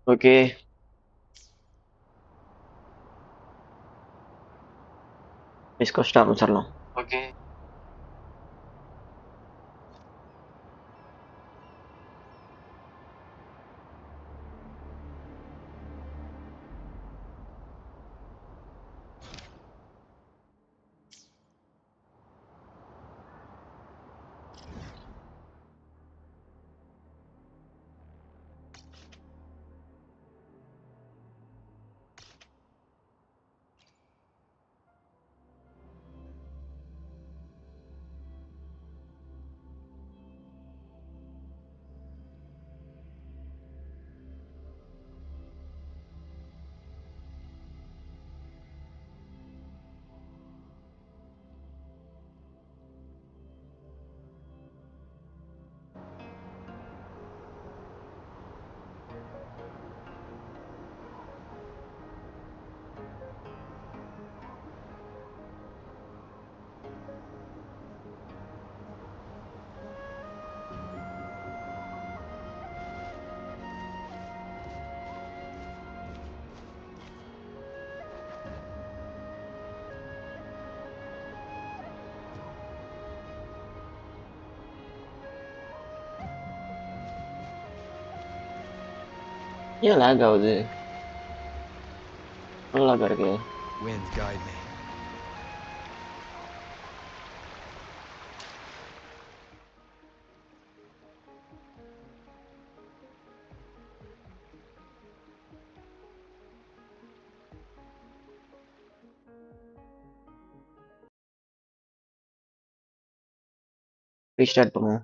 Oke, Disco start besar lo. Oke. ஏன் lag ஆகுது? நல்லா இருக்கு. Wind guide me. ரீஸ்டார்ட் பண்ணுவோம்.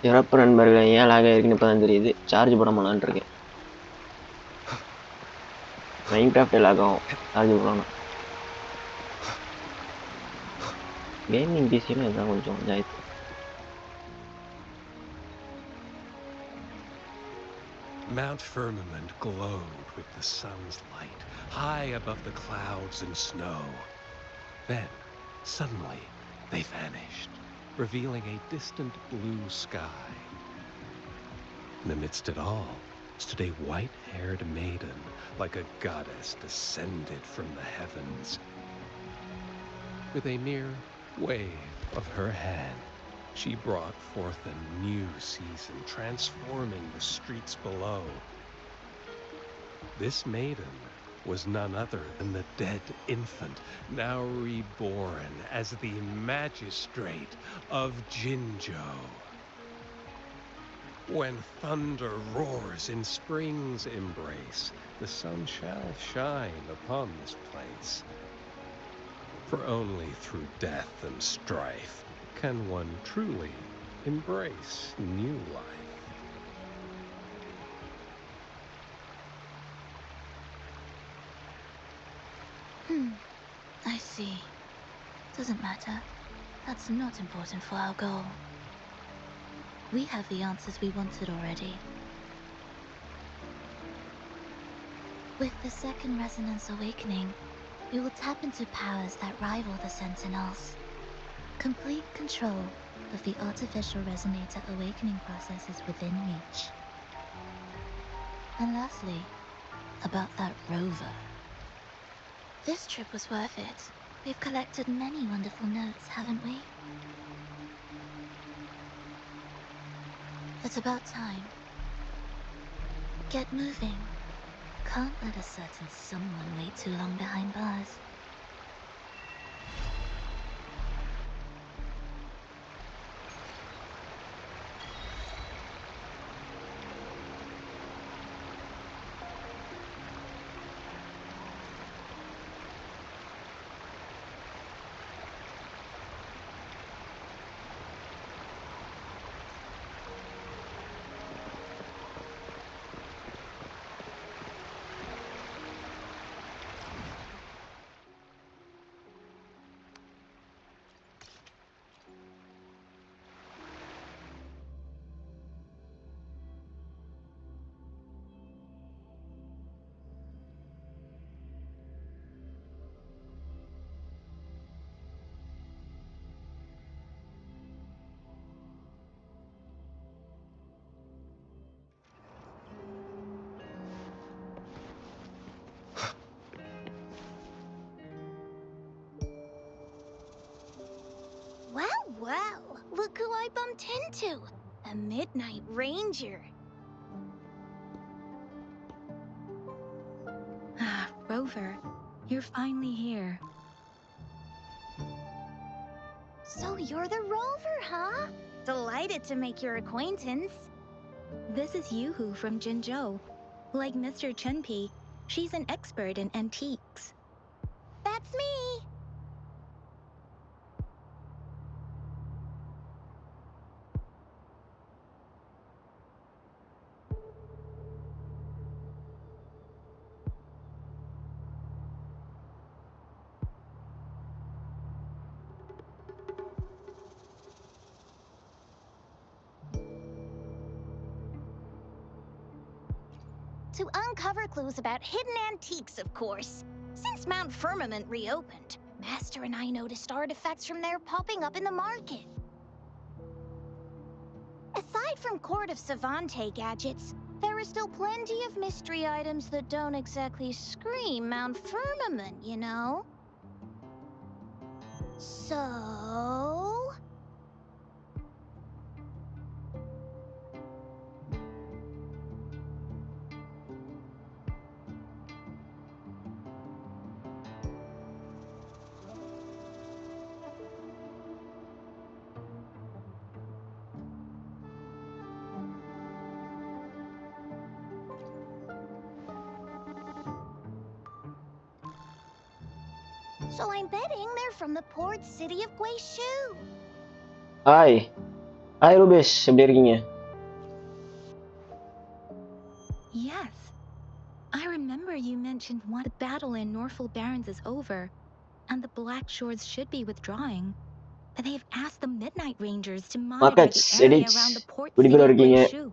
இறப்பு நண்பர்களே, ஏன் lag ஆயிருக்குன்னு இப்பதான் தெரியுது. சார்ஜ் போட மாட்டான்னு இருக்கேன். மைன்கிராஃப்ட் lag ஆகும் சார்ஜ் போடணும். கேமிங் பிசில இதான் கொஞ்சம் இதாயிடுச்சு. Mount Firmament glowed with the sun's light, high above the clouds and snow. Then, suddenly, they vanished, revealing a distant blue sky. And amidst it all stood a white-haired maiden, like a goddess descended from the heavens. With a mere wave of her hand, she brought forth a new season, transforming the streets below. This maiden was none other than the dead infant, now reborn as the magistrate of Jinzhou. When thunder roars in spring's embrace, the sun shall shine upon this place. For only through death and strife can one truly embrace new life. I see. Doesn't matter. That's not important for our goal. We have the answers we wanted already. With the second resonance awakening, we will tap into powers that rival the Sentinels. Complete control of the artificial resonator awakening process is within reach. And lastly, about that rover. This trip was worth it. We've collected many wonderful notes, haven't we? It's about time. Get moving. Can't let a certain someone wait too long behind bars. Well, look who I bumped into. A Midnight Ranger. Ah, Rover, you're finally here. So you're the Rover, huh? Delighted to make your acquaintance. This is Yoo-hoo from Jinzhou. Like Mr. Chunpei, she's an expert in antiques. That's me. To uncover clues about hidden antiques, of course. Since Mount Firmament reopened, Master and I noticed artifacts from there popping up in the market. Aside from Court of Savante gadgets, there are still plenty of mystery items that don't exactly scream Mount Firmament, you know? So... So I'm betting they're from the port city of Guizhou. Hai. Hai Rubes, எப்படி இருக்கீங்க? Yes. I remember you mentioned one battle in Norfolk Barrens is over, and the Black Shores should be withdrawing. But they've asked the Midnight Rangers to monitor Markets, the area edits. around the port எப்படி city bro of இருக்கீங்க? Guizhou.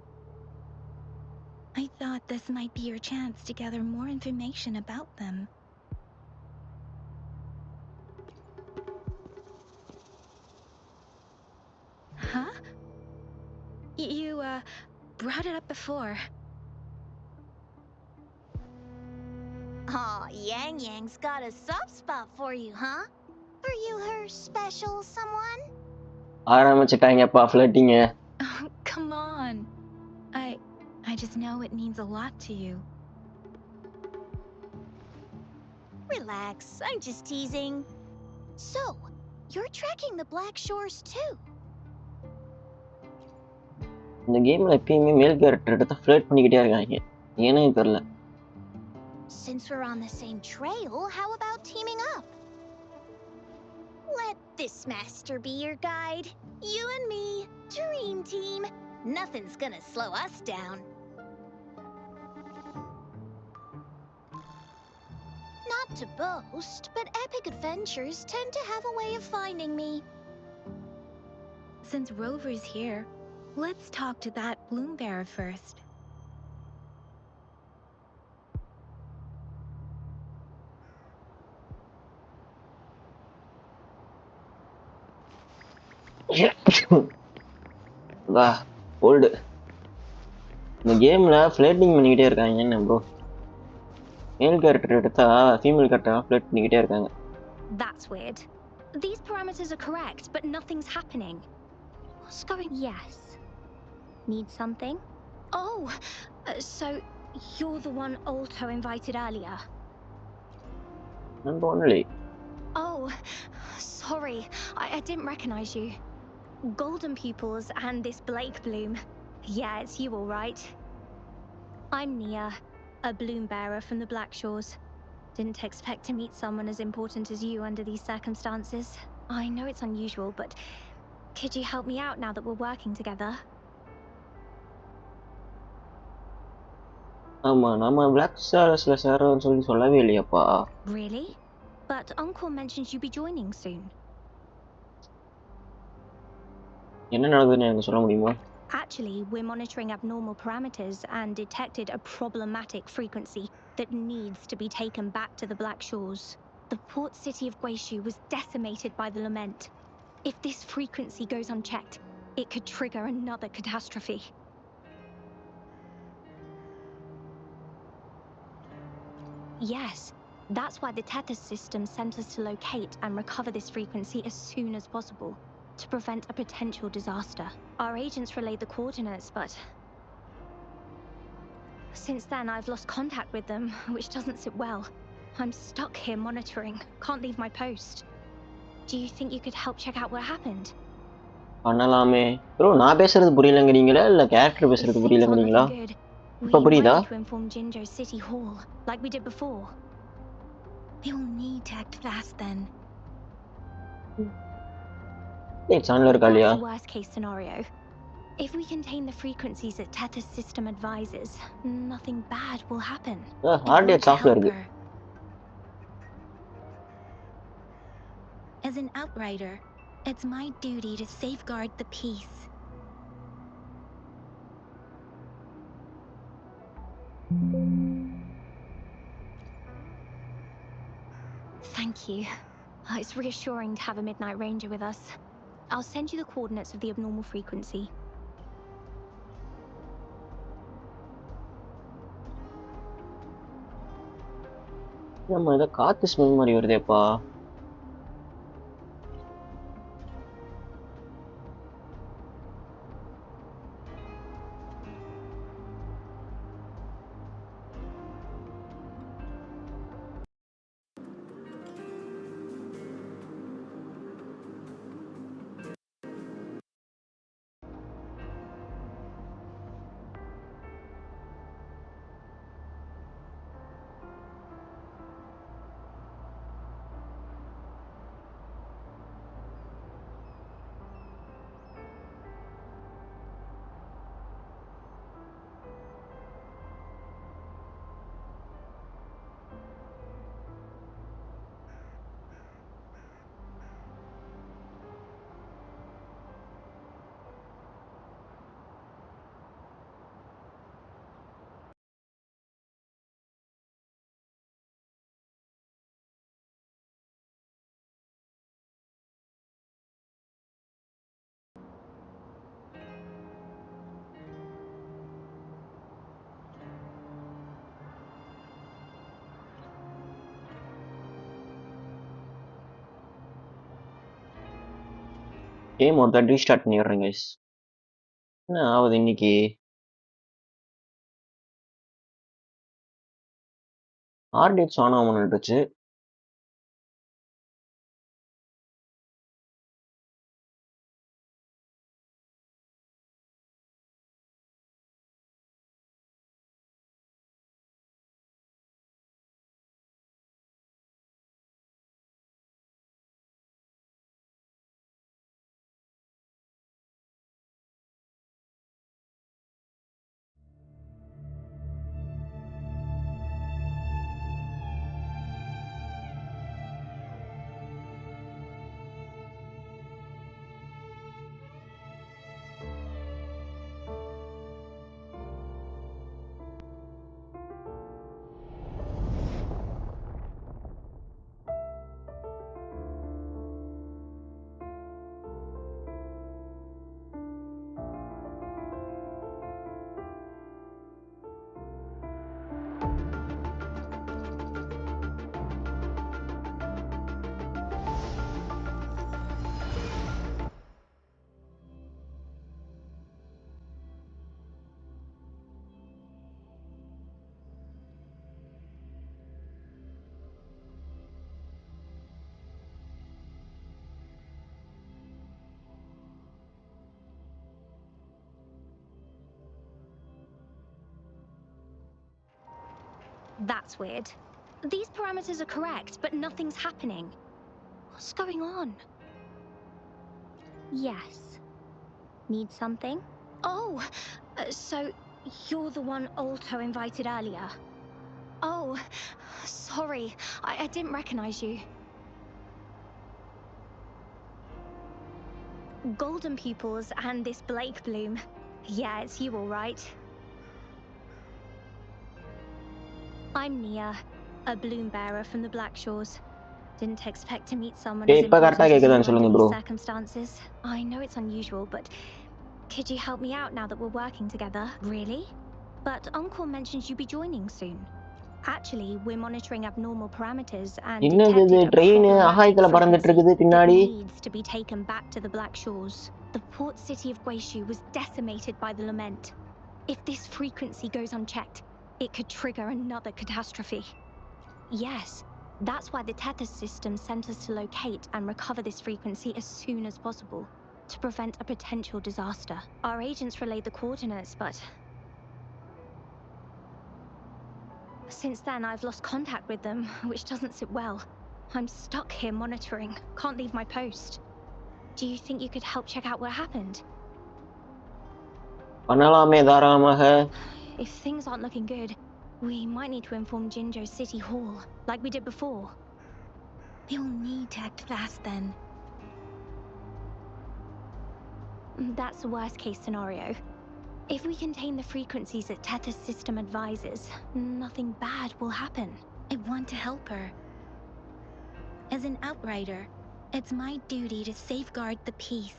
I thought this might be your chance to gather more information about them. Huh? You, brought it up before. Aw, Yang Yang's got a soft spot for you, huh? Are you her special someone? ஆரம்பிச்சிட்டாங்கப்பா ஃப்ளட்டிங்க. Oh, come on. I just know it means a lot to you. Relax, I'm just teasing. So, you're tracking the Black Shores too? இந்த கேம்ல எப்பயுமே மேல் character எடுத்து flirt பண்ணிக்கிட்டே இருக்காங்க. ஏனே தெரியல. Since we're on the same trail, how about teaming up? Let this master be your guide. You and me, dream team. Nothing's gonna slow us down. Not to boast, but epic adventures tend to have a way of finding me. Since Rover's here, let's talk to that bloom bearer first. வா old. இந்த கேம்ல flirting பண்ணிக்கிட்டே இருக்காங்க என்ன bro? மேல் character எடுத்தா female character flirt பண்ணிக்கிட்டே இருக்காங்க. That's weird. These parameters are correct, but nothing's happening. What's going? Yes. Need something? Oh, so you're the one Alto invited earlier. Not only. Oh, sorry. I didn't recognize you. Golden pupils and this Blake bloom. Yeah, it's you all right. I'm Nia, a bloom bearer from the Black Shores. Didn't expect to meet someone as important as you under these circumstances. I know it's unusual, but could you help me out now that we're working together? ஆமா நம்ம black ஸ்டார்ஸ்ல சேரன்னு சொல்லவே இல்லையாப்பா. Really? But Uncle mentioned you'd be joining soon. என்ன நடக்குதுன்னு எனக்கு சொல்ல முடியுமா? Actually, we're monitoring abnormal parameters and detected a problematic frequency that needs to be taken back to the Black Shores. The port city of Guishu was decimated by the lament. If this frequency goes unchecked, it could trigger another catastrophe. Yes, that's why the Tethys system sent us to locate and recover this frequency as soon as possible, to prevent a potential disaster. Our agents relayed the coordinates, but since then I've lost contact with them, which doesn't sit well. I'm stuck here monitoring, can't leave my post. Do you think you could help check out what happened? பண்ணலாமே. Bro நான் பேசுறது புரியலங்கறீங்களா இல்ல character பேசுறது புரியலங்கறீங்களா? இப்ப புரியுதா? To inform Jinjo City Hall like we did before. We'll need to act fast then. சேனல்ல இருக்கா இல்லையா? That's the worst case scenario. If we contain the frequencies that Tethys system advises, nothing bad will happen. Hardware software இருக்கு. As an outrider, it's my duty to safeguard the peace. Thank you. It's reassuring to have a Midnight Ranger with us. I'll send you the coordinates of the abnormal frequency. நம்ம இத காத்து smell மாதிரி வருதேப்பா. Game ஒரு தடவை restart பண்ணிடுறேன் guys. என்ன ஆகுது இன்னைக்கு? ஹார்ட் டிஸ்க் ஆன் ஆகணும்னுச்சு. That's weird. These parameters are correct, but nothing's happening. What's going on? Yes. Need something? Oh, so you're the one Alto invited earlier. Oh, sorry. I didn't recognize you. Golden pupils and this Blake bloom. Yeah, it's you all right. I'm Nia, a bloom bearer from the Black Shores. Didn't expect to meet someone as important as you under these circumstances. I know it's unusual, but could you help me out now that we're working together? Really? But Uncle mentioned you'd be joining soon. Actually, we're monitoring abnormal parameters and detected a problematic frequency that needs to be taken back to the Black Shores. The port city of Guishu was decimated by the lament. If this frequency goes unchecked, it could trigger another catastrophe. Yes, that's why the Tethys system sent us to locate and recover this frequency as soon as possible, to prevent a potential disaster. Our agents relayed the coordinates, but since then I've lost contact with them, which doesn't sit well. I'm stuck here monitoring, can't leave my post. Do you think you could help check out what happened? If things aren't looking good, we might need to inform Jinjo City Hall, like we did before. We'll need to act fast then. That's the worst case scenario. If we contain the frequencies that Tethys system advises, nothing bad will happen. I want to help her. As an outrider, it's my duty to safeguard the peace.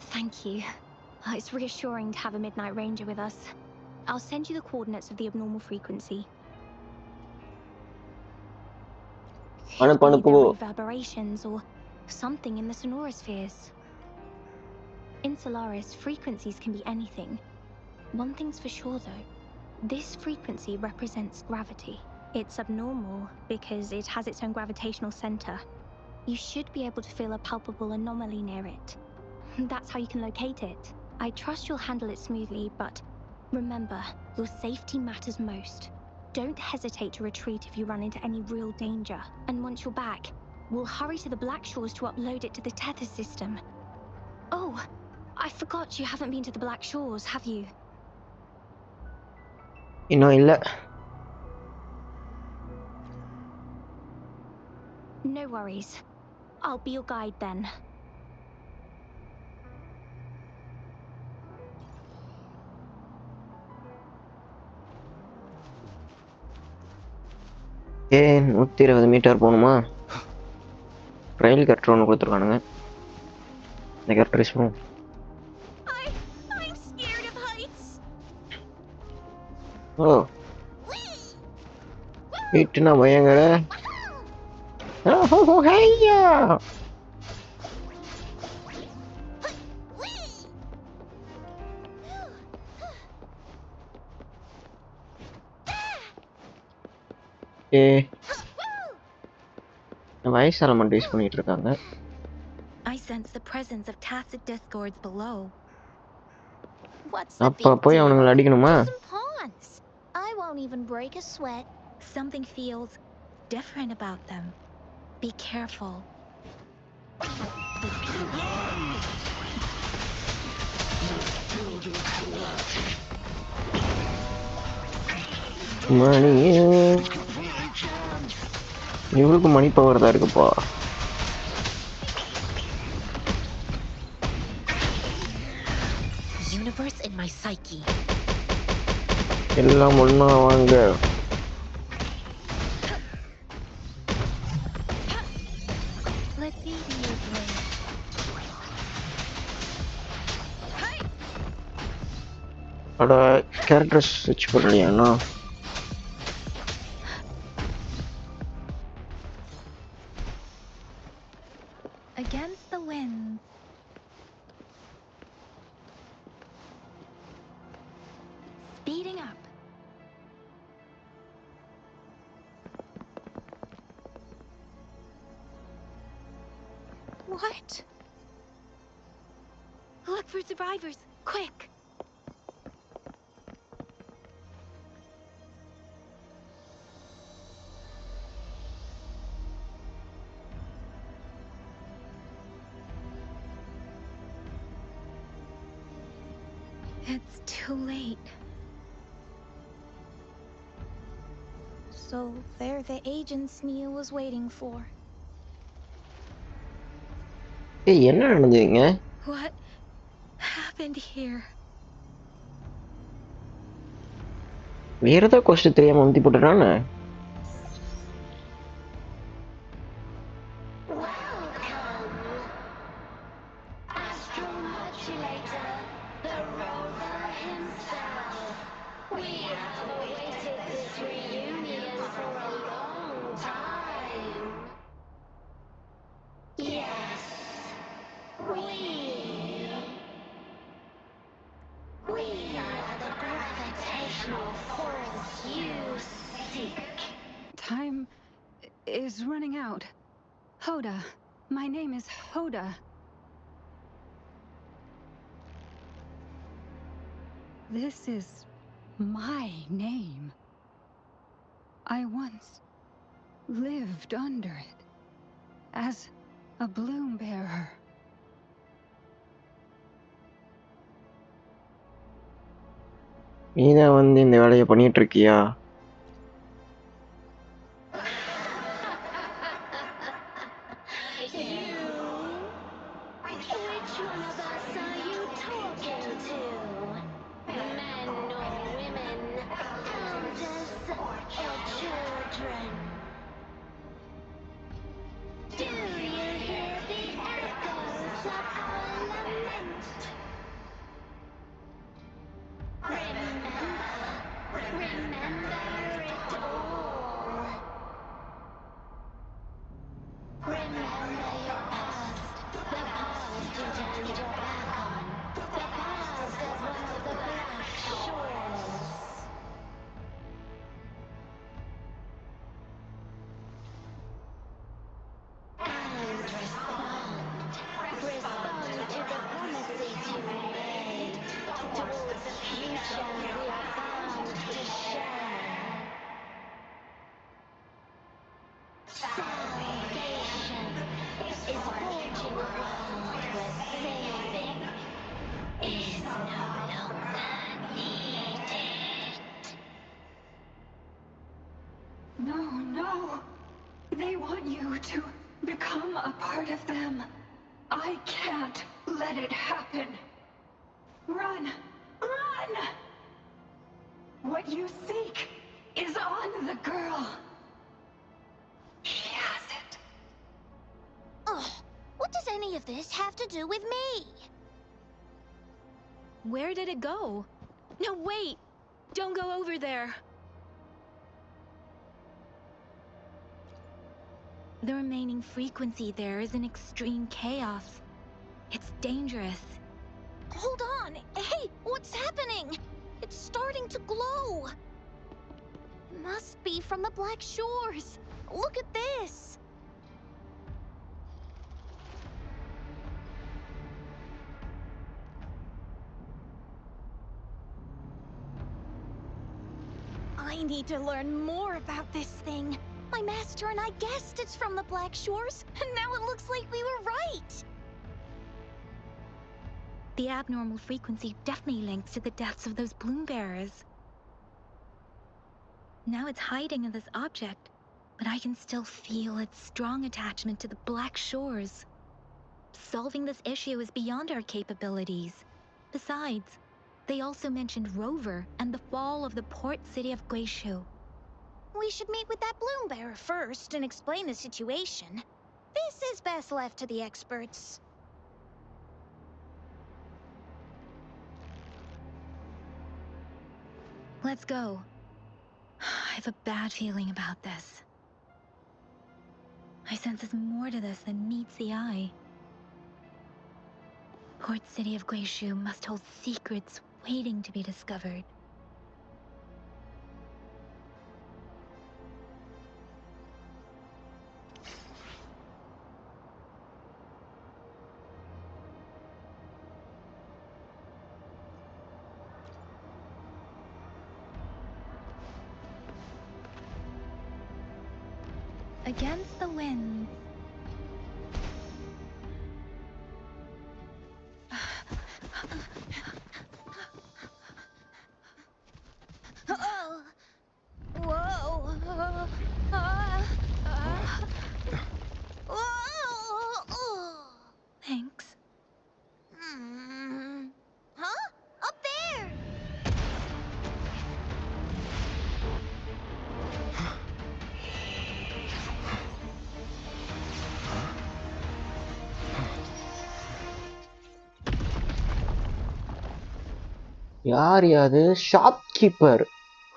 Thank you. It's reassuring to have a Midnight Ranger with us. I'll send you the coordinates of the abnormal frequency. Could be the reverberations or something in the sonorospheres. In Solaris, frequencies can be anything. One thing's for sure though. This frequency represents gravity. It's abnormal because it has its own gravitational center. You should be able to feel a palpable anomaly near it. That's how you can locate it. I trust you'll handle it smoothly, but remember, your safety matters most. Don't hesitate to retreat if you run into any real danger. And once you're back, we'll hurry to the Black Shores to upload it to the Tethys system. Oh, I forgot you haven't been to the Black Shores, have you? No worries. I'll be your guide then. Okay, 120 meter போணுமா? Rail cutter ஒன்று கொடுத்துருக்கானுங்க. இந்த cutter இஸ்மோ. I'm scared of heights. Oh. இட்டுனா பயங்கர. Oh, ஹையா. Wise element use பண்ணிட்டு இருக்காங்க. I sense the presence of tacit discords below. What's the அப்ப போய் அவனுங்களை அடிக்கணுமா? I won't even break a sweat. Something feels different about them. Be careful. மணியே இவருக்கு மணி பவர் தான் இருக்குப்பா. Universe in my psyche. எல்லாம் ஒண்ணா வாங்க. அட கேரக்டர் ஸ்விட்ச் பண்ணலையாண்ணா? Against the winds. Speeding up. What? Look for survivors, quick! It's too late. So they're the agents Nia was waiting for. ஏய் என்ன நடந்ததுங்க? What happened here? வேற ஏதோ கொஸ்டின் தெரியாம அமுத்தி போட்டுட்டானே. Time is running out. Hoda. My name is Hoda. This is my name. I once lived under it as a bloom bearer. நீதான் வந்து இந்த வேலையை பண்ணிட்டு இருக்கியா? No. They want you to become a part of them. I can't let it happen. Run! Run! What you seek is on the girl. She has it. Ugh, what does any of this have to do with me? Where did it go? No, wait! Don't go over there! The remaining frequency there is in extreme chaos. It's dangerous. Hold on! Hey, what's happening? It's starting to glow! Must be from the Black Shores. Look at this! I need to learn more about this thing. My master and I guessed it's from the Black Shores, and now it looks like we were right! The abnormal frequency definitely links to the deaths of those bloom bearers. Now it's hiding in this object, but I can still feel its strong attachment to the Black Shores. Solving this issue is beyond our capabilities. Besides, they also mentioned Rover and the fall of the port city of Guishu. We should meet with that bloom bearer first and explain the situation. This is best left to the experts. Let's go. I have a bad feeling about this. I sense there's more to this than meets the eye. Port City of Guizhou must hold secrets waiting to be discovered. Against the wind. Oh. Whoa. Whoa. Thanks. Huh? Up there! யார் அது? Shopkeeper.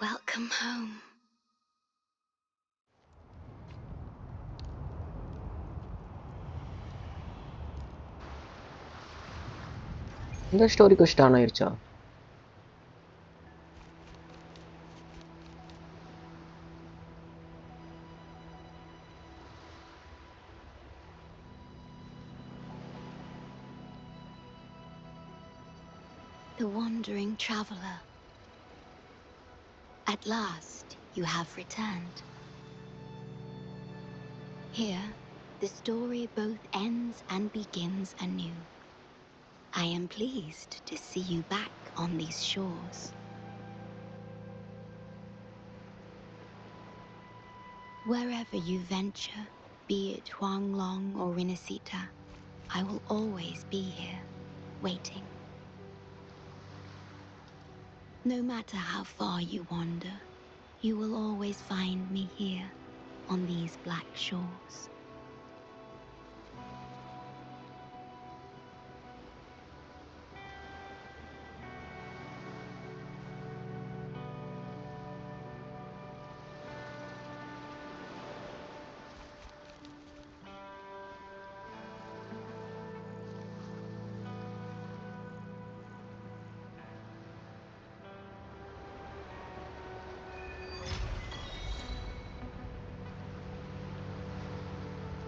Welcome home. இந்த ஸ்டோரிக்கு start ஆயிருச்சா? The wandering traveler. At last, you have returned. Here, the story both ends and begins anew. I am pleased to see you back on these shores. Wherever you venture, be it Huanglong or Rinasita, I will always be here, waiting. No matter how far you wander, you will always find me here on these black shores.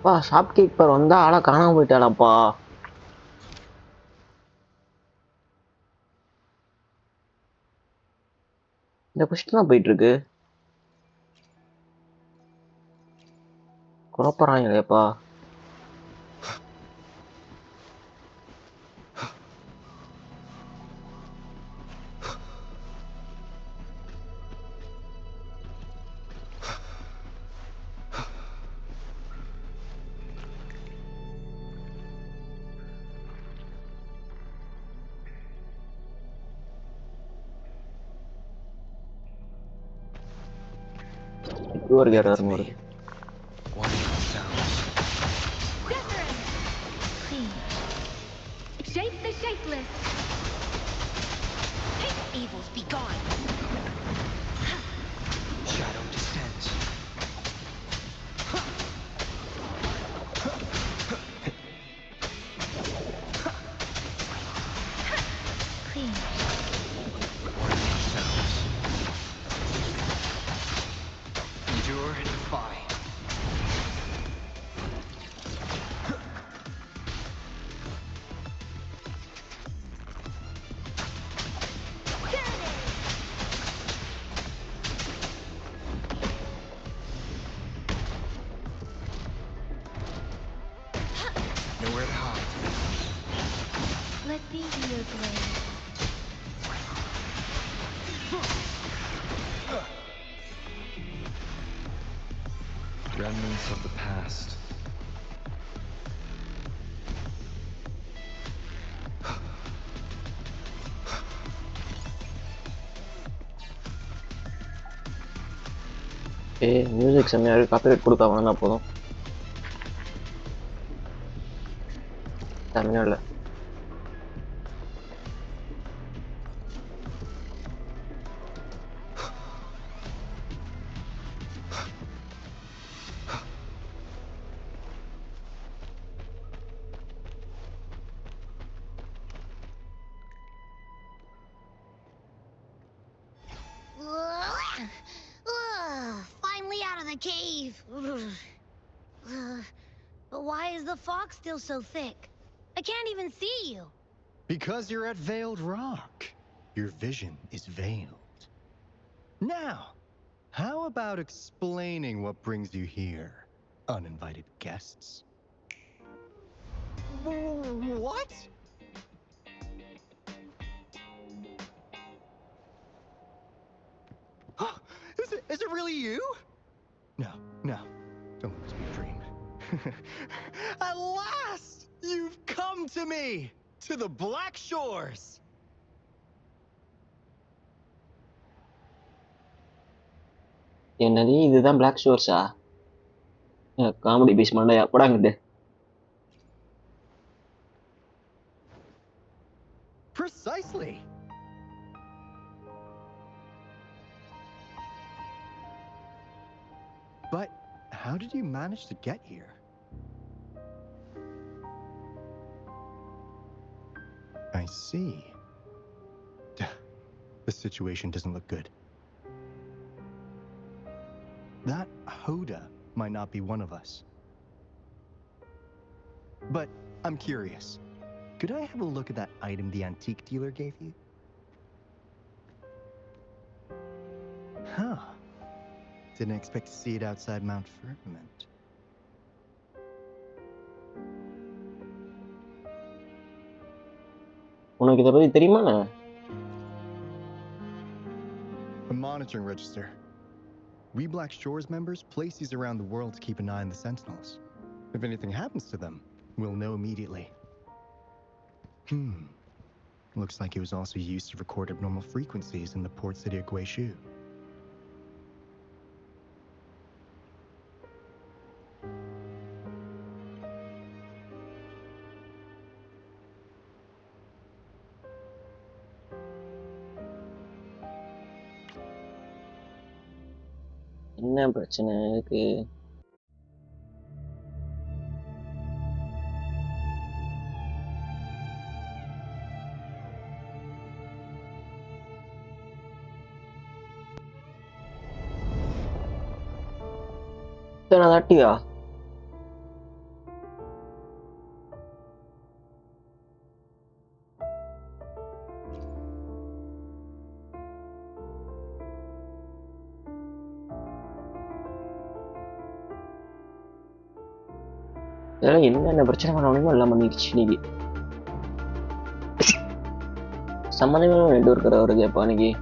பா shopkeeper வந்தா ஆளா காணாம போயிட்டாளாப்பா. இந்த question தான் போயிட்டு இருக்கு. குழப்பறாங்களேப்பா. ஒரு கேரர் mode. Shape the shapeless. Evils be gone. Shadow descends. Clean. Sounds. Endure and defy. Nowhere to hide. Let me be your blade. Remnants of the past. Music செம்மையா இருக்கு. காப்பிரைட் கொடுக்காம வந்தா போதும். தமிழ்நாடுல cave. But why is the fog still so thick? I can't even see you. Because you're at Veiled Rock. Your vision is veiled. Now, how about explaining what brings you here, uninvited guests? What? Is it really you? No, don't let this be a dream. At last, you've come to me, to the Black Shores. என்னது இதுதான் black ஷோர்ஸா? Comedy piece மண்டையா போடாங்கிட்டு. Precisely. But how did you manage to get here? I see. The situation doesn't look good. That Hoda might not be one of us. But I'm curious. Could I have a look at that item the antique dealer gave you? Huh. Didn't expect to see it outside Mount Firmament. உனக்கு இதை பத்தி தெரியுமா? A monitoring register. We Black Shores members place these around the world to keep an eye on the Sentinels. If anything happens to them, we'll know immediately. Looks like it was also used to record abnormal frequencies in the port city of Guishu. என்ன பிரச்சனை இருக்கு? தட்டியா? என்னென்ன பிரச்சனை பண்ணணுமோ எல்லாம் பண்ணிடுச்சு இன்னைக்கு. சம்மந்தமே நெட்வொர்க்கர் அவரு கேப்பா இன்னைக்கு.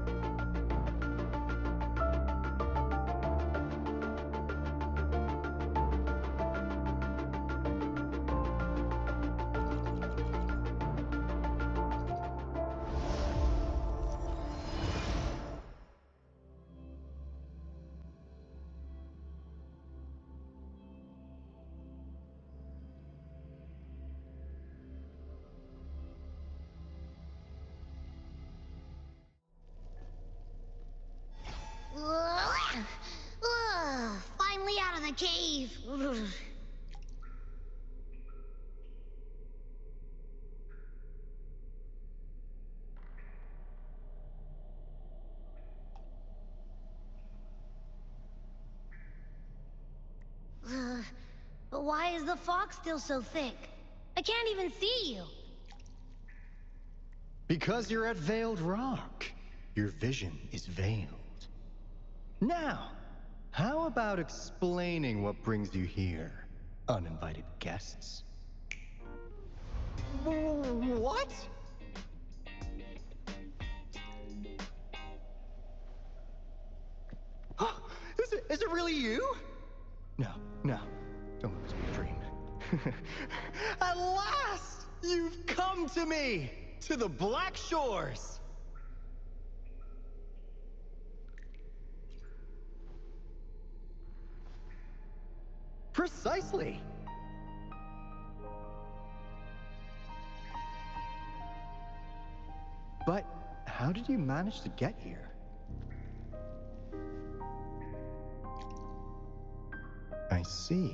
Finally out of the cave. But why is the fog still so thick? I can't even see you. Because you're at Veiled Rock. Your vision is veiled. Now, how about explaining what brings you here, uninvited guests? What? Is it really you? No, don't let this be a dream. At last, you've come to me, to the Black Shores. Precisely. But how did you manage to get here? I see.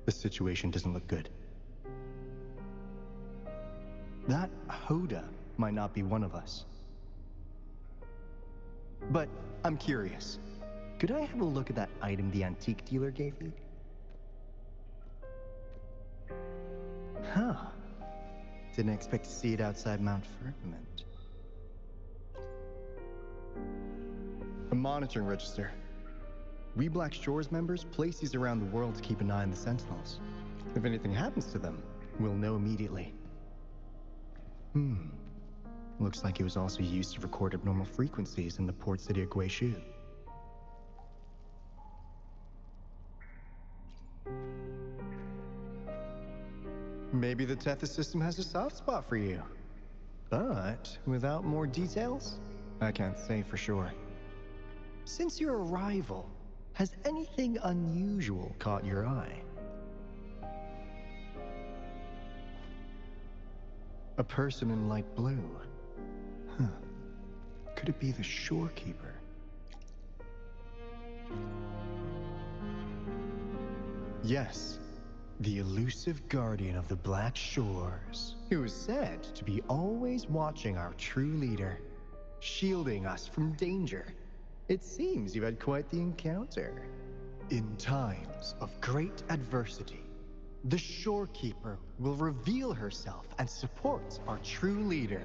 The situation doesn't look good. That Hoda might not be one of us. But I'm curious. could I have a look at that item the antique dealer gave you? Huh. Didn't expect to see it outside Mount Firmament. A monitoring register. We Black Shores members place these around the world to keep an eye on the Sentinels. If anything happens to them, we'll know immediately. Looks like it was also used to record abnormal frequencies in the port city of Guishu. Maybe the Tethys system has a soft spot for you. But without more details, I can't say for sure. Since your arrival, has anything unusual caught your eye? A person in light blue. Huh. Could it be the shorekeeper? Yes, the elusive guardian of the Black Shores, who is said to be always watching our true leader, shielding us from danger. It seems you've had quite the encounter. In times of great adversity, the shorekeeper will reveal herself and support our true leader,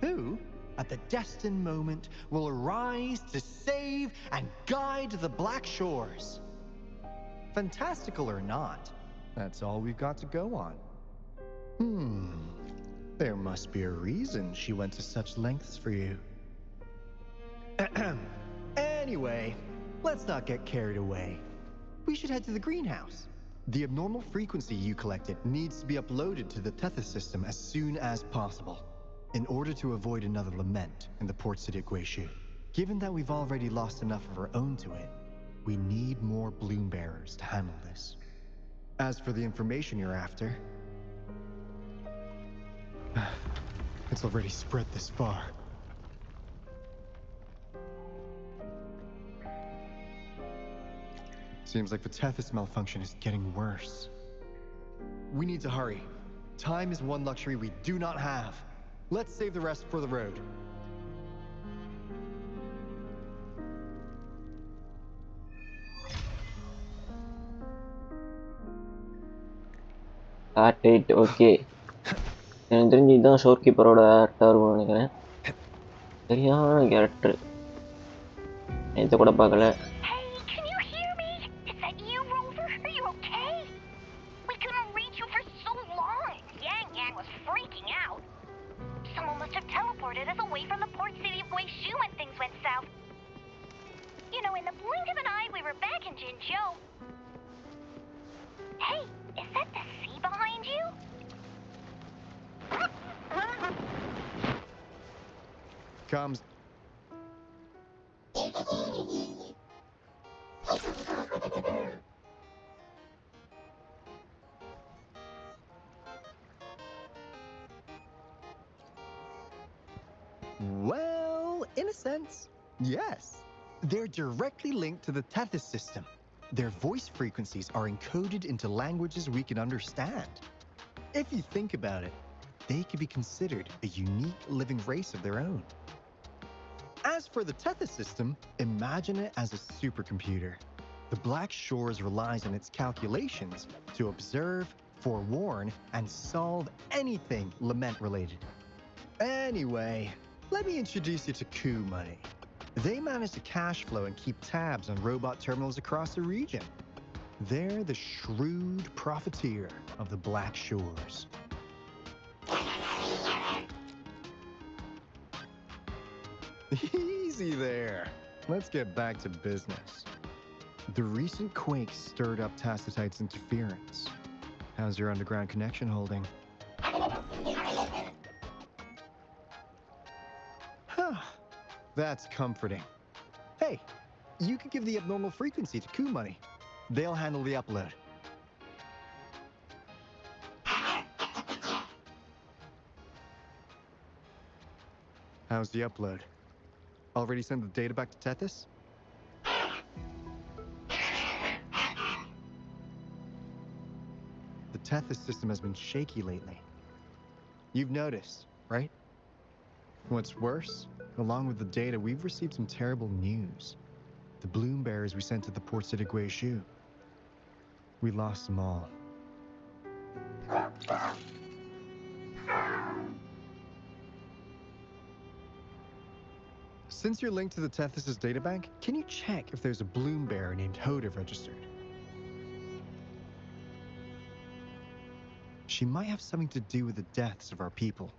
who, at the destined moment, will arise to save and guide the Black Shores. Fantastical or not, that's all we've got to go on. There must be a reason she went to such lengths for you. Anyway, let's not get carried away. We should head to the greenhouse. The abnormal frequency you collected needs to be uploaded to the Tethys system as soon as possible, in order to avoid another lament in the port city of Guishu. Given that we've already lost enough of our own to it, we need more bloom bearers to handle this. As for the information you're after, it's already spread this far. Seems like the Tethys malfunction is getting worse. We need to hurry. Time is one luxury we do not have. Let's save the rest for the road. Right, okay. எனக்கு தெரிஞ்சு இதுதான் sure கீப்பரோட டர்வ் நினைக்கிறேன். சரியான character. இதை கூட பார்க்கல. Hey, can you hear me? Is that you, Rover? Are you okay? We couldn't reach you for so long. Yang was freaking out. Someone must have teleported us away from the port city of Guishu when things went south. You know, in the blink of an eye, we were back in Jinzhou. Hey, is that the sea behind you? Comes. Well, in a sense, yes. They're directly linked to the Tethys system. Their voice frequencies are encoded into languages we can understand. If you think about it, they could be considered a unique living race of their own. As for the Tethys system, imagine it as a supercomputer. The Black Shores relies on its calculations to observe, forewarn, and solve anything lament-related. Anyway, let me introduce you to Coup Money. They manage to cash flow and keep tabs on robot terminals across the region. They're the shrewd profiteer of the Black Shores. Easy there. Let's get back to business. The recent quake stirred up Tacitite's interference. How's your underground connection holding? That's comforting. Hey, you could give the abnormal frequency to Coup Money. They'll handle the upload. How's the upload? Already sent the data back to Tethys? The Tethys system has been shaky lately. You've noticed, right? What's worse, along with the data, we've received some terrible news. the bloom bearers we sent to the port city Guishu. We lost them all. Since you're linked to the Tethys' databank, can you check if there's a bloom bearer named Hoda registered? She might have something to do with the deaths of our people.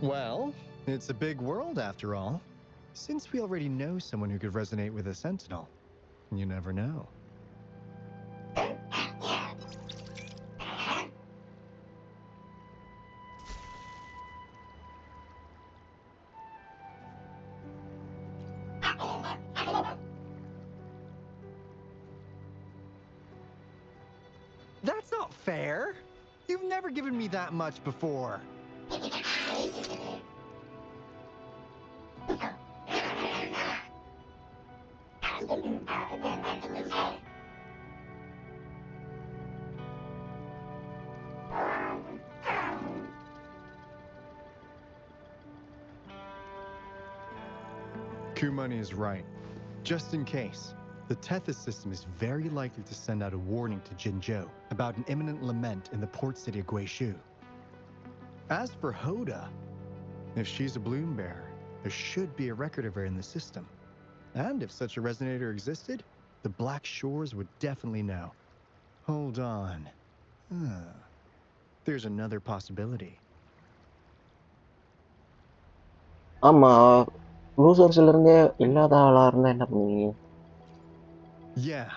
Well, it's a big world after all. Since we already know someone who could resonate with a sentinel, you never know. That's not fair. You've never given me that much before. Kumani is right. Just in case, the Tethys system is very likely to send out a warning to Jinzhou about an imminent lament in the port city of Guishu. As for Hoda, if she's a bloom bearer, there should be a record of her in the system. And if such a resonator existed, the Black Shores would definitely know. Hold on. There's another possibility. ஆமா லூசர்ஸ்ல இருந்தே இல்லாத ஆளா இருந்தா என்ன பண்ணுவீங்க? Yeah,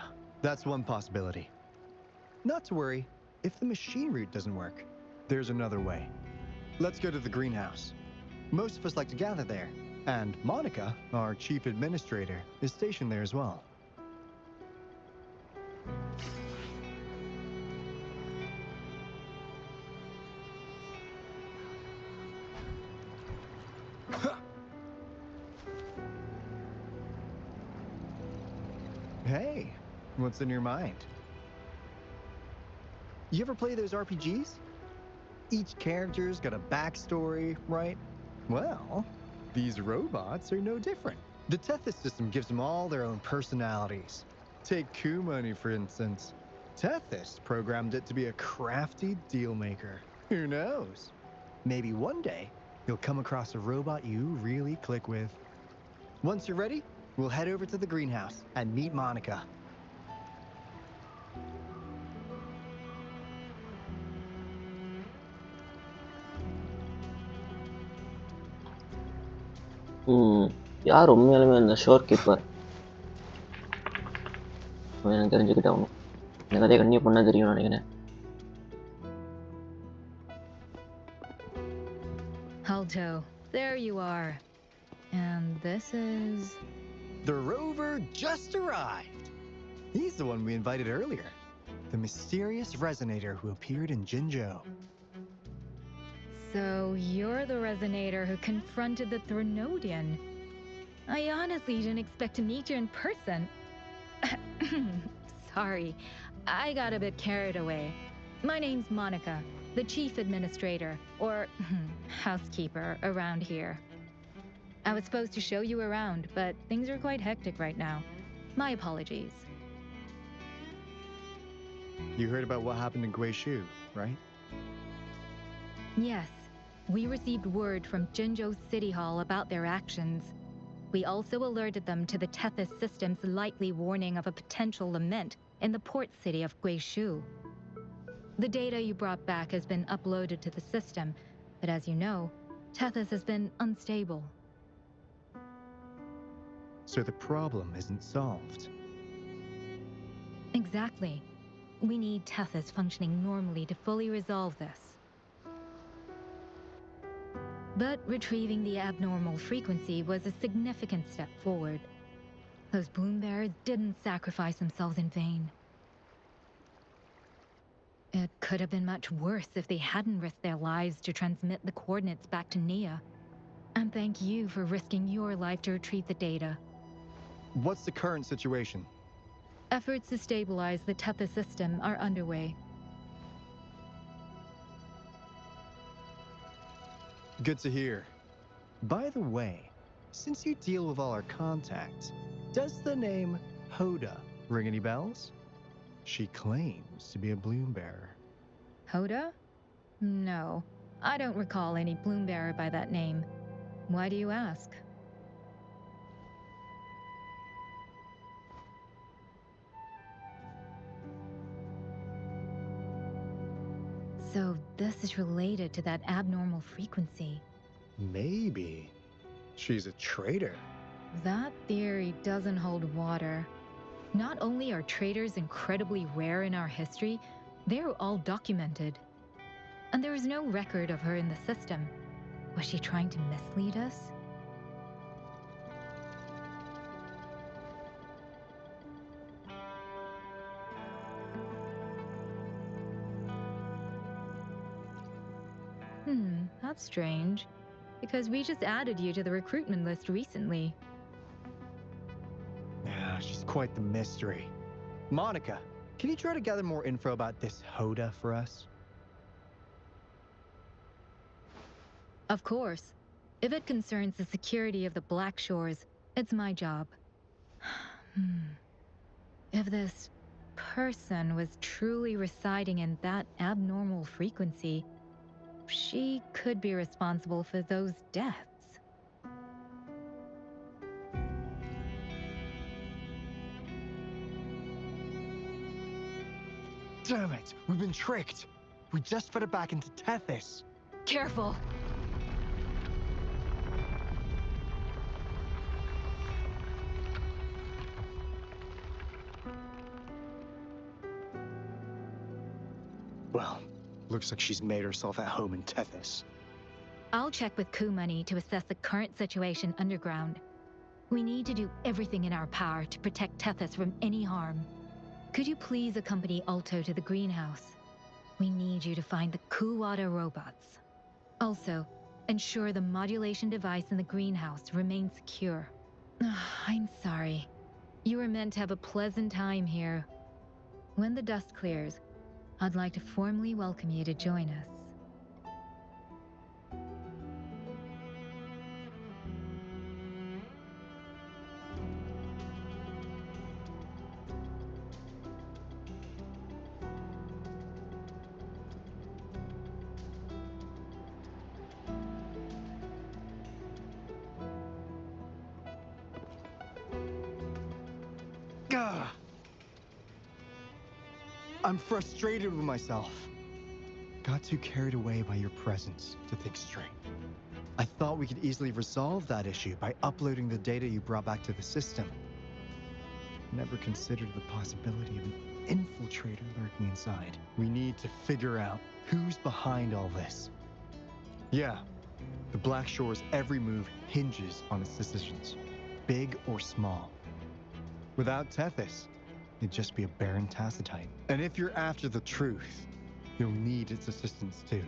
that's one possibility. Not to worry, if the machine route doesn't work, there's another way. Let's go to the greenhouse. Most of us like to gather there, and Monica, our chief administrator, is stationed there as well. Hey, what's in your mind? You ever play those RPGs? Each character's got a backstory, right? Well, these robots are no different. The Tethys system gives them all their own personalities. Take Kumani, for instance. Tethys programmed it to be a crafty deal maker. Who knows? Maybe one day, you'll come across a robot you really click with. Once you're ready, we'll head over to the greenhouse and meet Monica. யார் உண்மையாலுமே அந்த sure keeper எனக்கு தெரிஞ்சுக்கிட்டாகணும். இந்த கதையை கண்டிப்பாக பண்ண தெரியும்னு நினைக்கிறேன். Alto, there you are. And this is... The rover just arrived. He's the one we invited earlier. The mysterious resonator who appeared in Jinzhou. So you're the resonator who confronted the Threnodian. I honestly didn't expect to meet you in person. Sorry, I got a bit carried away. My name's Monica, the chief administrator, or housekeeper around here. I was supposed to show you around, but things are quite hectic right now. My apologies. You heard about what happened in Guishu, right? Yes, we received word from Jinzhou City Hall about their actions. We also alerted them to the Tethys system's likely warning of a potential lament in the port city of Guishu. The data you brought back has been uploaded to the system, but as you know, Tethys has been unstable. So the problem isn't solved. Exactly. We need Tethys functioning normally to fully resolve this. But retrieving the abnormal frequency was a significant step forward. Those bloom bearers didn't sacrifice themselves in vain. It could have been much worse if they hadn't risked their lives to transmit the coordinates back to Nia. And thank you for risking your life to retrieve the data. What's the current situation? Efforts to stabilize the Tethys system are underway. Good to hear. By the way, since you deal with all our contacts, does the name Hoda ring any bells? She claims to be a bloom bearer. Hoda? No, I don't recall any bloom bearer by that name. Why do you ask? So this is related to that abnormal frequency. Maybe. She's a traitor. That theory doesn't hold water. Not only are traitors incredibly rare in our history, they're all documented. And there is no record of her in the system. Was she trying to mislead us? That's strange. Because we just added you to the recruitment list recently. Yeah, she's quite the mystery. Monica, can you try to gather more info about this Hoda for us? Of course. If it concerns the security of the Black Shores, it's my job. If this person was truly residing in that abnormal frequency, she could be responsible for those deaths. Damn it! We've been tricked! We just fed it back into Tethys! Careful! Well, looks like she's made herself at home in Tethys. I'll check with Coup Money to assess the current situation underground. We need to do everything in our power to protect Tethys from any harm. Could you please accompany Alto to the greenhouse? We need you to find the Kuwata robots. Also, ensure the modulation device in the greenhouse remains secure. I'm sorry. You were meant to have a pleasant time here. When the dust clears, I'd like to formally welcome you to join us. Gah! I'm frustrated with myself. Got too carried away by your presence to think straight. I thought we could easily resolve that issue by uploading the data you brought back to the system. Never considered the possibility of an infiltrator lurking inside. We need to figure out who's behind all this. Yeah, the Black Shore's every move hinges on its decisions, big or small. Without Tethys, it'd just be a barren tacitite. And if you're after the truth, you'll need its assistance too.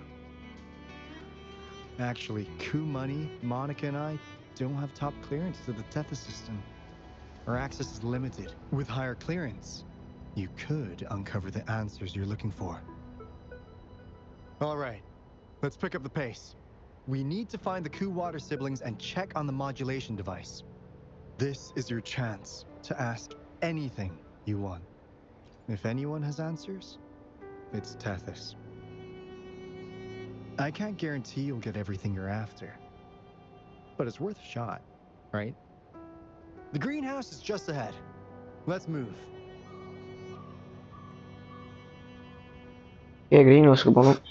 Actually, Coup Money, Monica and I don't have top clearance to the Tethys system. Our access is limited. With higher clearance, you could uncover the answers you're looking for. All right, let's pick up the pace. We need to find the Kuwata siblings and check on the modulation device. This is your chance to ask anything you want. If anyone has answers, it's Tethys. I can't guarantee you'll get everything you're after, but it's worth a shot, right? The greenhouse is just ahead. Let's move. Okay, greenhouse-க்கு போகணும்.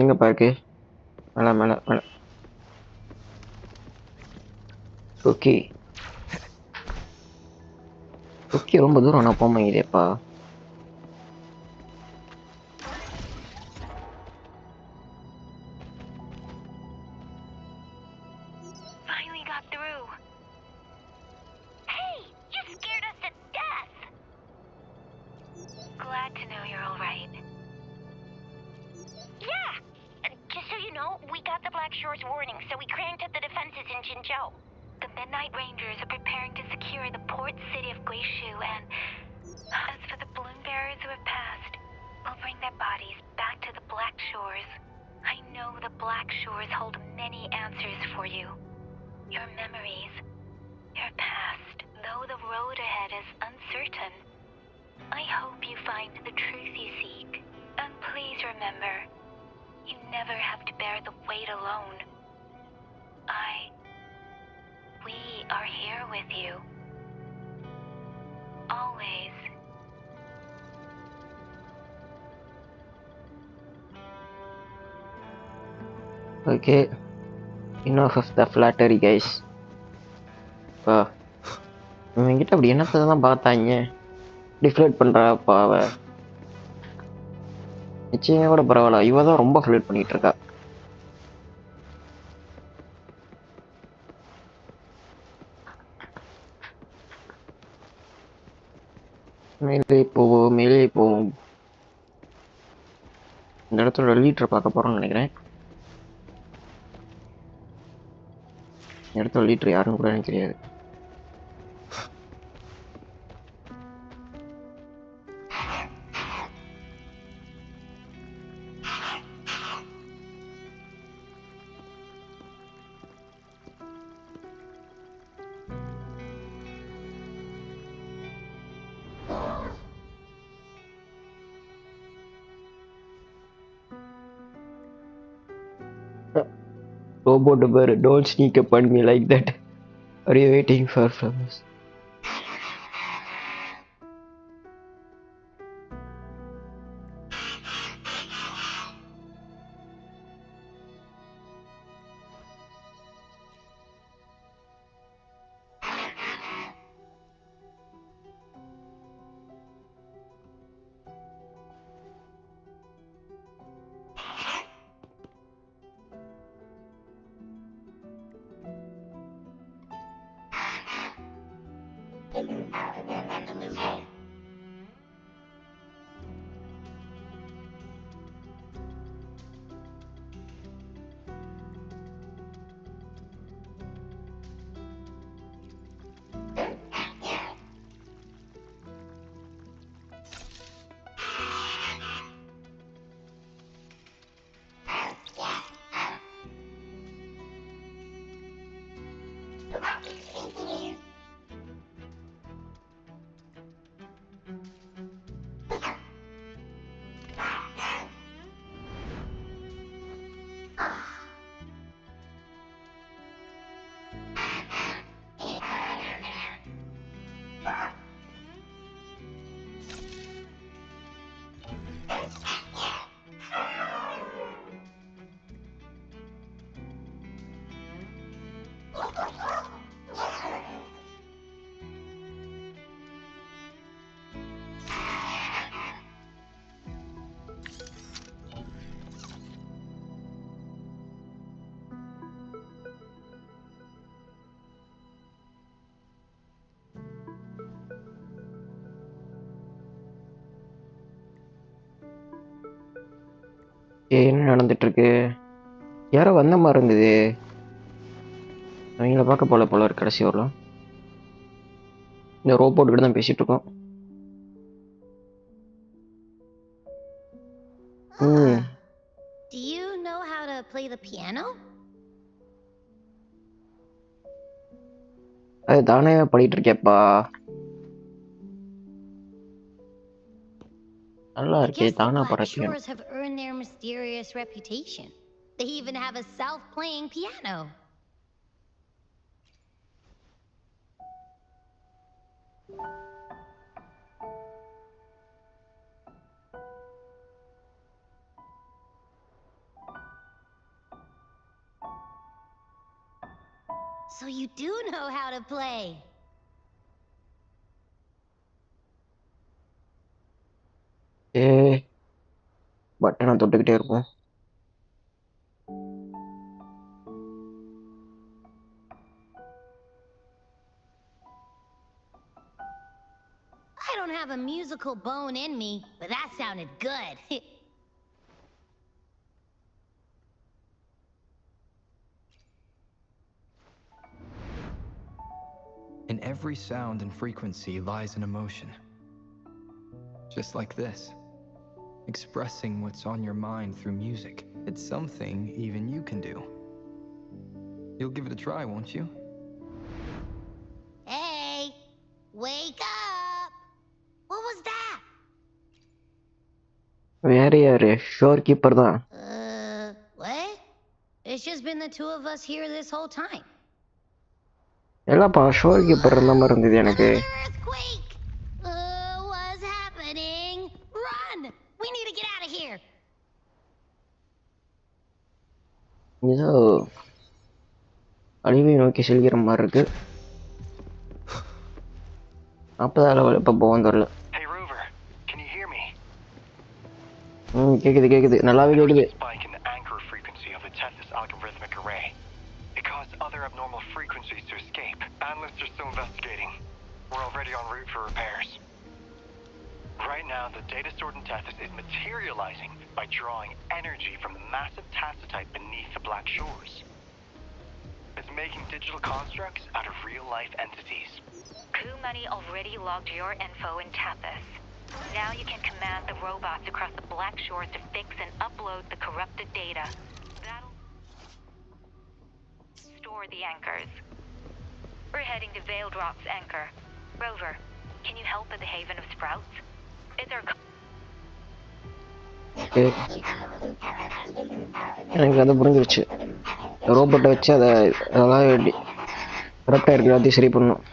எங்கப்பா இருக்கு? மேல. Okay. Okay, ரொம்ப தூரம் நான் போக மாட்டேப்பா. Finally got through. Hey, you scared us to death. Glad to know you're all right. Jinzhou. The Midnight Rangers are preparing to secure the port city of Guishu, and as for the balloon bearers who have passed, we'll bring their bodies back to the Black Shores. I know the Black Shores hold many answers for you. Your memories, your past, though the road ahead is uncertain. I hope you find the truth you seek. And please remember, you never have to bear the weight alone. We are here with you. Always. Okay. Enough of the flattery, guys. இவங்கிட்ட அப்படி என்னத்தை தான் பார்த்தாங்க? டிஃப்ளேட் பண்றாப்பா அவ. நிச்சயம் கூட பரவாயில்ல, இவ தான் ரொம்ப ஃப்ளேட் பண்ணிட்டு இருக்கா. மேலே போவோம், மேலே போவோம். இந்த இடத்துல லீட்டரை பார்க்க போறோம்னு நினைக்கிறேன். இந்த இடத்துல லீட்டர் யாருன்னு கூட எனக்கு தெரியாது. Robot bear, don't sneak up on me like that. Are you waiting for flowers? என்ன நடந்துட்டு இருக்கு? யாரோ வந்த மாதிரி இருந்தது. அவங்கள பார்க்க போல இருக்கு. கடைசி வரலாம் இந்த ரோபோட் கிட்ட தான் பேசிட்டு இருக்கோம். Do you know how to play the piano? அது தானே படிட்டு இருக்கேப்பா. நல்லா இருக்கே, தானா பறக்கணும். Shores have earned their mysterious reputation. They even have a self-playing piano. So you do know how to play. பட்டனை தொட்டுக்கிட்டே இருப்போம். I don't have a musical bone in me, but that sounded good. In every sound and frequency lies an emotion. Just like this. Expressing what's on your mind through music. It's something even you can do. You'll give it a try, won't you? Hey! Wake up! What was that? வேற யாரு sure keeper தான். What? It's just been the two of us here this whole time. இல்லப்பா sure keeper இருந்த மாதிரி இருந்தது எனக்கு. Earthquake! What's happening? Run! We need to get out of here. ஏதோ அழிவை நோக்கி செல்கிற மாதிரி இருக்கு. 40 லெவல் இப்போ போகும் தெரியல. கேக்குது நல்லாவே கேக்குது. Right now, the data stored in Tethys is materializing by drawing energy from the massive tacitite beneath the Black Shores. It's making digital constructs out of real-life entities. Coup Money already logged your info in Tethys. Now you can command the robots across the Black Shores to fix and upload the corrupted data. That'll store the anchors. We're heading to Veiled Rock's anchor. Rover, can you help at the Haven of Sprouts? It's our... எனக்கு அதை புரிஞ்சிருச்சு. ரோபோட்டை வச்சு அதெல்லாம் கரெக்டாக இருக்கு, எல்லாத்தையும் சரி பண்ணணும்.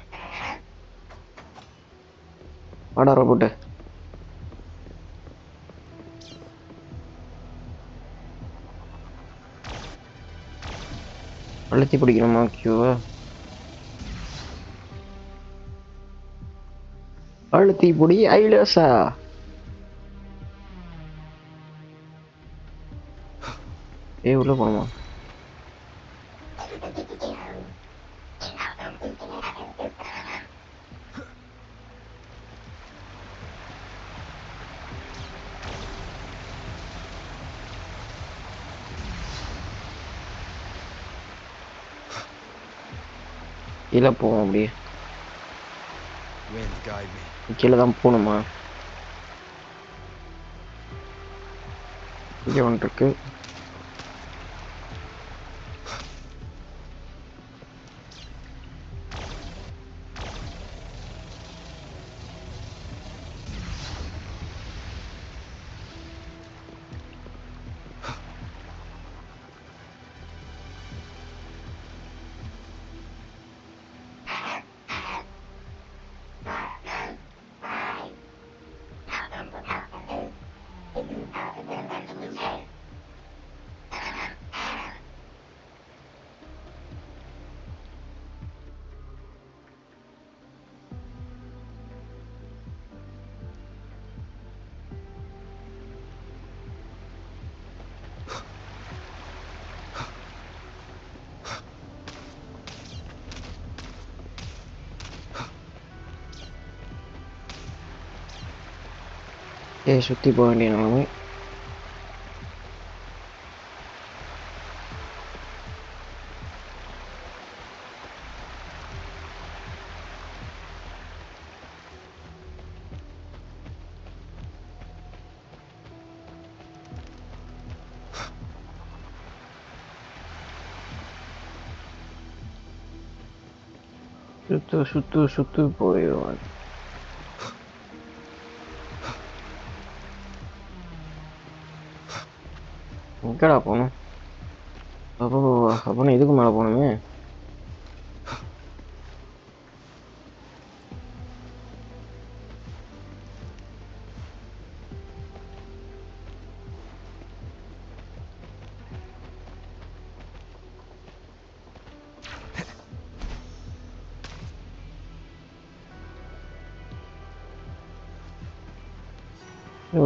வாடா ரோபோட்டு. அழுத்தி பிடிக்கணுமா? கியூவா அழுத்தி பிடி ஐலசா. உள்ள போணுமா? கீழே போவோம். அப்படியே கீழே தான் போகணுமா? இங்கே ஒன்று இருக்கு. சுற்றி போக வேண்டிய நிலைமை. சுத்து போயிடுவான். எங்கடா போகணும்? அப்போ இதுக்கு மேலே போகணுமே.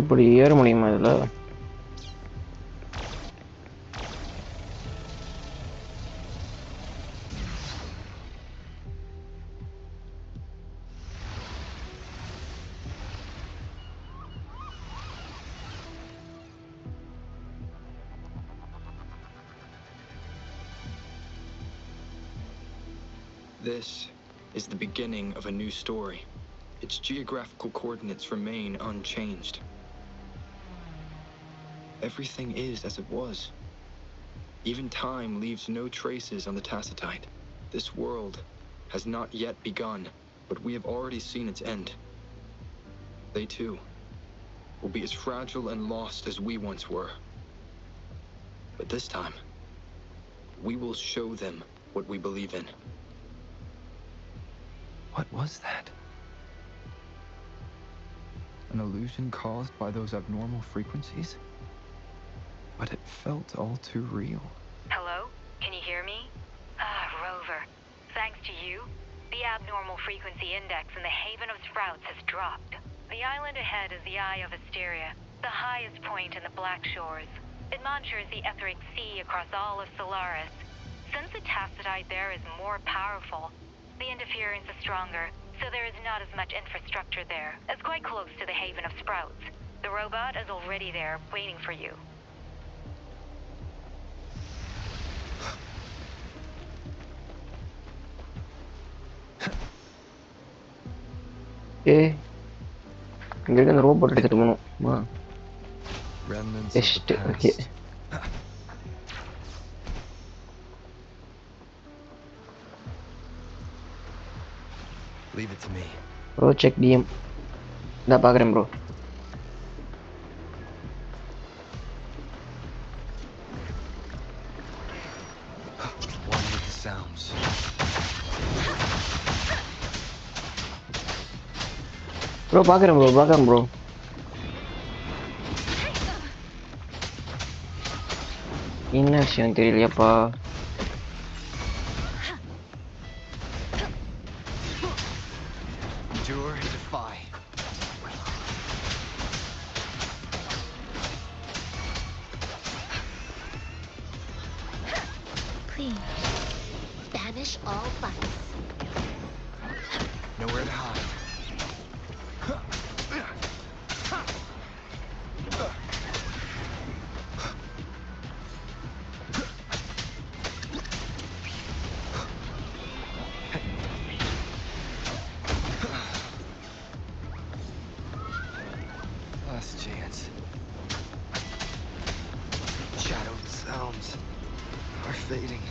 இப்படி ஏற முடியுமா இதில்? This is the beginning of a new story. Its geographical coordinates remain unchanged. Everything is as it was. Even time leaves no traces on the Tacitite. This world has not yet begun, but we have already seen its end. They too will be as fragile and lost as we once were. But this time, we will show them what we believe in. What was that? An illusion caused by those abnormal frequencies? But it felt all too real. Hello? Can you hear me? Rover. Thanks to you, the abnormal frequency index in the Haven of Sprouts has dropped. The island ahead is the Eye of Asteria, the highest point in the Black Shores. It monitors the etheric sea across all of Solaris. Since the Tacitite there is more powerful, the interference is stronger, so there is not as much infrastructure there. It's quite close to the Haven of Sprouts. The robot is already there, waiting for you. Okay. Inger kan robot எடுத்துட்டு போணும். Remnants Just of the past. okay. Leave it to me. Bro, check DM. Da பாக்குறேன் bro. One with the sounds. Bro, பாக்குறேன் bro. என்ன விஷயம் தெரியலையாப்பா. Endure and defy. Please, banish all fights. Nowhere to hide. Last chance. Shadowed sounds are fading.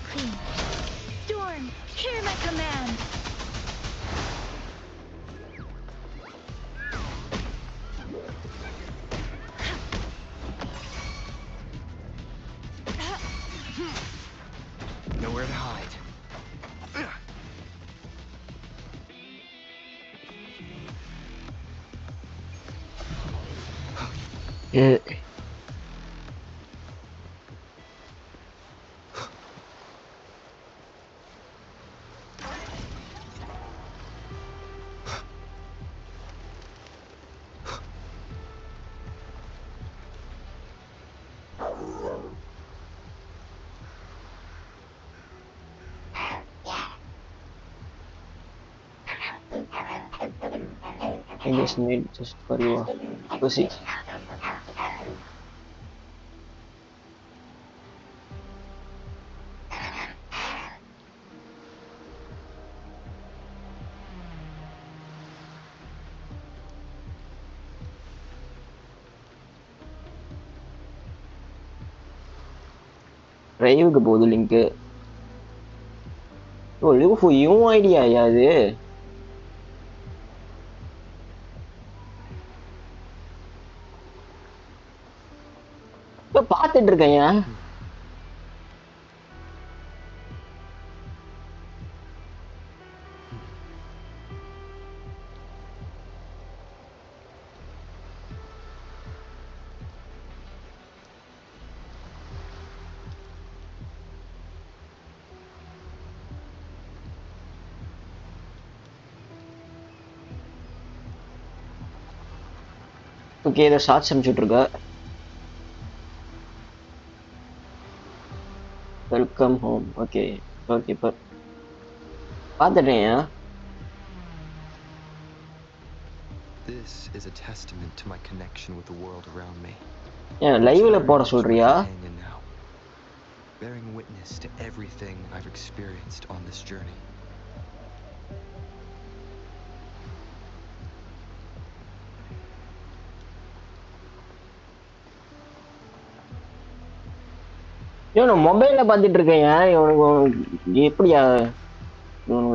Please, Storm, hear my command. Nowhere to hide. I just made just for you. Pussy. டிரைவுக்கு போகுது link. ஓ live இவன் ஐடியாயா அது? பார்த்துட்டு இருக்கேன். Okay, இதை shorts அனுப்பிச்சுட்டு இருக்க. Welcome home. Okay okay இப்போ பார்த்துட்டேன். This is a testament to my connection with the world around me. ஏன் லைவ்ல போட சொல்றியா? Companion now. bearing witness to everything I've experienced on this journey. நான் மொபைல்ல பார்த்துட்டு இருக்கேன். இவனுக்கு எப்படியா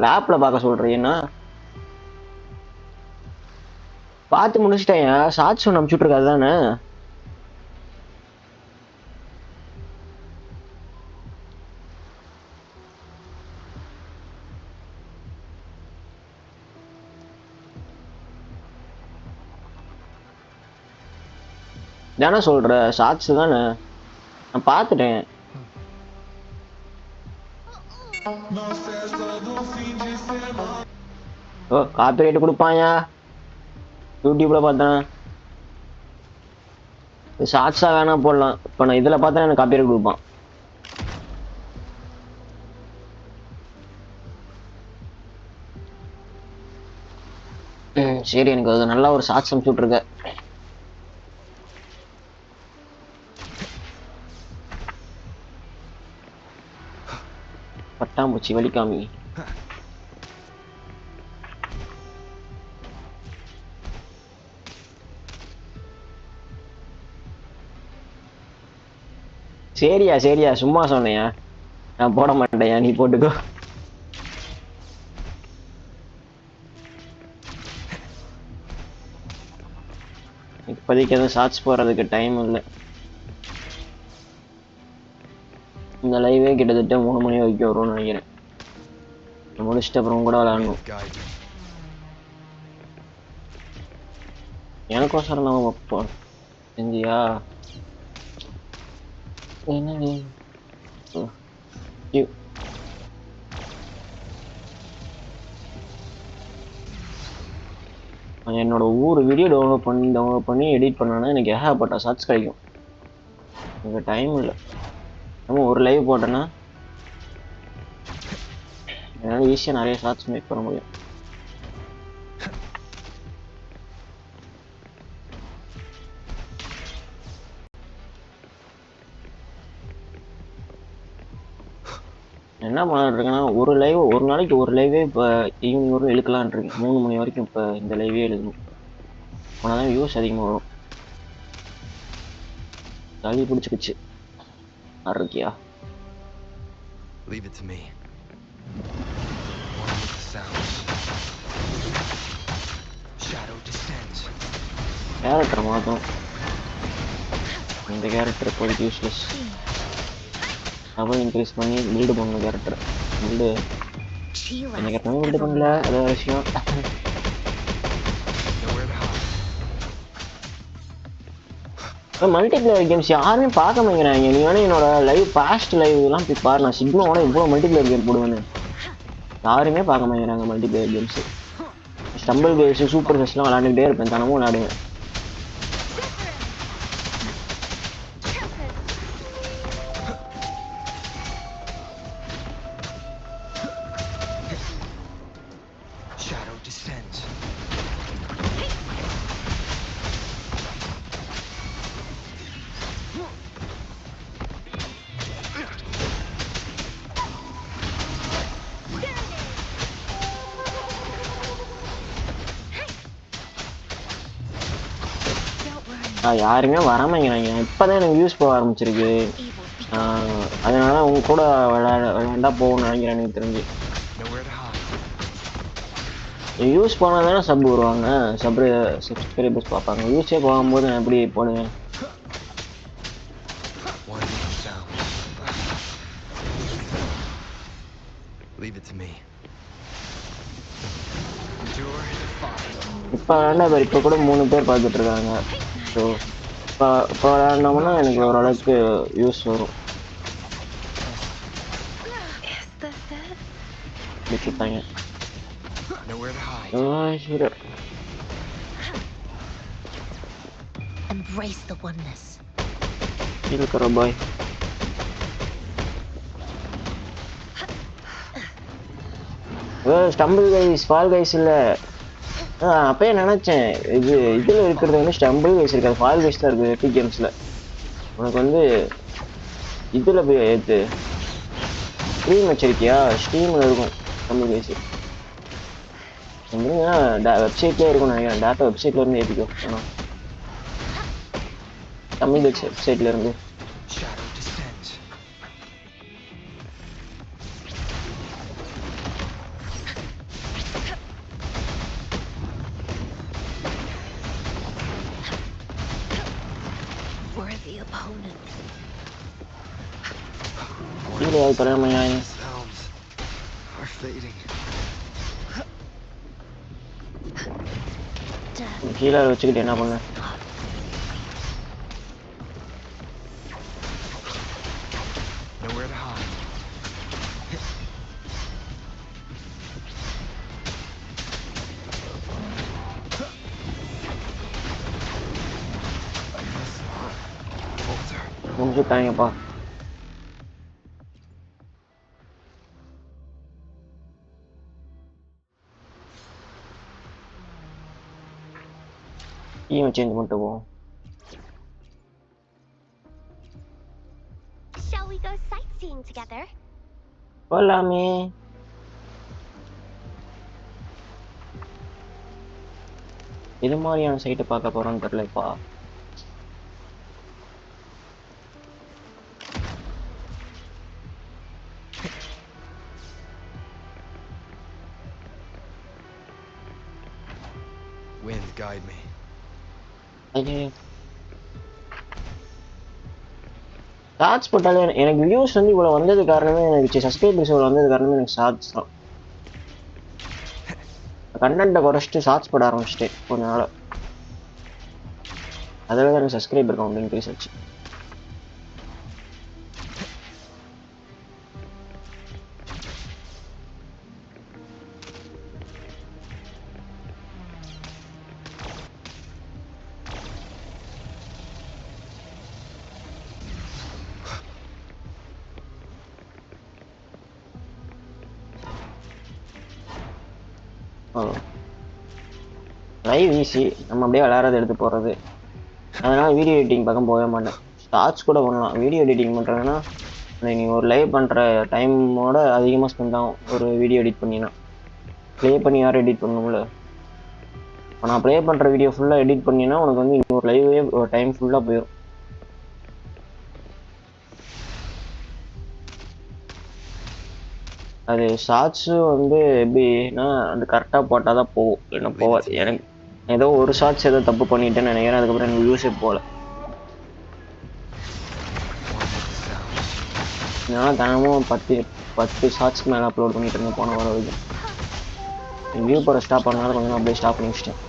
லேப்ல பார்க்க சொல்றீங்கன்னா பார்த்து முடிச்சிட்டேன். ஷார்ட்ஸ் ஒன்று அனுப்பிச்சுட்டு இருக்காது தானே? தானே சொல்ற ஷார்ட்ஸ் தானே? நான் பார்த்துட்டேன். ஓ காப்பிரைட் கொடுப்பாயா யூடியூப்ல பார்த்தேன். ஷார்ட்ஸா வேணா போடலாம். இப்போ நான் இதில் பார்த்தா எனக்கு காப்பிரைட் கொடுப்பான். சரி, எனக்கு அது நல்லா ஒரு ஷார்ட்ஸ் அனுப்பிச்சுட்ருக்க. பட்டாம்பூச்சி வலிக்காமி. சரியா சரியா சும்மா சொன்னையா, நான் போட மாட்டேயா, நீ போட்டுக்கோ. இப்போதைக்கு எதுவும் ஷார்ட்ஸ் போடுறதுக்கு டைம் இல்லை. இந்த லைவே கிட்டத்தட்ட 3 மணி வரைக்கும் வரும்னு நினைக்கிறேன். முடிச்சுட்டு அப்புறம் கூட விளையாடணும். எனக்கோசரம் நம்ம வைப்போம் செஞ்சியா? என்னது என்னோட ஊர் வீடியோ டவுன்லோட் பண்ணி எடிட் பண்ணனா எனக்கு ஏகப்பட்ட ஷார்ட்ஸ் கிடைக்கும். எனக்கு டைம் இல்லை. நம்ம ஒரு லைவ் போட்டேன்னா என்னால் ஈஸியாக நிறைய ஷார்ட்ஸ் மேக் பண்ண முடியும். என்ன பண்ணிட்டு இருக்கேன்னா ஒரு நாளைக்கு ஒரு லைவே இப்போ ஈவினிங் வரைக்கும் இழுக்கலான் இருக்கேன். 3 மணி வரைக்கும் இப்போ இந்த லைவே எழுதணும். ஆனால் தான் வியூஸ் அதிகமாக வரும். சளி பிடிச்சிக்கிச்சு. இருக்கியா? Leave it to me. One with the sounds. Shadow descends. Character மாத்தம். இந்த கேரக்டர் இப்போதைக்கு யூஸ்லெஸ். அவன் இன்க்ரீஸ் பண்ணி பில்டு பண்ண கேரக்டர் பில்டு எனக்கு பில்டு பண்ணல. அது விஷயம். மல்டிபிளேயர் கேம்ஸ் யாருமே பார்க்க மாட்டேங்கிறாங்க. நீ வேணா என்னோட லைவ் பாஸ்ட் லைவ்லாம் போய் பாரு. நான் சிக்னோட இவ்வளோ மல்டிபிளேயர் கேம் போடுவேன்னு யாருமே பார்க்க மாட்டேங்கிறாங்க. Multiplayer games stumble games super ஃபெஸ்ட்லாம் விளையாண்டுகிட்டே இருப்பேன். தினமும் விளையாடுவேன். யாருமே வரமாங்கிறாங்க. இப்போதான் எனக்கு வியூஸ் போக ஆரம்பிச்சிருக்கு. அதனால உங்க கூட விளையாண்டா போகணும்னு நினைக்கிறேன். எனக்கு தெரிஞ்சு வியூஸ் போனால் தானே சப் வருவாங்க, சப்ஸ்கிரைபர்ஸ் பார்ப்பாங்க. வியூஸே போகும்போது நான் எப்படி போடுவேன்? இப்போ விளையாண்டா பேர் இப்போ கூட 3 பேர் பார்த்துட்டு இருக்காங்க. ஸோ இப்போ விளையாண்டோம்னா எனக்கு ஓரளவுக்கு வியூஸ் வரும். வச்சுட்டாங்க. இருக்கிற பாய் ஸ்டம்பிள் கைஸ் ஃபால் கைஸ் இல்லை. அப்பயே நினச்சேன் இதில் இருக்கிறது வந்து ஸ்டம்பிள் கைஸ் இருக்காது, ஃபால் கைஸ் தான் இருக்குது எபிக் கேம்ஸில். உனக்கு வந்து இதுல போய் ஏத்து ஸ்ட்ரீம் வச்சிருக்கியா? ஸ்ட்ரீம்ல இருக்கும் தமிழ் பேசி. வெப்சைட்லேயே இருக்கும் நினைக்கிறேன். டேட்டா வெப்சைட்ல இருந்து ஏற்றிக்கோ. ஆனால் தமிழ் வெப்சைட்ல இருந்து கீழே யாரு தலைமையாய் கீழே வச்சுக்கிட்டு என்ன பண்ண? முடிச்சுட்டாங்கப்பா. சேஞ்ச் பண்ணிட்டு போவோம். Shall we go sightseeing together? போலாமே. இது மாதிரியான சைட்டை பார்க்க போறோம்னு தெரியலப்பா. Wind guide me. ஷார்ட்ஸ் போட்டாலே எனக்கு வியூஸ் வந்து இவ்வளோ வந்தது காரணமே எனக்கு சப்ஸ்கிரைபர்ஸ் இவ்வளோ வந்தது காரணமே எனக்கு ஷார்ட்ஸ் தான். கண்டென்ட்டை குறைச்சிட்டு ஷார்ட்ஸ் போட ஆரம்பிச்சிட்டேன் கொஞ்ச நாள். அதில் தான் எனக்கு சப்ஸ்கிரைபர் கவுண்ட் இன்க்ரீஸ் ஆச்சு. லைவ் ஈஸி, நம்ம அப்படியே விளையாடுறது எடுத்து போகிறது. அதனால் வீடியோ எடிட்டிங் பக்கம் போக மாட்டேன். ஷார்ட்ஸ் கூட பண்ணலாம். வீடியோ எடிட்டிங் பண்ணுறதுன்னா நீங்கள் ஒரு லைவ் பண்ணுற டைமோட அதிகமாக ஸ்பெண்ட் ஆகும் ஒரு வீடியோ எடிட் பண்ணினா. ப்ளே பண்ணி யாரும் எடிட் பண்ணணும்ல. இப்போ நான் ப்ளே பண்ணுற வீடியோ ஃபுல்லாக எடிட் பண்ணினா உனக்கு வந்து இன்னொரு லைவே ஒரு டைம் ஃபுல்லாக போயிடும். அது ஷார்ட்ஸு வந்து எப்படின்னா அது கரெக்டாக போட்டால் தான் போகும், இல்லைன்னா போகாது. எனக்கு ஏதோ ஒரு ஷார்ட்ஸ் ஏதோ தப்பு பண்ணிட்டேன்னு நினைக்கிறேன். அதுக்கப்புறம் எனக்கு வியூஸே போகல. நான் தினமும் 10 ஷார்ட்ஸ்க்கு மேலே அப்லோட் பண்ணிட்டு இருந்தேன் போன வர வரைக்கும். என் வியூ போட ஸ்டாப் பண்ணாலும் கொஞ்சம் அப்படியே ஸ்டாப் பண்ணி வச்சிட்டேன்.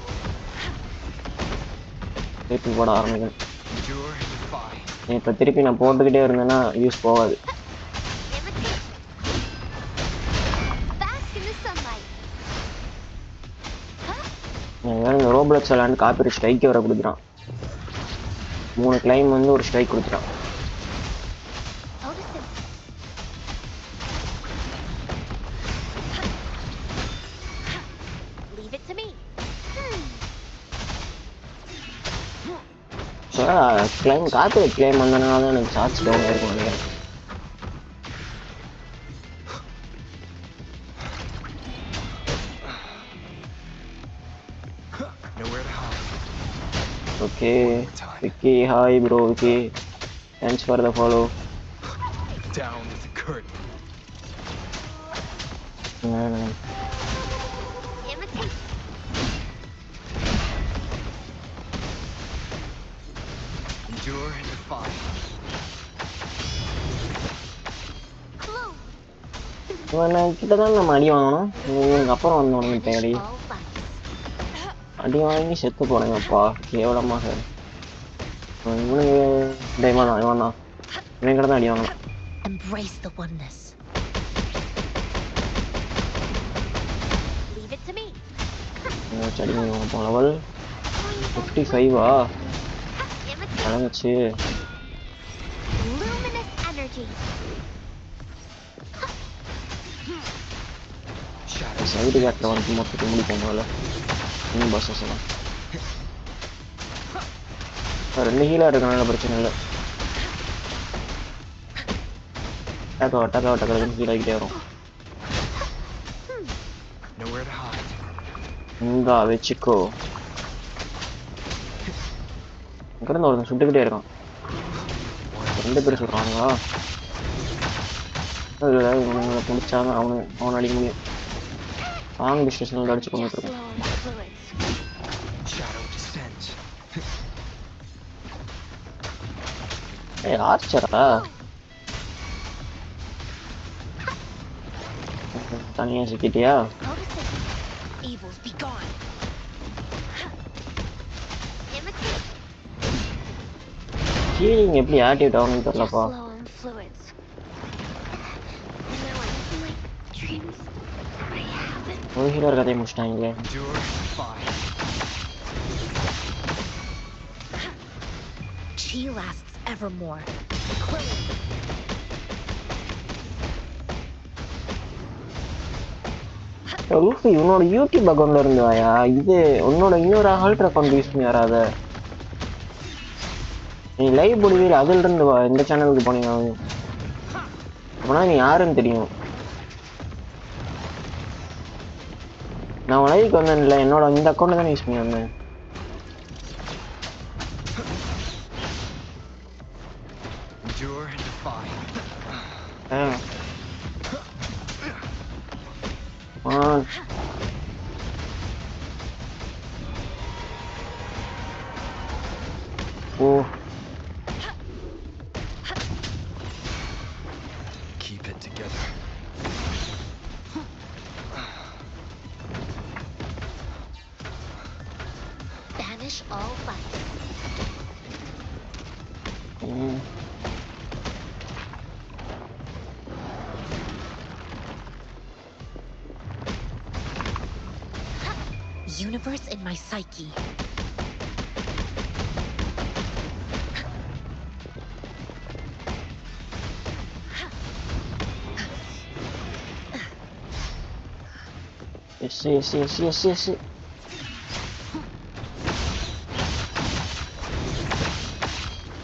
திருப்பி போட ஆரம்பிக்கணும். இப்போ திருப்பி நான் போட்டுக்கிட்டே இருந்தேன்னா வியூஸ் போகாது. இந்த ரோப்ளக்ஸ் விளையாண்டு காப்பி ஸ்ட்ரைக்கே வர கொடுக்குறான். 3 கிளைம் வந்து ஒரு ஸ்ட்ரைக் கொடுத்துட்டான். கிளைம் காப்பி கிளைம் வந்தனால தான் எனக்கு ஷார்ட்ஸ் டவுன் ஆயிருக்கும் நினைக்கிறேன். Okay, Vicky, hi bro, Vicky. Thanks for the follow. Down with the curtain. Endure and defy. கிட்டதான் நம்ம அடி வாங்கணும். இவங்க அப்புறம் வந்தோம் தேடி அடி வாங்கி செத்து போனேங்கப்பா கேவலமாக. இவனுங்க இவன் தான் இவன் கிட்ட தான் அடி வாங்கணும். லெவல் 55 அடங்குச்சு. சைடு கேட்டில் வந்து மொத்தத்தை முடிப்போம் போல. இன்னும் பஸ்ஸஸ் எல்லாம் 2 ஹீலாக இருக்கனால பிரச்சனை இல்லை. டக்கு ஃபீல் ஆகிட்டே வரும். Nowhere to hide. இந்தா வச்சுக்கோ. இங்கிருந்து ஒருத்தன் சுட்டுக்கிட்டே இருக்கான். 2 பேர் சொல்றாங்களா? இவங்களை பிடிச்சாங்க அவனை அடிக்க முடியும். லாங் டிஸ்டன்ஸ்ல அடிச்சு கொண்டுட்டு இருக்கோம். ஏய் ஆர்ச்சரா தனியா சிக்கிட்டியா? ஹீலிங் எப்படி ஆக்டிவேட் ஆகணும்னு தெரியலப்பா. ஒரு ஹீலர் கதையை முடிச்சிட்டாங்களே. She lasts evermore. ரூஃபி உன்னோட யூடியூப் அக்கௌண்ட்ல இருந்து வாயா? இது உன்னோட இன்னொரு ஆல்ட்ரா அக்கௌண்ட் யூஸ் பண்ணி வராத. நீ லைவ் போடுவீல அதுல இருந்து வா. இந்த சேனலுக்கு போனீங்க அப்பனா நீ யாருன்னு தெரியும். நான் லைவுக்கு வந்தேன்ல என்னோட இந்த அக்கௌண்ட் தான் யூஸ் பண்ணி வந்தேன். Oh. Keep it together. Banish all fights. Universe in my psyche. Yes.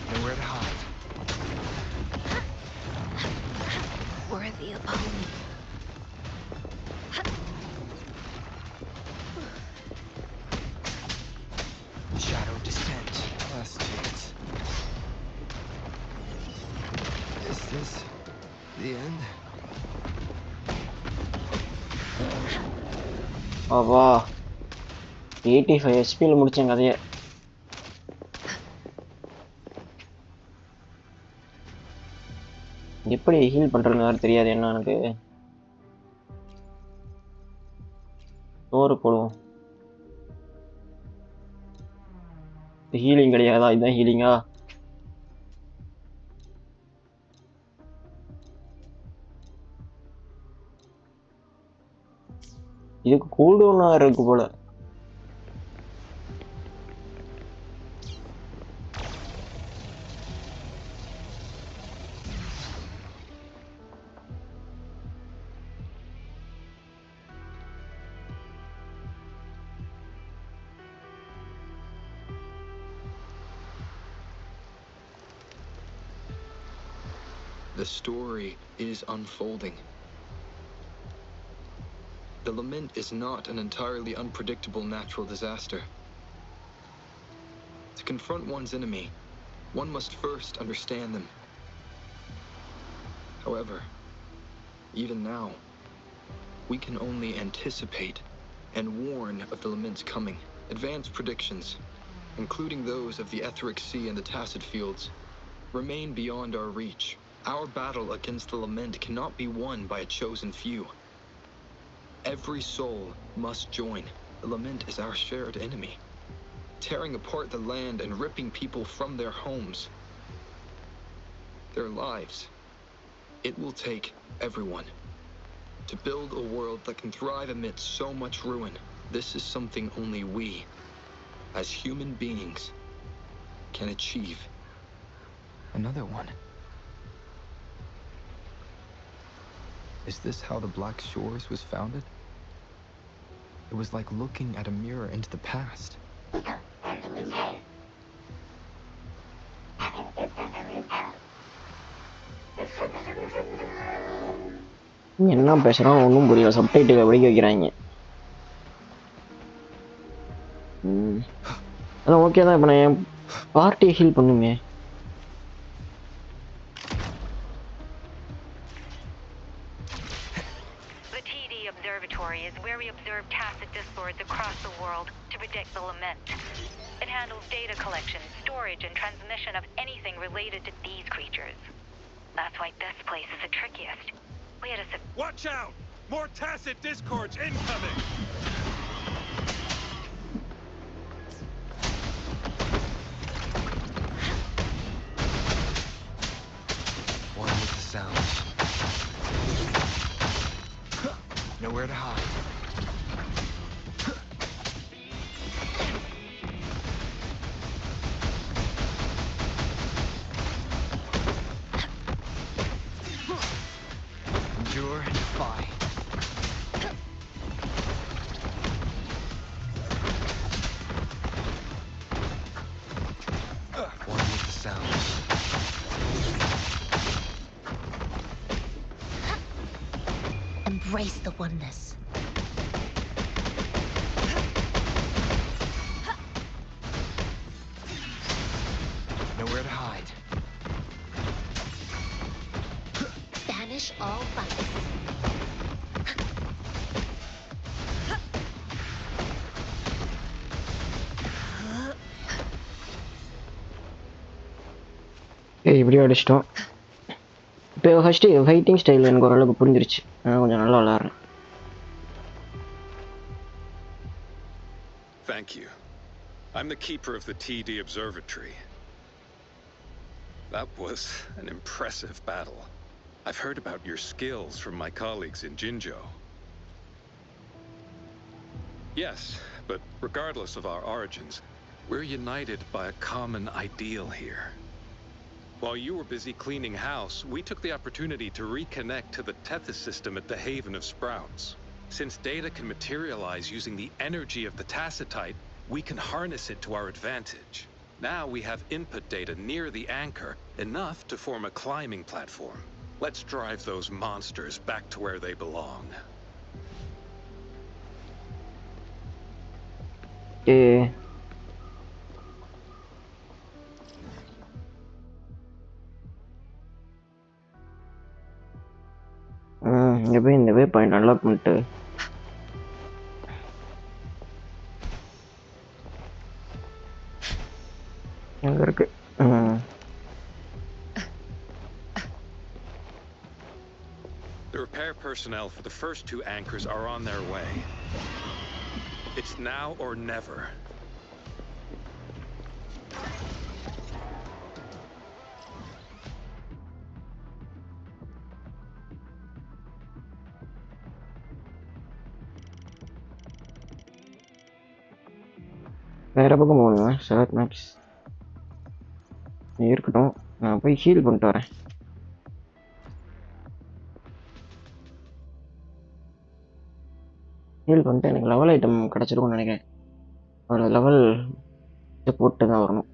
Nowhere to hide. Worthy opponent. Shadow descent. Last chance. Is this the end? வா 85 எஸ்பியில் முடிச்சேன் கதையை. எப்படி ஹீல் பண்றதுன்னு வேறு தெரியாது என்ன எனக்கு. சோறு போடுவோம். ஹீலிங் கிடையாதா? இதுதான் ஹீலிங்கா? இதுக்கு கூடுதலா இருக்கு போல. The story is unfolding. The lament is not an entirely unpredictable natural disaster. To confront one's enemy, one must first understand them. However, even now, we can only anticipate and warn of the lament's coming. Advanced predictions, including those of the Etheric Sea and the Tacit Fields, remain beyond our reach. Our battle against the lament cannot be won by a chosen few. Every soul must join. The lament is our shared enemy, tearing apart the land and ripping people from their homes, their lives. It will take everyone to build a world that can thrive amidst so much ruin. This is something only we, as human beings, can achieve. Another one. Is this how the Black Shores was founded? It was like looking at a mirror into the past. என்ன பேசுறான் ஒன்றும் புரியல, subtitle படிக்க வைக்கிறாங்க. அதான் okay தான். இப்போ நான் என் பார்ட்டியை ஹீல் பண்ணுமே. The TD Observatory is where we observe tacit discords across the world to predict the lament. It handles data collection, storage, and transmission of anything related to these creatures. That's why this place is the trickiest. We had a Watch out! More tacit discords incoming! One with the sounds. Nowhere to hide. Endure and defy. One with the sounds. Embrace the oneness. Nowhere to hide. Banish all vice. இப்படி அடிச்சிட்டோம். இப்போ first fighting style எனக்கு ஓரளவுக்கு புரிஞ்சிருச்சு. நான் கொஞ்சம் நல்லா விளாட்றேன். Thank you. I'm the keeper of the TD Observatory. That was an impressive battle. I've heard about your skills from my colleagues in Jinzhou. Yes, but regardless of our origins, we're united by a common ideal here. While you were busy cleaning house, we took the opportunity to reconnect to the Tethys system at the Haven of Sprouts. Since data can materialize using the energy of the tacitite, we can harness it to our advantage. Now we have input data near the anchor, enough to form a climbing platform. Let's drive those monsters back to where they belong. இங்கே போய் இந்த வே point unlock பண்ணிட்டு எங்கே இருக்கு? The repair personnel for the first two anchors are on their way. It's now or never. வேறு பக்கம் போகணுங்க. Sir maths இருக்கட்டும், நான் போய் ஹீல் பண்ணிட்டு வரேன். ஹீல் பண்ணிட்டு எனக்கு லெவல் ஐட்டம் கிடச்சிருக்கும்னு நினைக்கிறேன். ஒரு லெவல் போட்டு தான் வரணும்.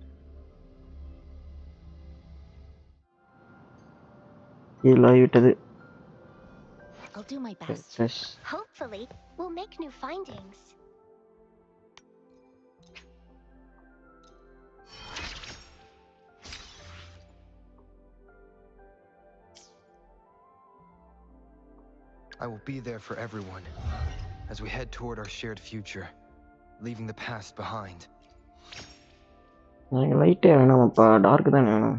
ஹீல் ஆகிவிட்டது. I'll do my best. Hopefully, we'll make new findings. I will be there for everyone as we head toward our shared future, leaving the past behind. எனக்கு லைட்டே வேணாமப்பா, dark தான் வேணும்.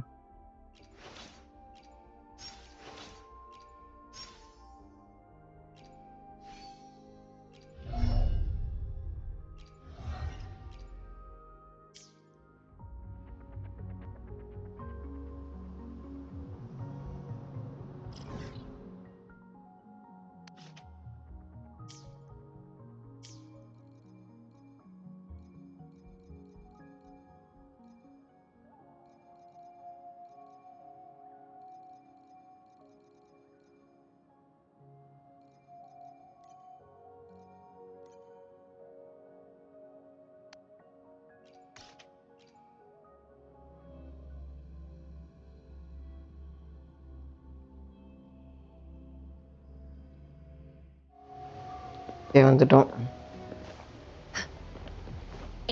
வந்துட்டோம்.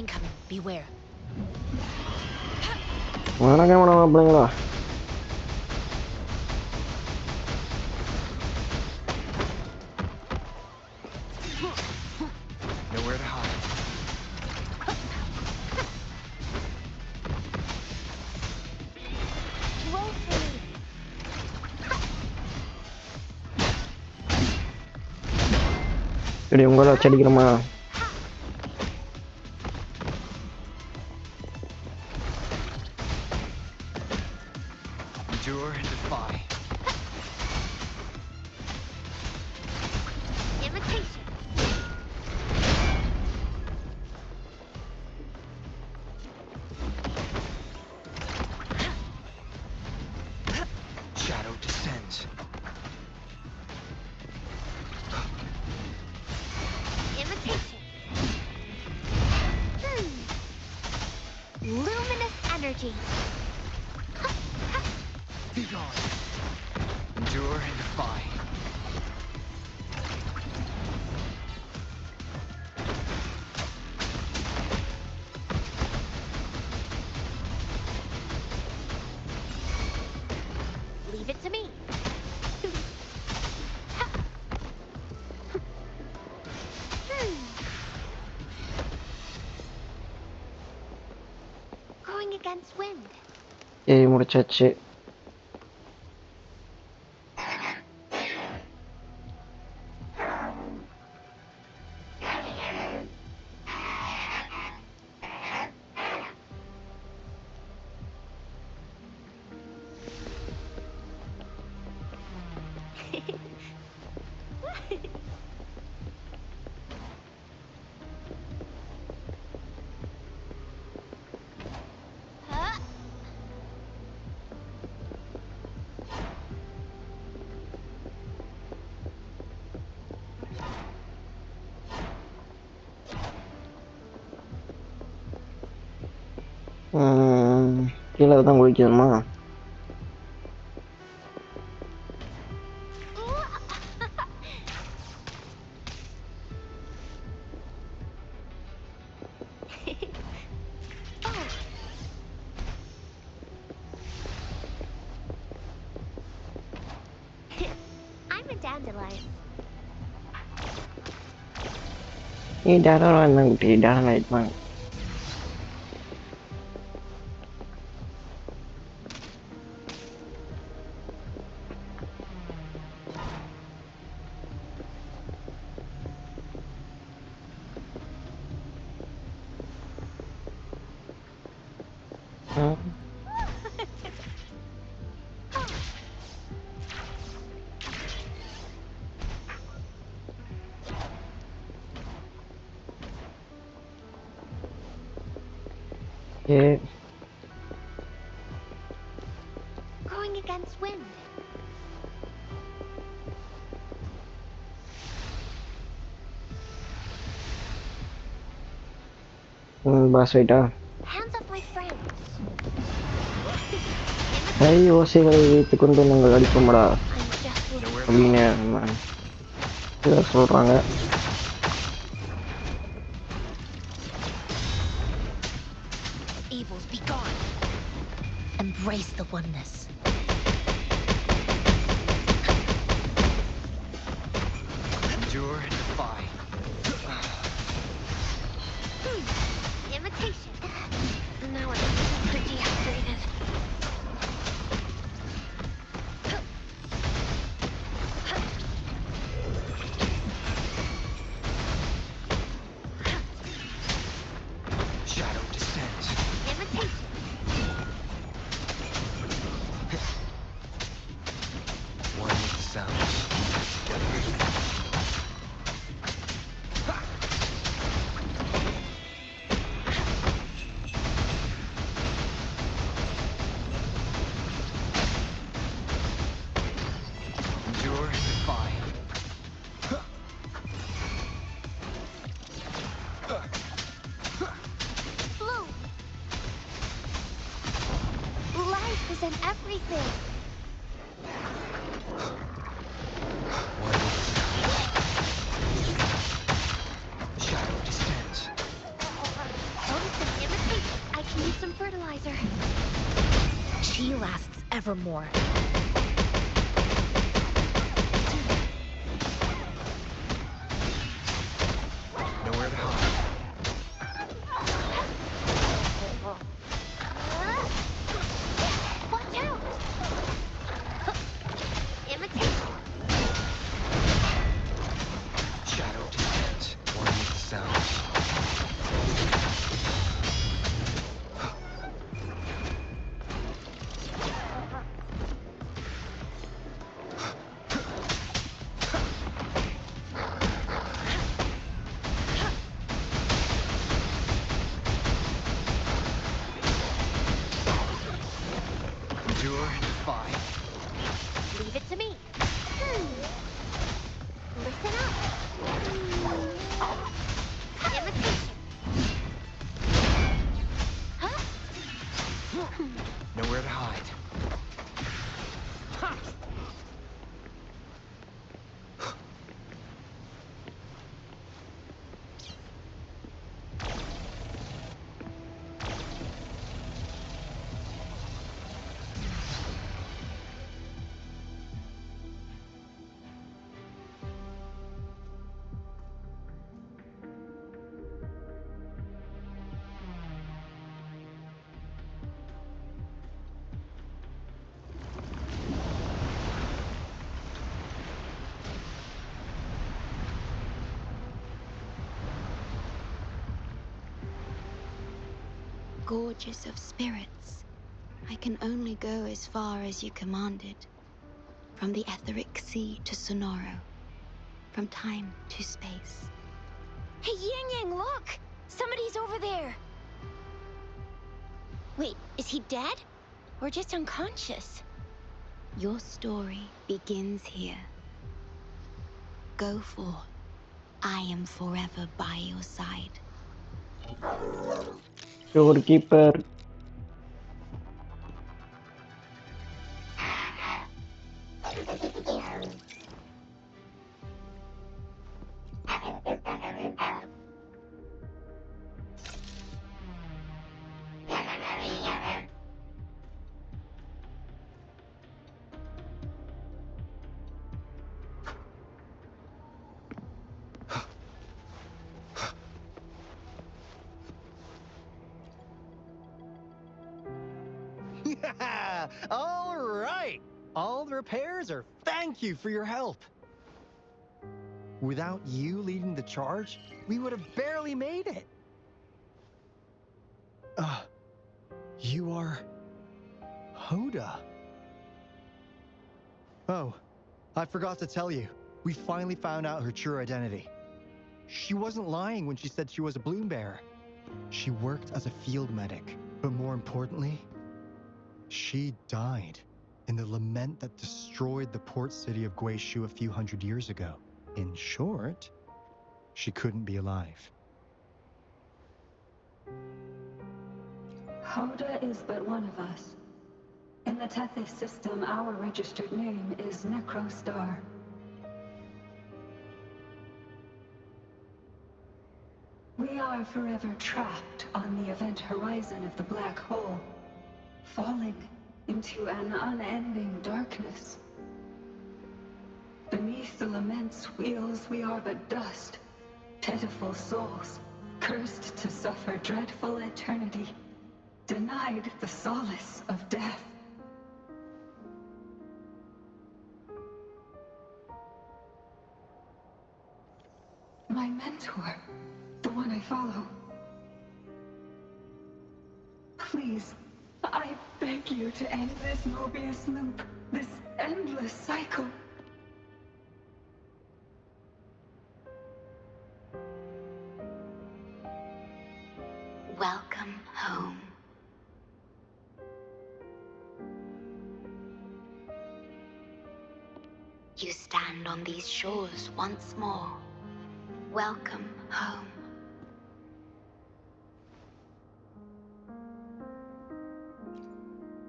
Incoming. Beware. வணக்கம் அப்படிங்களா? Nowhere to hide. சரி உங்களை வச்சு அடிக்கிறோமா? Endure and defy. Imitation. Shadow descends. Imitation. Luminous energy. Be gone. Endure and defy. Leave it to me. Going against wind. ஏய் முடிச்சாச்சு. கீழே தான் குளிக்கணுமா? I'm a dandelion. ஏய் டேரா என்ன குட்டி டேரா லைட் வாங்க. Yeah. Going against wind. Boss ரைட்டா? Hands off my friends. கை ஓசைகளை வைத்துக் கொண்டு நாங்கள் அடிப்போம்டா அப்படின்னு சொல்றாங்க. Evils be gone. Embrace the oneness. Endure and defy. Imitation. Now I'm pretty dehydrated. Shadow descends. Imitation. One with the sounds. Endure and defy. Blue. Life is in everything. One with the sounds. forevermore. Nowhere to hide. Watch out! Imitate. Shadow distance. Wanna make the sounds. Endure and defy. Leave it to me. Listen up. Imitation. Huh? Nowhere to hide. Gorgeous of spirits, I can only go as far as you commanded. From the etheric sea to Sonoro, from time to space. Hey, Yang Yang, look! Somebody's over there! Wait, is he dead? Or just unconscious? Your story begins here. Go forth. I am forever by your side. Doorkeeper. Yeah! All right! All the repairs are thank you for your help. Without you leading the charge, we would have barely made it. You are Hoda. Oh, I forgot to tell you. We finally found out her true identity. She wasn't lying when she said she was a bloom bearer. She worked as a field medic, but more importantly, she died in the lament that destroyed the port city of Guishu a few hundred years ago. In short, she couldn't be alive. Hoda is but one of us. In the Tethys system, our registered name is Necrostar. We are forever trapped on the event horizon of the black hole, falling into an unending darkness. Beneath the lament's wheels, we are but dust, pitiful souls, cursed to suffer dreadful eternity, denied the solace of death. My mentor, the one I follow. Please, I beg you to end this Mobius loop, this endless cycle. Welcome home. You stand on these shores once more. Welcome home.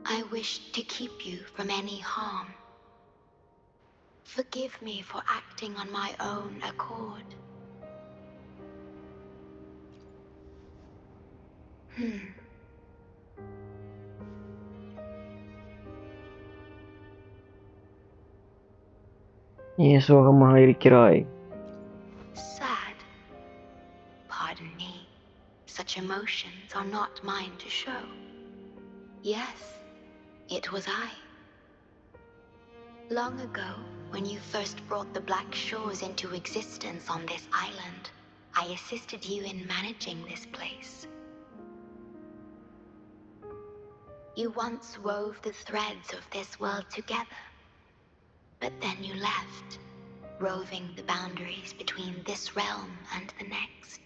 I wish to keep you from any harm. Forgive me for acting on my own accord. ஏன் சோகமாக இருக்கிறாய்? Sad. Pardon me. Such emotions are not mine to show. Yes, it was I. Long ago, when you first brought the Black Shores into existence on this island, I assisted you in managing this place. You once wove the threads of this world together, but then you left, roving the boundaries between this realm and the next.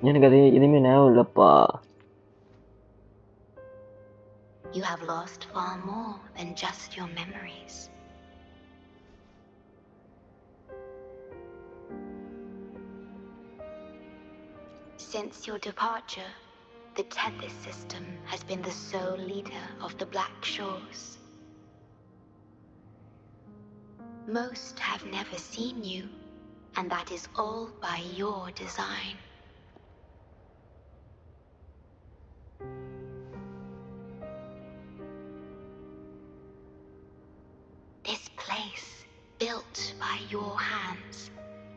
எனக்கு அது எதுவுமே ஞாபகம் இல்லப்பா. You have lost far more than just your memories. Since your departure, the Tethys system has been the sole leader of the Black Shores. Most have never seen you, and that is all by your design. This place, built by your hands,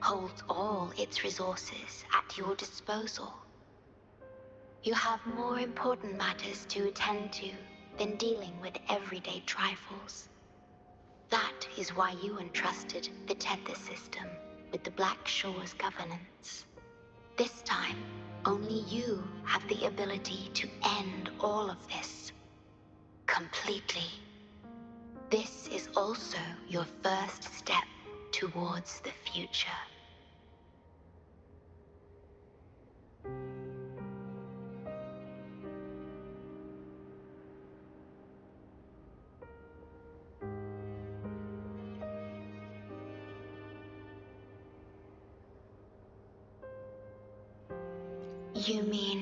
holds all its resources at your disposal. You have more important matters to attend to than dealing with everyday trifles. That is why you entrusted the Tethys system with the Black Shores governance. This time, only you have the ability to end all of this. Completely. This is also your first step towards the future. You mean...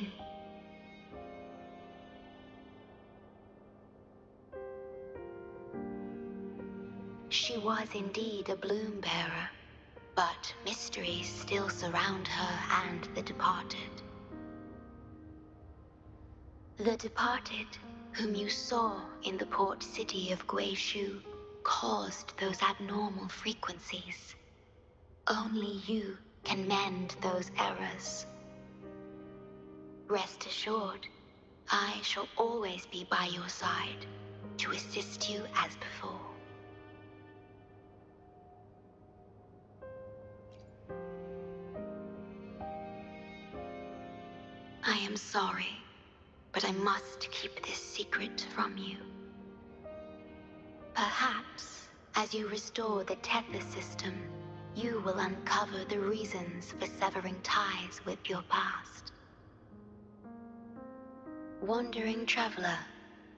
She was indeed a bloom bearer, but mysteries still surround her and the departed. The departed, whom you saw in the port city of Guishu, caused those abnormal frequencies. Only you can mend those errors. Rest assured, I shall always be by your side to assist you as before. I am sorry, but I must keep this secret from you. Perhaps, as you restore the Tethys system, you will uncover the reasons for severing ties with your past. Wandering traveler,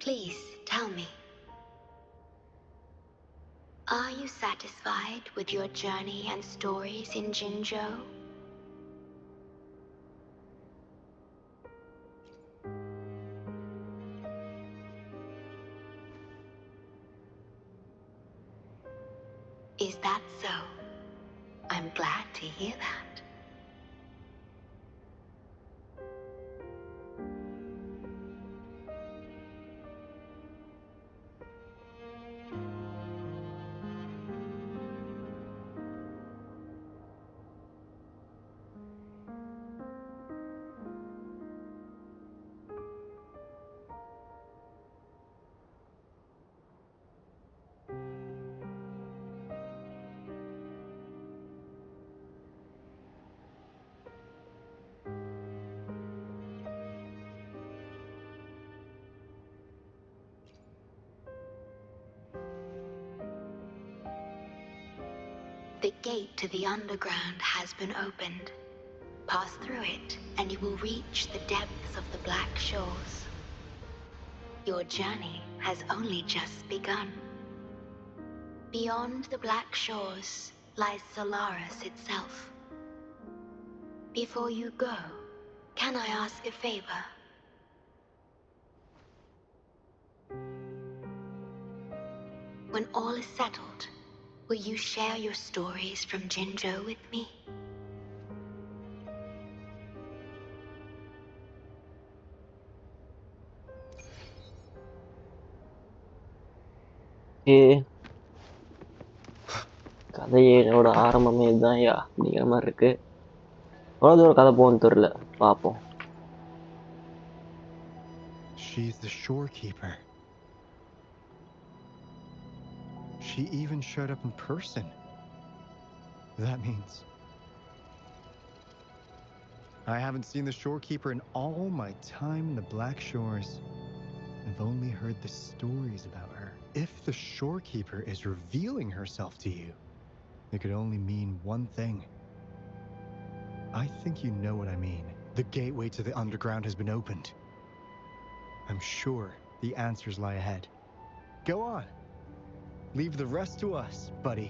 please tell me. Are you satisfied with your journey and stories in Jinzhou? Is that so? I'm glad to hear that. The gate to the underground has been opened. Pass through it, and you will reach the depths of the Black Shores. Your journey has only just begun. Beyond the Black Shores lies Solaris itself. Before you go, can I ask a favor? When all is settled, will you share your stories from Jinzhou with me? கதையோட ஆரம்பமே இதுதான் யா அப்படிங்கிற மாதிரி இருக்கு. எவ்வளோ தூரம் கதை போகணும்னு தெரியல, பார்ப்போம். She's the shorekeeper. She even showed up in person. That means I haven't seen the shorekeeper in all my time in the Black Shores. I've only heard the stories about her. If the shorekeeper is revealing herself to you, it could only mean one thing. I think you know what I mean. The gateway to the underground has been opened. I'm sure the answers lie ahead. Go on. Leave the rest to us, buddy.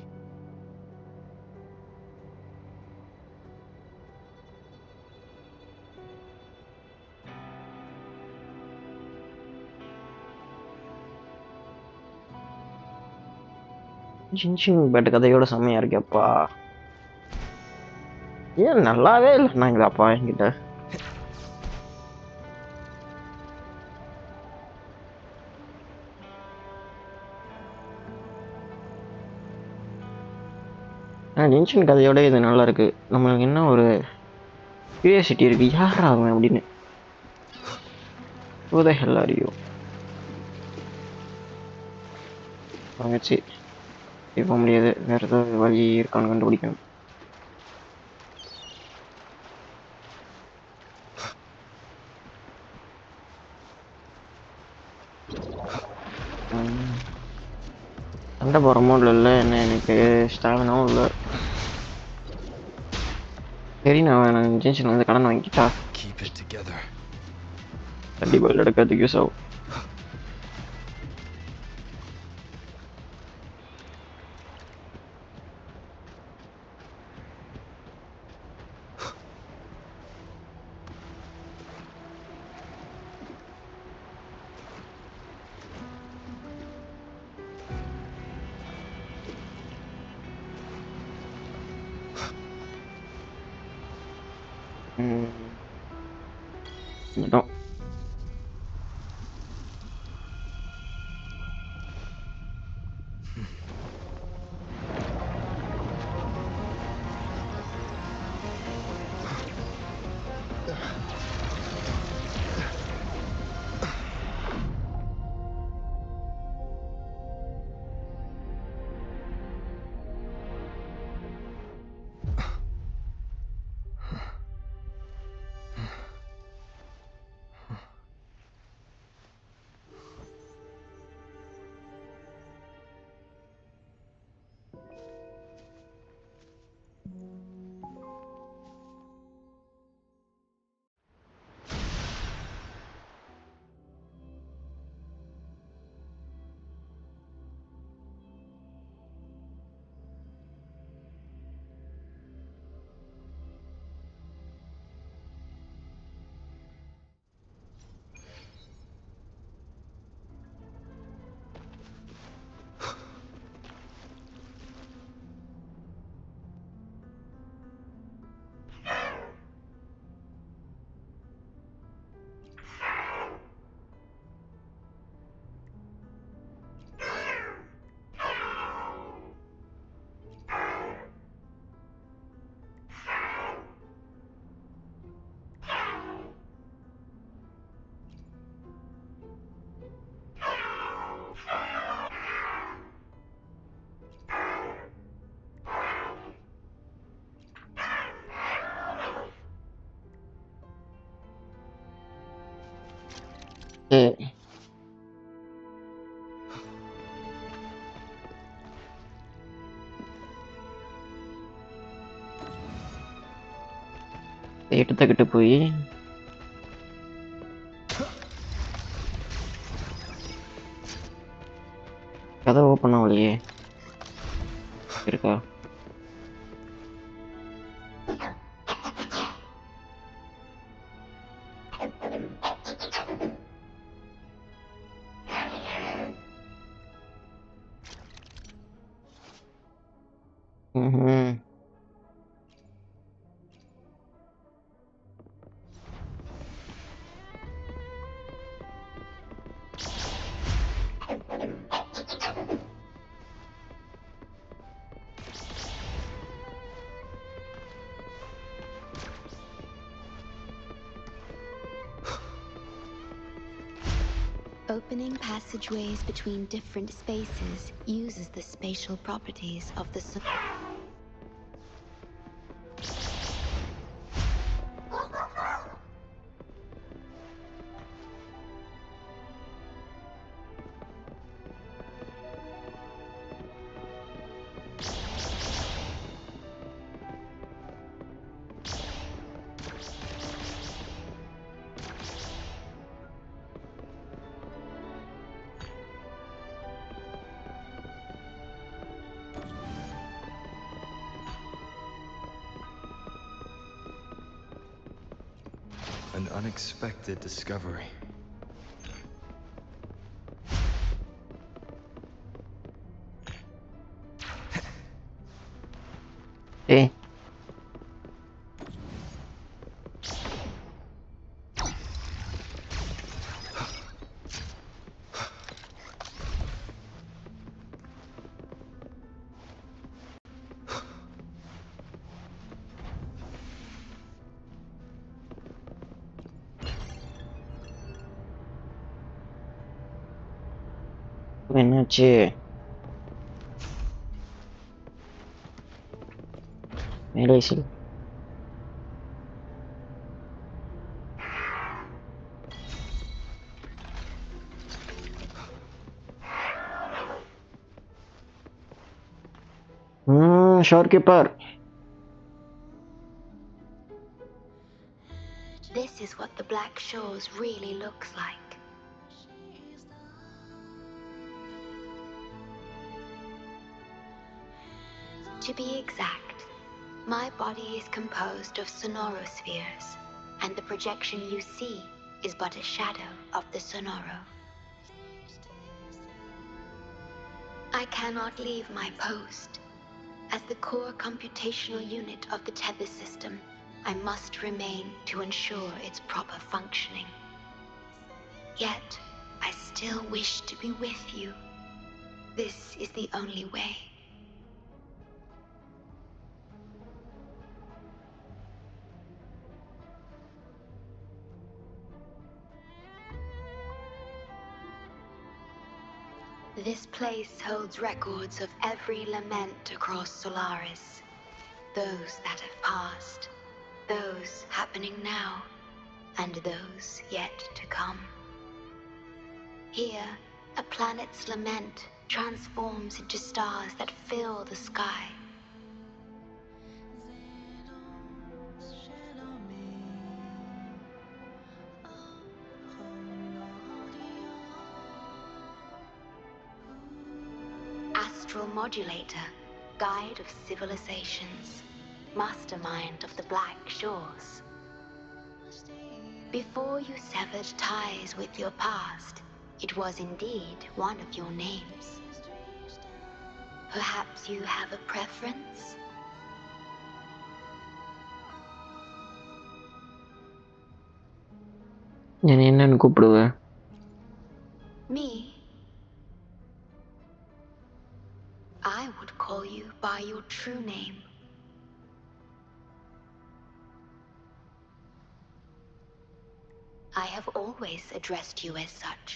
Genshin பெட் கதையோட செம்மையா இருக்கேப்பா. ஏன் நல்லாவே இல்லைன்னாங்களாப்பா என்கிட்ட. ஜின்ஷின் கதையோட இது நல்லா இருக்கு. நம்மளுக்கு என்ன ஒரு கியூரியாசிட்டி இருக்கு, யார் அவன் அப்படின்னு. Who the hell are you? வாங்கச்சி போக முடியாது, வேற ஏதாவது வழி இருக்கான்னு கண்டுபிடிக்கணும். சண்டை போகிற மூடில் இல்லை, என்ன எனக்கு ஸ்டாமினாவும் இல்லை. சரி, நான் ஜென்ஷன் வந்து கடன் வாங்கிட்டா கண்டிப்பாக எடுக்கிறதுக்கு யூஸ் ஆகும். No. எடுத்துக்கிட்டு போய் கதை ஓப்பன் ஆகலையே, இருக்கா? Opening passageways between different spaces uses the spatial properties of the An unexpected discovery. Hey. என்னாச்சு? மேலே சொல். Shopkeeper. This is what the Black Shores really looks like. To be exact, my body is composed of sonorospheres, and the projection you see is but a shadow of the sonoro. I cannot leave my post. As the core computational unit of the tether system, I must remain to ensure its proper functioning. Yet, I still wish to be with you. This is the only way. This place holds records of every lament across Solaris. Those that have passed, those happening now, and those yet to come. Here, a planet's lament transforms into stars that fill the sky. Astral Modulator, guide of civilizations, mastermind of the Black Shores. Before you severed ties with your past, it was indeed one of your names. Perhaps you have a preference? ഞാൻ என்னன்னு கூப்பிடுவேன்? Me? I would call you by your true name. I have always addressed you as such,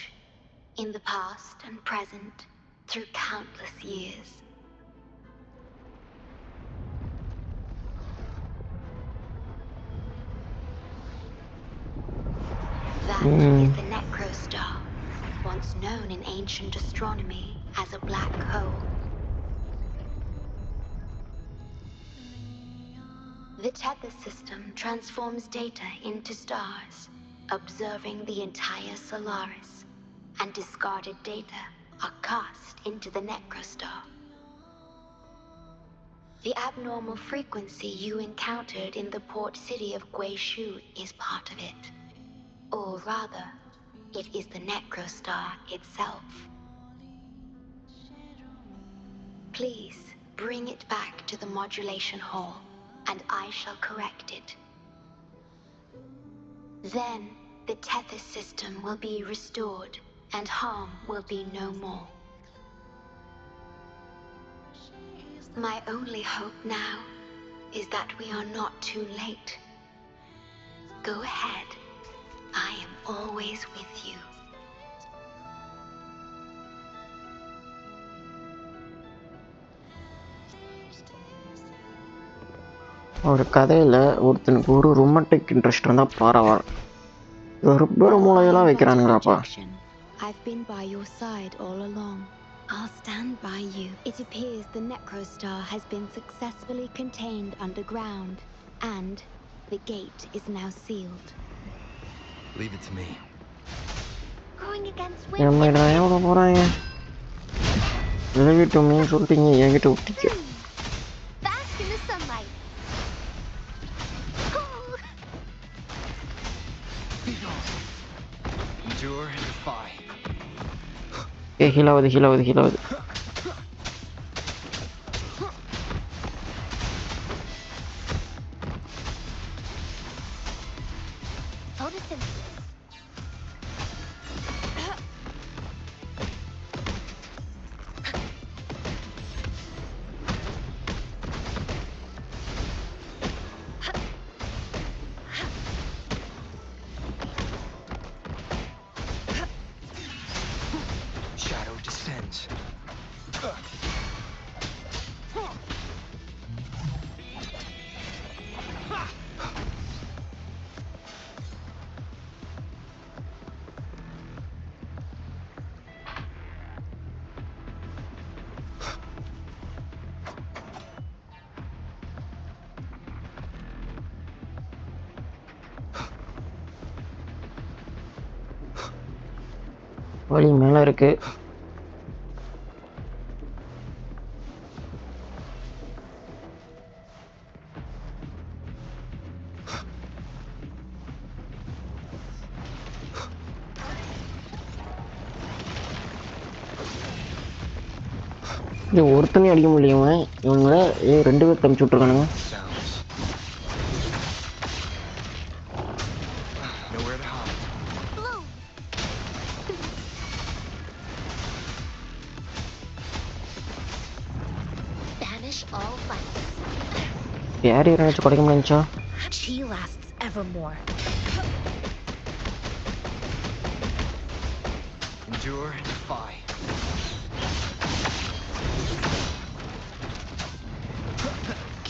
in the past and present, through countless years. That is the Necrostar, once known in ancient astronomy as a black hole. The tether system transforms data into stars, observing the entire Solaris, and discarded data are cast into the Necrostar. The abnormal frequency you encountered in the port city of Guishu is part of it. Or rather, it is the Necrostar itself. Please, bring it back to the modulation hall, and I shall correct it. Then, the tether system will be restored, and harm will be no more. My only hope now is that we are not too late. Go ahead. I am always with you. ஒரு கதையில் ஒருத்தனுக்கு ஒரு romantic interest இருந்தால் பரவாயில்ல. வெறும் மூளையெல்லாம் வைக்கிறானுங்களாப்பா. I've been by your side all along. I'll stand by you. It appears the Necrostar has been successfully contained underground, and the gate is now sealed. Leave it to me. Going against என்னடா எவ்வளோ போகிறாங்க? Leave it to me சொல்லிட்டீங்க, என்கிட்ட விட்டீங்க. Bask in the sunlight. Endure and defy. ஹீலாவது. Shadow descends. வழி மேலே இருக்கு. இது ஒருத்தனையும் அடிக்க முடியும். இவங்கள 2 பேர் தம்பிச்சு விட்ருக்கானுங்க. யார் நினச்சி குறைக்க முடிஞ்சா? She lasts evermore. Endure and defy.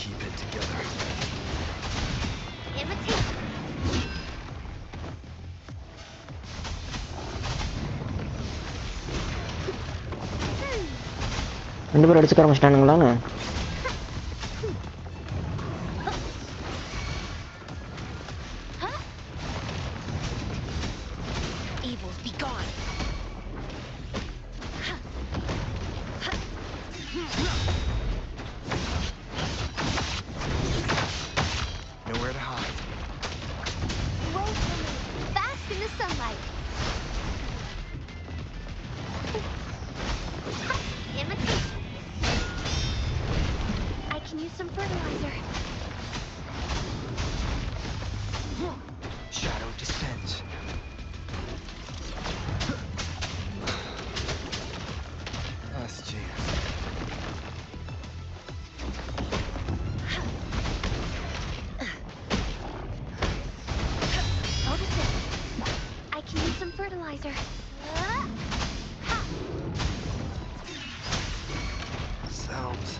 Keep it together. Imitate. 2 பேர் அடிச்சுக்க ஆரம்பிச்சிட்டானுங்களான்னு. Nowhere to hide. Wait for me. Bask in the sunlight. Imitate. I can use some fertilizer. Shadow descends. Last chance. Notice it. I can use some fertilizer. Sounds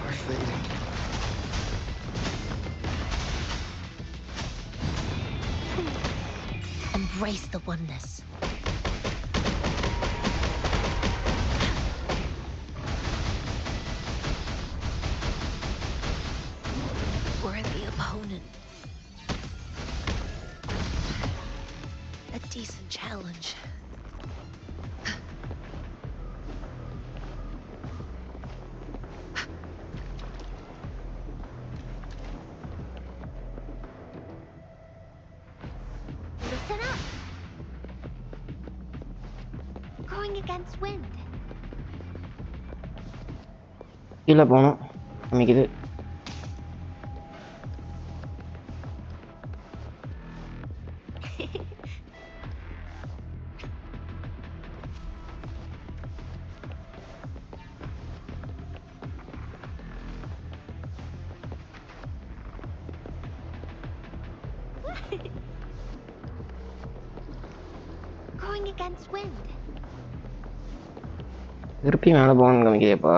are fading. Embrace the oneness. Worthy opponent. A decent challenge. Listen up. Going against wind. கீழே போகணும் அமைக்குது. Going against wind. திருப்பி மேலே போகணும்னு காமிக்குதேப்பா.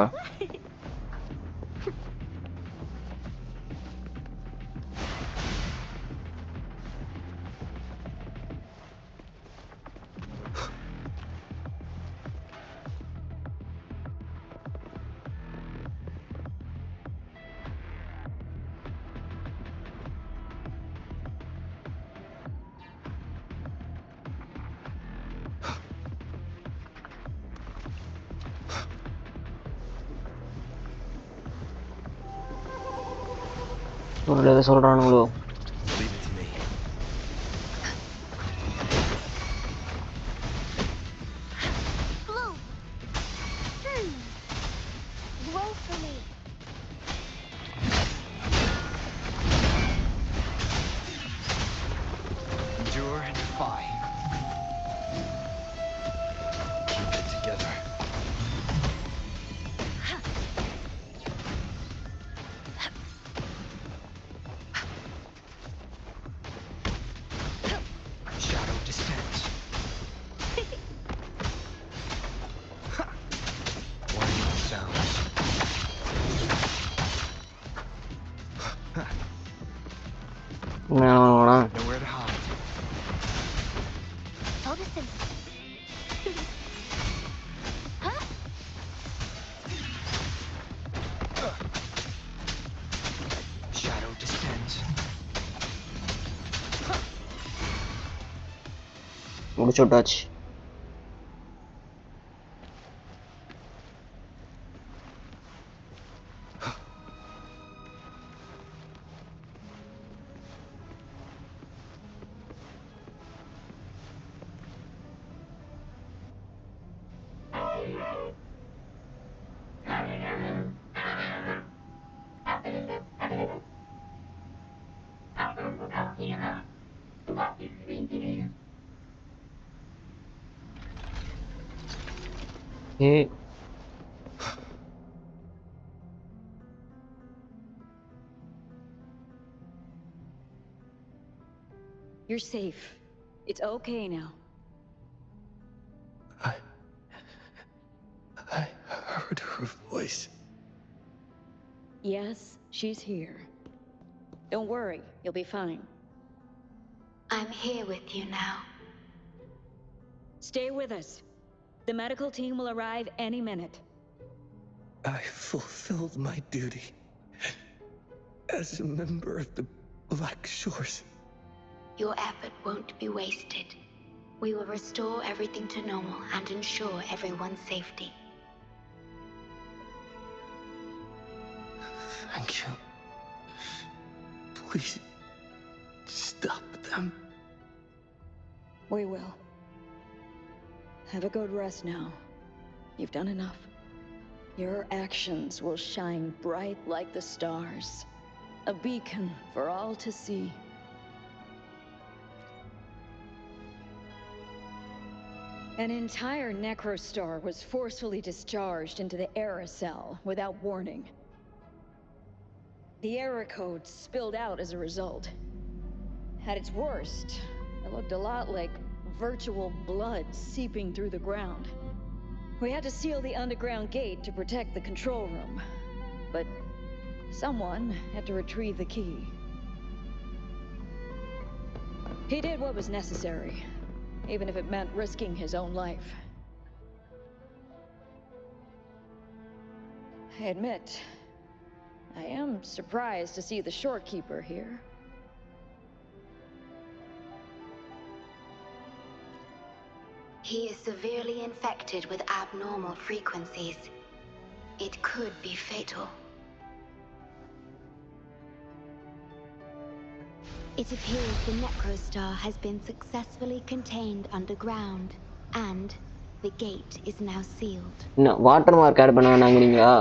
ஒரு எதை சொல்றானுங்களோ. Nowhere to hide. Shadow descends. முடிச்சு விட்டாச்சு. Hey. You're safe. It's okay now. I heard her voice. Yes, she's here. Don't worry, you'll be fine. I'm here with you now. Stay with us. The medical team will arrive any minute. I fulfilled my duty as a member of the Black Shores. Your effort won't be wasted. We will restore everything to normal and ensure everyone's safety. Thank you. Please, stop them. We will. Have a good rest now. You've done enough. Your actions will shine bright like the stars. A beacon for all to see. An entire necrostar was forcefully discharged into the aerosol without warning. The error code spilled out as a result. At its worst, it looked a lot like virtual blood seeping through the ground. We had to seal the underground gate to protect the control room, but someone had to retrieve the key. He did what was necessary, even if it meant risking his own life. I admit, I am surprised to see the shorekeeper here. He is severely infected with abnormal frequencies. It could be fatal. It appears the necrostar has been successfully contained underground, and the gate is now sealed. No, watermark add பண்ண வேணாங்கறீங்களா?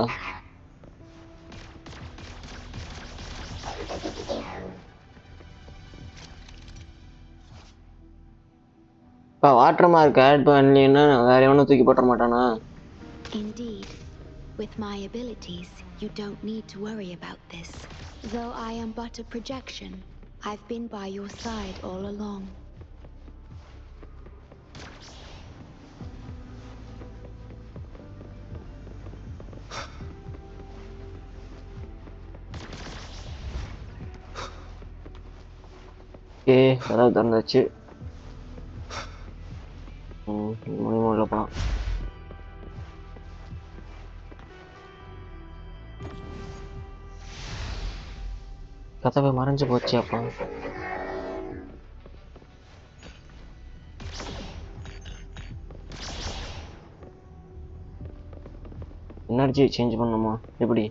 பா watermark add பண்ணலனா வேற எவனோ தூக்கி போட மாட்டானா? Indeed, with my abilities, you don't need to worry about this. Though I am but a projection, I've been by your side all along. Okay, அதான் தந்தாச்சு. மூணுல போலாம். கதவை மறைஞ்சு போச்சு அப்பா. எனர்ஜி சேஞ்ச் பண்ணுமா எப்படி?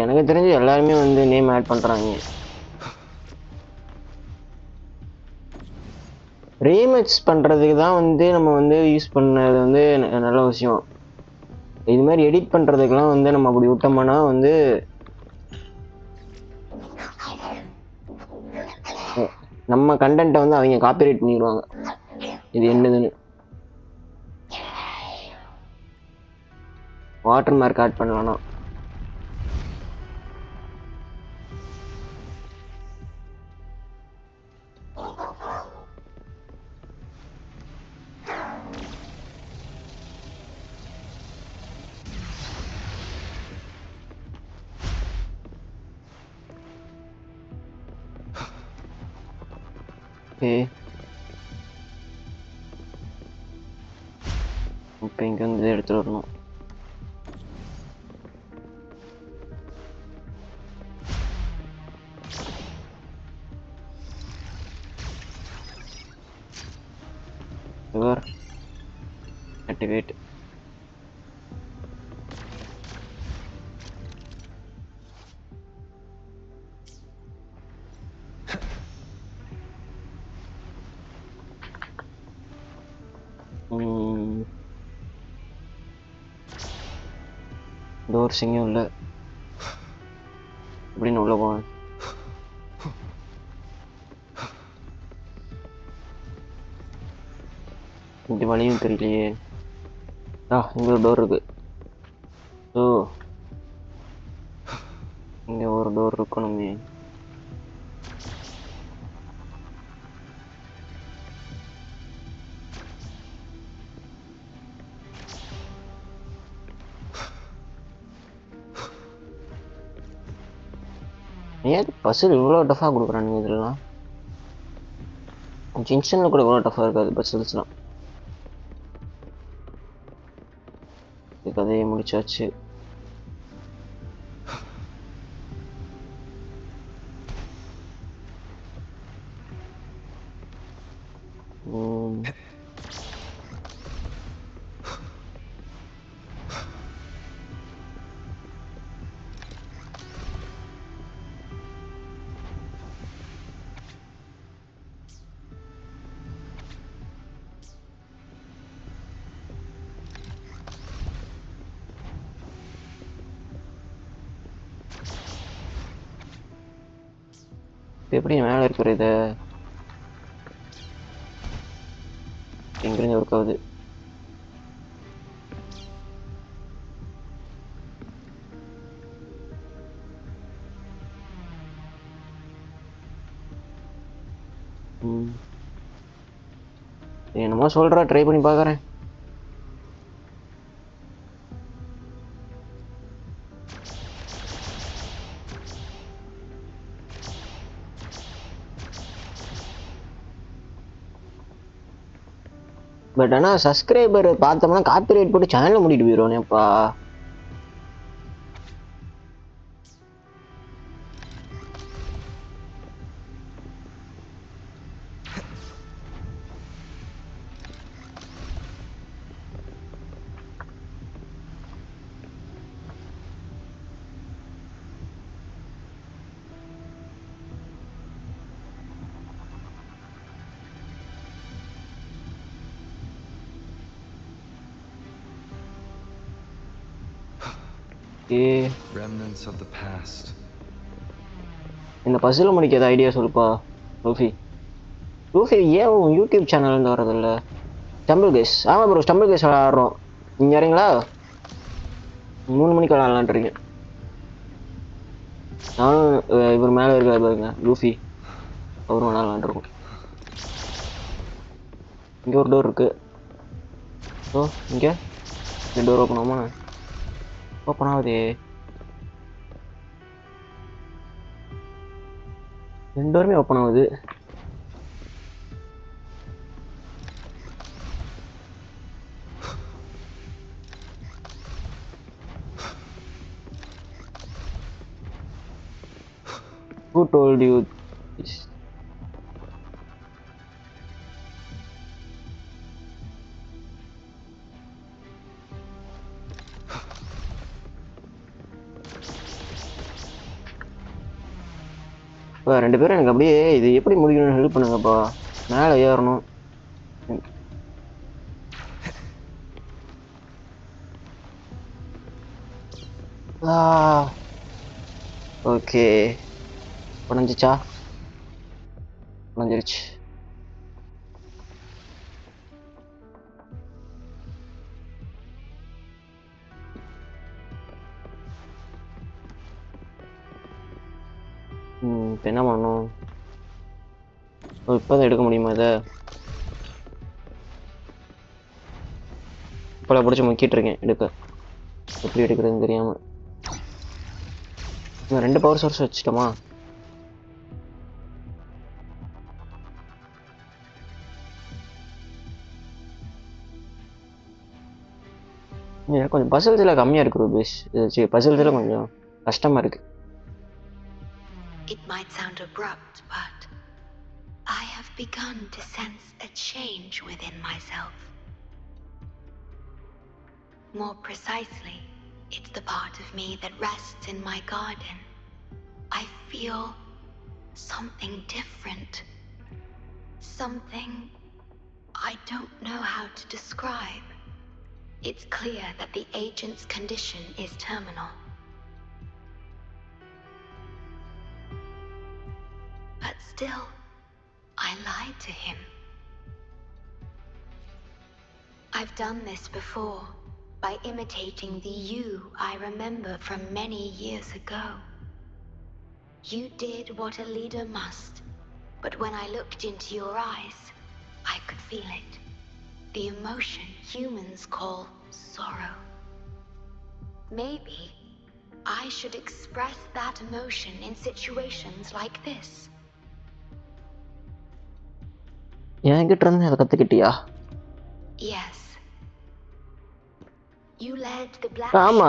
எனக்கு தெரிஞ்சு எல்லாருமே வந்து நேம் ஆட் பண்றாங்க. ரீமிக்ஸ் பண்றதுக்கு தான் வந்து நம்ம வந்து யூஸ் பண்ணது வந்து நல்ல விஷயம். இது மாதிரி எடிட் பண்றதுக்கெல்லாம் வந்து நம்ம அப்படி விட்டோம்னா வந்து நம்ம கண்டென்ட்டை வந்து அவங்க காப்பிரைட் பண்ணிடுவாங்க. இது என்னதுன்னு வாட்டர் மார்க் ஆட் பண்ணலாம்னா இப்போ இங்கே வந்து எடுத்துட்டு வரணும். Activate. டோர் சிங்கும் இல்லை. அப்படின்னு உள்ள போவேன். இந்த வழியும் தெரியலையே. இங்க ஒரு டோர் இருக்கு. ஸோ இங்க ஒரு டோர் இருக்கணுமே. ஏன் பசில் இவ்வளோ டஃபாக கொடுக்குறானுங்க இதெல்லாம்? ஜிங்ஷனில் கூட இவ்வளோ டஃபாக இருக்காது பசில்ஸ்லாம். கதையை முடிச்சாச்சு. எப்படி மேலே இருக்கிற இதை எங்கிருந்து ஒர்க் ஆகுது? என்னமோ சொல்கிறா, ட்ரை பண்ணி பார்க்குறேன். பட் ஆனால் சப்ஸ்கிரைபர் பார்த்தோம்னா காப்பிரைட் போட்டு சேனலை மூடிட்டு போயிடுவானேப்பா. Remnants of the past. இந்த பசில் முடிக்காத ஐடியா சொல்லுப்பா லூஃபி. லூஃபி ஏன் யூடியூப் சேனல்லேருந்து வரதில்ல? Stumble Guys. ஆமாம் ப்ரோ, ஸ்டம்பிள் கேஸ் விளாட்றோம். நீங்கள் வரீங்களா? 3 மணிக்கு விளாட்லான்றீங்க. நானும் இவர் மேலே இருக்காரு பாருங்க லூஃபி, அவரும் விளாட்லான்ருக்கோம். இங்கே ஒரு டோர் இருக்குது. ஸோ இங்கே இந்த டோர் ஓப்பன் ஆகுமா? ஓப்பன் ஆகுது. 2 டோருமே ஓப்பன் ஆகுது. Who told you this? இப்போ 2 பேரும் எனக்கு அப்படியே இது எப்படி முடிக்கணும்னு ஹெல்ப் பண்ணுங்கப்பா. மேலே ஏறணும். ஓகே, உடஞ்சிச்சா? உடஞ்சிருச்சு. இப்போ என்ன பண்ணணும்? இப்போதான் எடுக்க முடியுமா இதை? இப்போலாம் பிடிச்சி முக்கிட்டு இருக்கேன் எடுக்க. எப்படி எடுக்கிறதுன்னு தெரியாம. இன்னும் 2 பவர் சோர்ஸ் வச்சுட்டோமா? எனக்கு கொஞ்சம் பசில்ஸ் எல்லாம் கம்மியா இருக்கு ரூபேஷ். பசில்ஸ் எல்லாம் கொஞ்சம் கஷ்டமா இருக்கு. It might sound abrupt, but I have begun to sense a change within myself. More precisely, it's the part of me that rests in my garden. I feel something different. Something I don't know how to describe. It's clear that the agent's condition is terminal. But still, I lied to him. I've done this before, by imitating the you I remember from many years ago. You did what a leader must, but when I looked into your eyes, I could feel it. The emotion humans call sorrow. Maybe I should express that emotion in situations like this. என்கிட்ட இருந்து அதை கத்துக்கிட்டியா? Yes. You led the black. ஆமா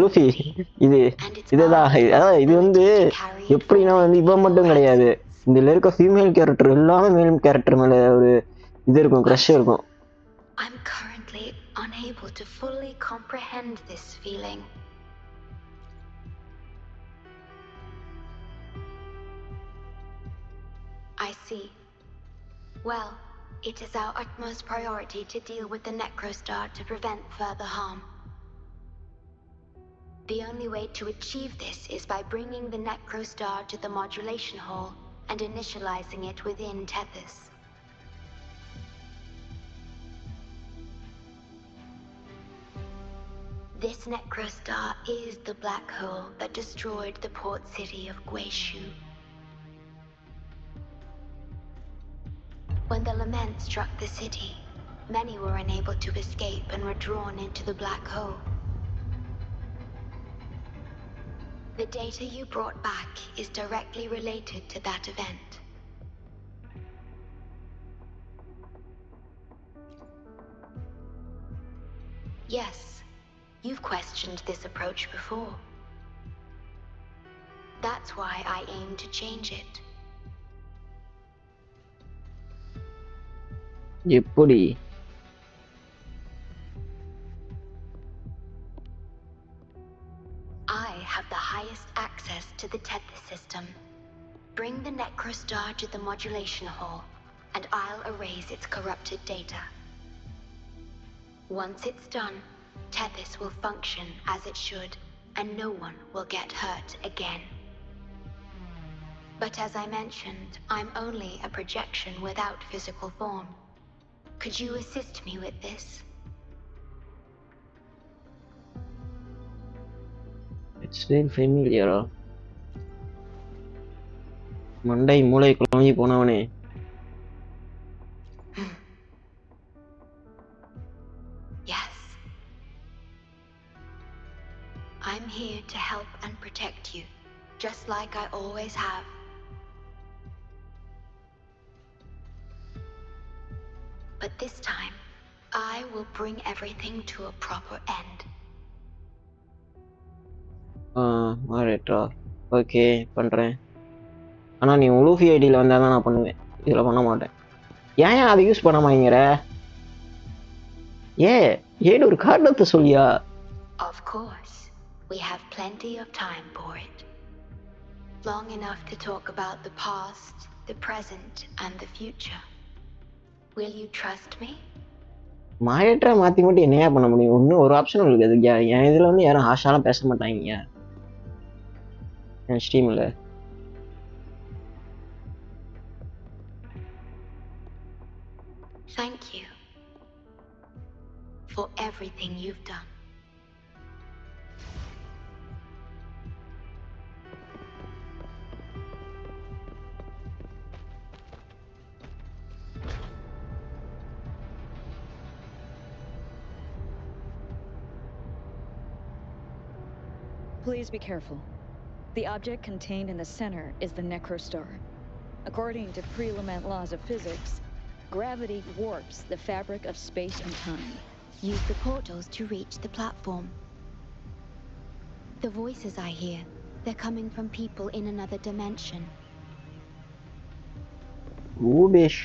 Luffy, இதுதான். அதான் இது வந்து எப்படின்னா வந்து இவன் மட்டும் கிடையாது, இதுல இருக்க ஃபீமேல் கேரக்டர் எல்லாமே மேல் கேரக்டர் மேல ஒரு இது இருக்கும், க்ரஷ் இருக்கும். I'm currently unable to fully comprehend this feeling. I see. Well, it is our utmost priority to deal with the Necrostar to prevent further harm. The only way to achieve this is by bringing the Necrostar to the modulation hall and initializing it within Tethys. This Necrostar is the black hole that destroyed the port city of Guishu. When the lament struck the city, many were unable to escape and were drawn into the black hole. The data you brought back is directly related to that event. Yes, you've questioned this approach before. That's why I aim to change it. எப்படி? I have the highest access to the Tethys system. Bring the Necrostar to the modulation hall, and I'll erase its corrupted data. Once it's done, Tethys will function as it should, and no one will get hurt again. But as I mentioned, I'm only a projection without physical form. Could you assist me with this? It's very familiar. மண்டை மூளை குழம்பி போனவனே. Yes. I'm here to help and protect you, just like I always have. But this time, I will bring everything to a proper end. ஆரைட்டா, okay பண்ணுறேன். ஆனால் நீ உலூஃபி ஐடியில் வந்தால் தான் நான் பண்ணுவேன், இதில் பண்ண மாட்டேன். ஏன் அதை யூஸ் பண்ண மாட்டேங்கிற? ஏன் ஒரு காரணத்தை சொல்லியா? Of course, we have plenty of time for it. Long enough to talk about the past, the present, and the future. Will you trust me? மாயற்ற மாற்றி மட்டும் என்னையா பண்ண முடியும்? இன்னும் ஒரு ஆப்ஷன் உங்களுக்கு அது என் இதில் வந்து யாரும் ஹாஷாலாம் பேச மாட்டாங்க என் ஸ்ட்ரீமில். Thank you for everything you've done. Please be careful. The object contained in the center is the Necrostar. According to pre-Lament laws of physics, gravity warps the fabric of space and time. Use the portals to reach the platform. The voices I hear, they're coming from people in another dimension. Oobish.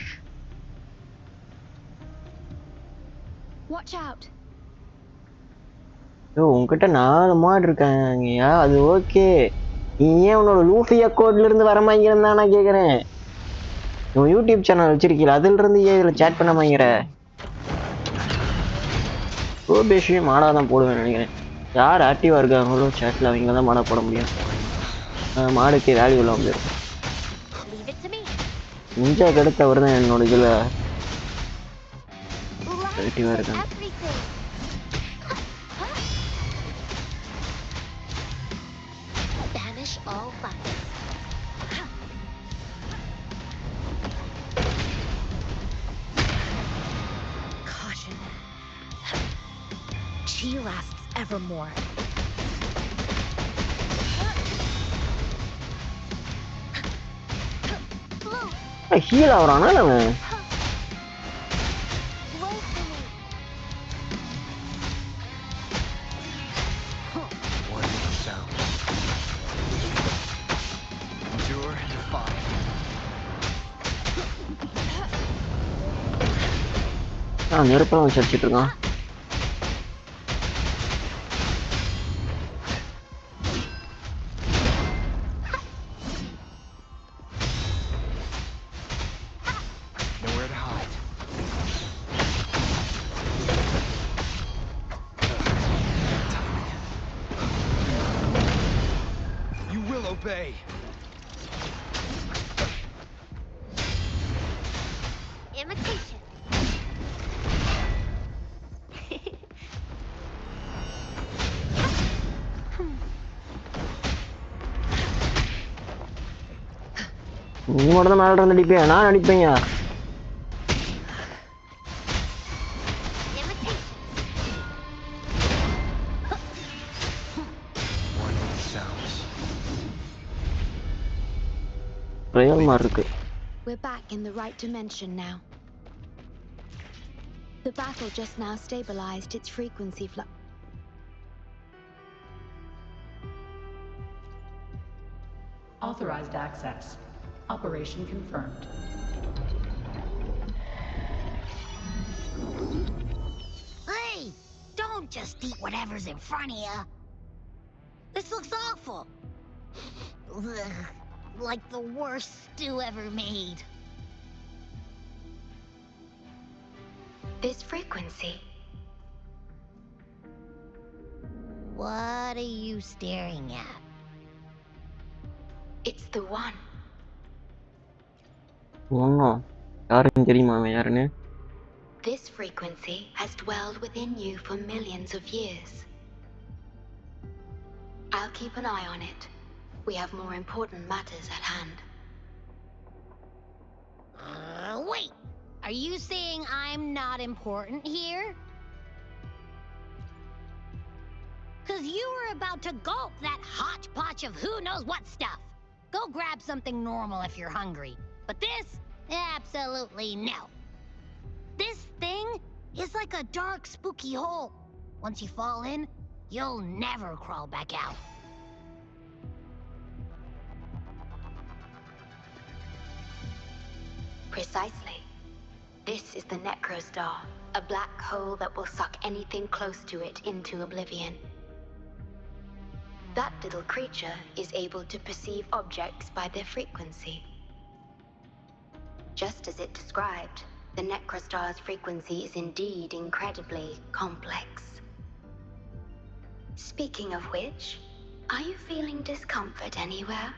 Watch out. உங்ககிட்ட 4 மாடு இருக்காங்கயா, அது okay. நீ ஏன் உன்னோட லூஃபியா கோட்ல இருந்து வரமாங்கிறன்னு தான் நான் கேட்குறேன். உன் யூடியூப் சேனல் வச்சிருக்கீல, அதுல இருந்து ஏன் இதில் சேட் பண்ண மாங்கிற? ஓபேஷியும் மாடாக தான் போடுவேன் நினைக்கிறேன். யார் ஆக்டிவாக இருக்காங்களோ சேட்டில் அவங்க தான் மாடா போட முடியும். மாடுக்கு வேல்யூ இல்லாமல் போயிடும். நிஞ்சா கடுத்து அவர் தான் என்னோட இதில் ஆக்டிவாக இருக்காங்க. She lasts evermore. ஹீல் ஆகுறானா அவன்? நெருப்பெல்லாம் வச்சு அடிச்சிட்டு இருக்கான். நீ மட்டும் தான் மேலே இருந்து அடிப்பேன், நான் அடிப்பேங்க. பிரயோகமா இருக்கு. We're back in the right dimension now. The battle just now stabilized its frequency flux. Authorized access. Operation confirmed. Hey! Don't just eat whatever's in front of you. This looks awful. Ugh, like the worst stew ever made. This frequency. What are you staring at? It's the one. யாருன்னு தெரியுமா அவன் யாருன்னு? This frequency has dwelled within you for millions of years. I'll keep an eye on it. We have more important matters at hand. Wait! Are you saying I'm not important here? 'Cause you were about to gulp that hodgepodge of who knows what stuff. Go grab something normal if you're hungry. But this? Absolutely no. This thing is like a dark, spooky hole. Once you fall in, you'll never crawl back out. Precisely. This is the Necrostar, a black hole that will suck anything close to it into oblivion. That little creature is able to perceive objects by their frequency. Just as it described, the Necrostar's frequency is indeed incredibly complex. Speaking of which, are you feeling discomfort anywhere?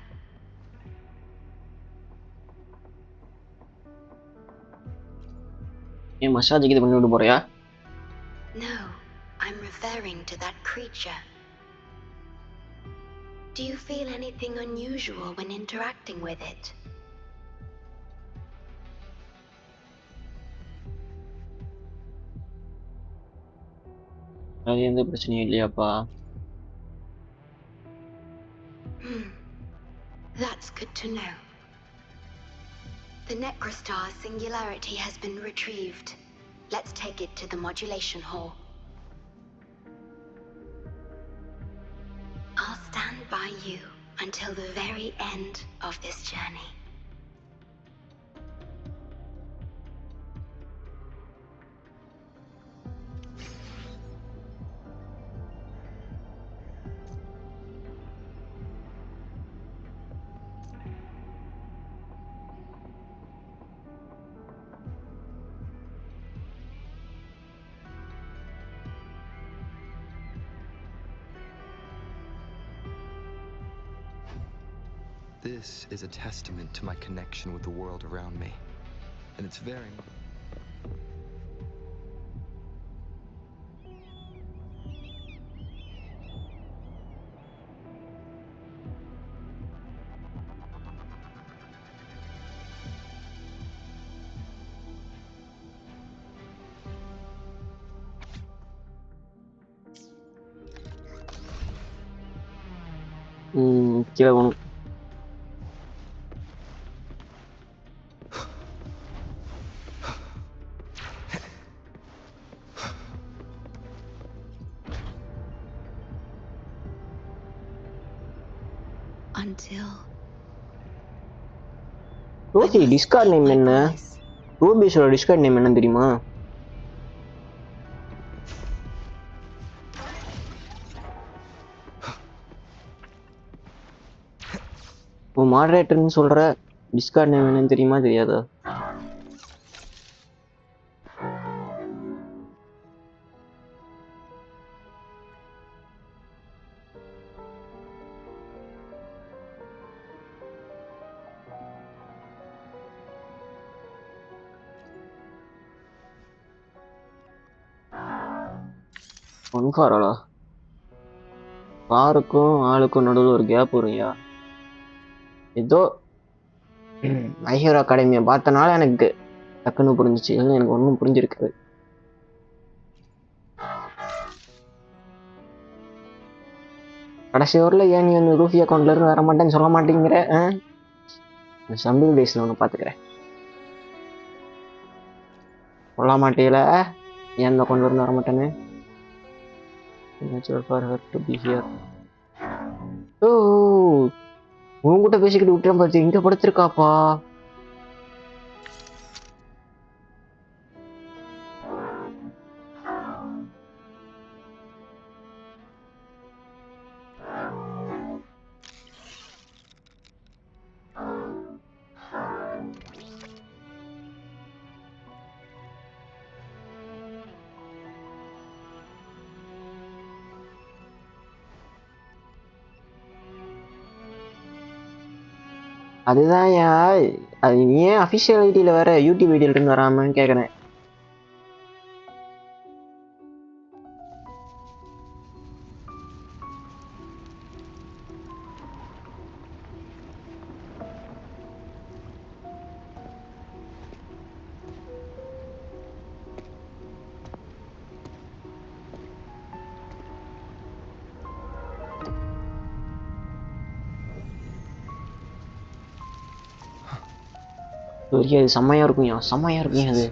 ஏன் massage இது பண்ணி விட்டு போறியா? No, I'm referring to that creature. Do you feel anything unusual when interacting with it? அது எந்த பிரச்சனையும் இல்லையாப்பா? That's good to know. The Necrostar's singularity has been retrieved. Let's take it to the modulation hall. I'll stand by you until the very end of this journey. This is a testament to my connection with the world around me. And it's very... கீழே போகணும். Rousey Discord name என்ன? ரூபிஸோட Discord name என்ன தெரியுமா? ஓ மாடரேட்டர்னு சொல்ற Discord name என்னன்னு தெரியுமா தெரியாதா? ஒன்காரா காருக்கும் ஆளுக்கும் நடுவில் ஒரு கேப் வரும்யா. ஏதோ மை ஹீரோ அகாடமியை பார்த்தனால எனக்கு டக்குன்னு புரிஞ்சிச்சு. இல்லை எனக்கு ஒன்றும் புரிஞ்சிருக்காது. கடைசி ஊரில் ஏன் நீ வந்து ரூஃபி அக்கௌண்ட்ல இருந்து வர மாட்டேன்னு சொல்ல மாட்டேங்கிற? சம்பிள் டேஸ்ல ஒன்று பார்த்துக்கிறேன். சொல்ல மாட்டேல ஏன் இந்த அக்கௌண்ட்ல இருந்து வர மாட்டேன்னு. Natural for her to be here. Oh, உங்ககிட்ட பேசிக்கிட்டு விட்டுறேன் பார்த்து இங்க படுத்திருக்காப்பா. அதுதான் அது ஏன் அஃபிஷியல் ஐடியில் வேற யூடியூப் ஐடியில இருந்து வராமன்னு கேட்குறேன். அது செம்மையா இருக்கும்யா, செம்மையா இருக்கும் அது.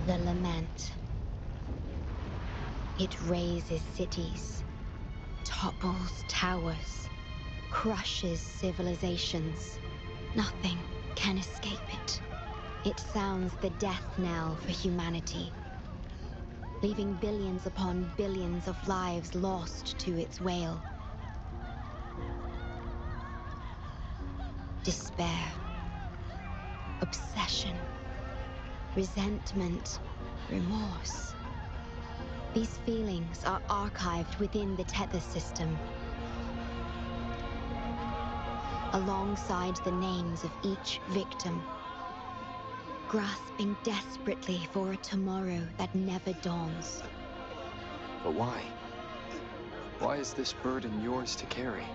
The lament. It razes cities, topples towers, crushes civilizations. Nothing can escape it. It sounds the death knell for humanity. leaving billions upon billions of lives lost to its wail. Despair, obsession, resentment, remorse. These feelings are archived within the tether system, alongside the names of each victim, grasping desperately for a tomorrow that never dawns. But why? Why is this burden yours to carry?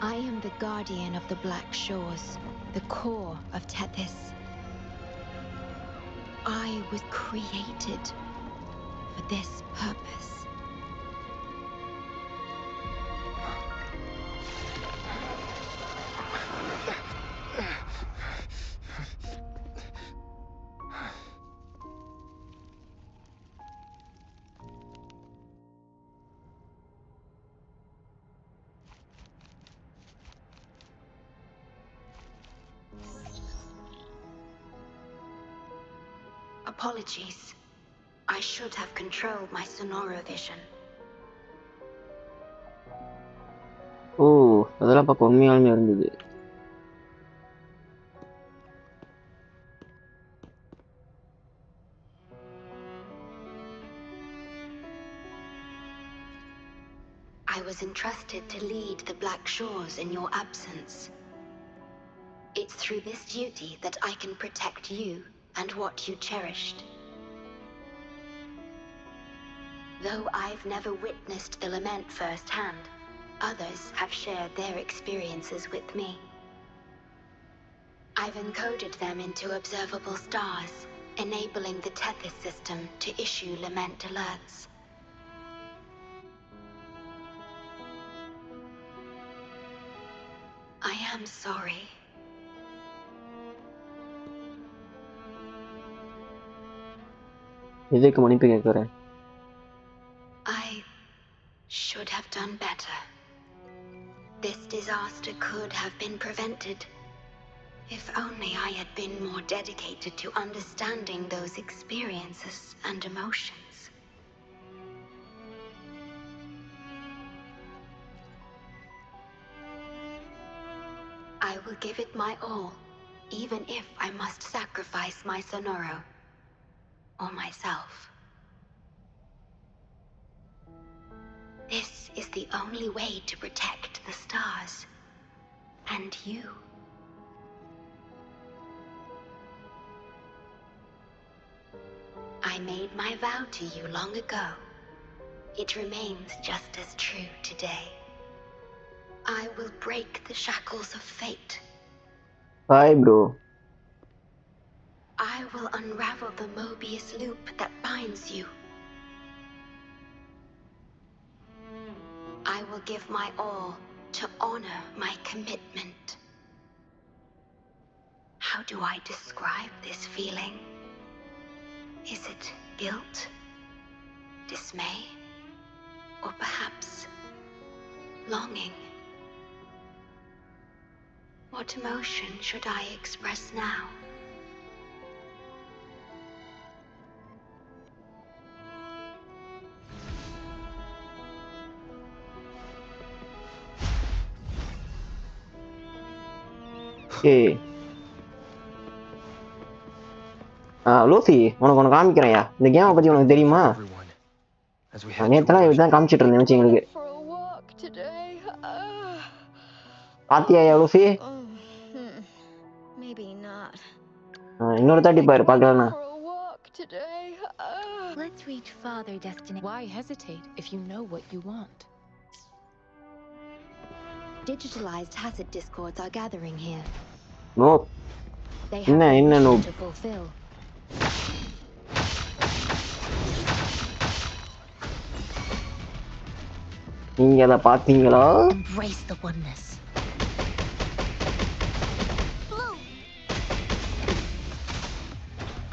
I am the guardian of the Black Shores, the core of Tethys. I was created for this purpose. Apologies. I should have controlled my sonoro vision. ஓ அதெல்லாம் பார்க்க உண்மையாலுமே இருந்தது. I was entrusted to lead the Black Shores in your absence. It's through this duty that I can protect you and what you cherished. Though I've never witnessed the lament firsthand, others have shared their experiences with me. I've encoded them into observable stars, enabling the Tethys system to issue lament alerts. I am sorry. எதுக்கு மன்னிப்பு கேட்கிறேன்? I should have done better. This disaster could have been prevented. If only I had been more dedicated to understanding those experiences and emotions. I will give it my all, even if I must sacrifice my sonoro or myself. This is the only way to protect the stars and you. I made my vow to you long ago. It remains just as true today. I will break the shackles of fate. Bye, bro. I will unravel the Mobius loop that binds you. I will give my all to honor my commitment. How do I describe this feeling? Is it guilt, dismay, or perhaps longing? What emotion should I express now? ஏய் Lucy உனக்கு ஒன்று காமிக்கிறேன்யா. இந்த கேமை பற்றி உனக்கு தெரியுமா? நேற்றுலாம் இதுதான் காமிச்சிட்டு இருந்தேன் வச்சு எங்களுக்கு. பாத்தியா லூசி? இன்னொரு தாட்டி பாரு பார்க்கலண்ணா. Let's reach farther destination. Why hesitate if you know what you want? Digitalized Hasid discords are gathering here. No. They have a mission to fulfill. நீங்க அத பாத்தீங்களா? Embrace the oneness.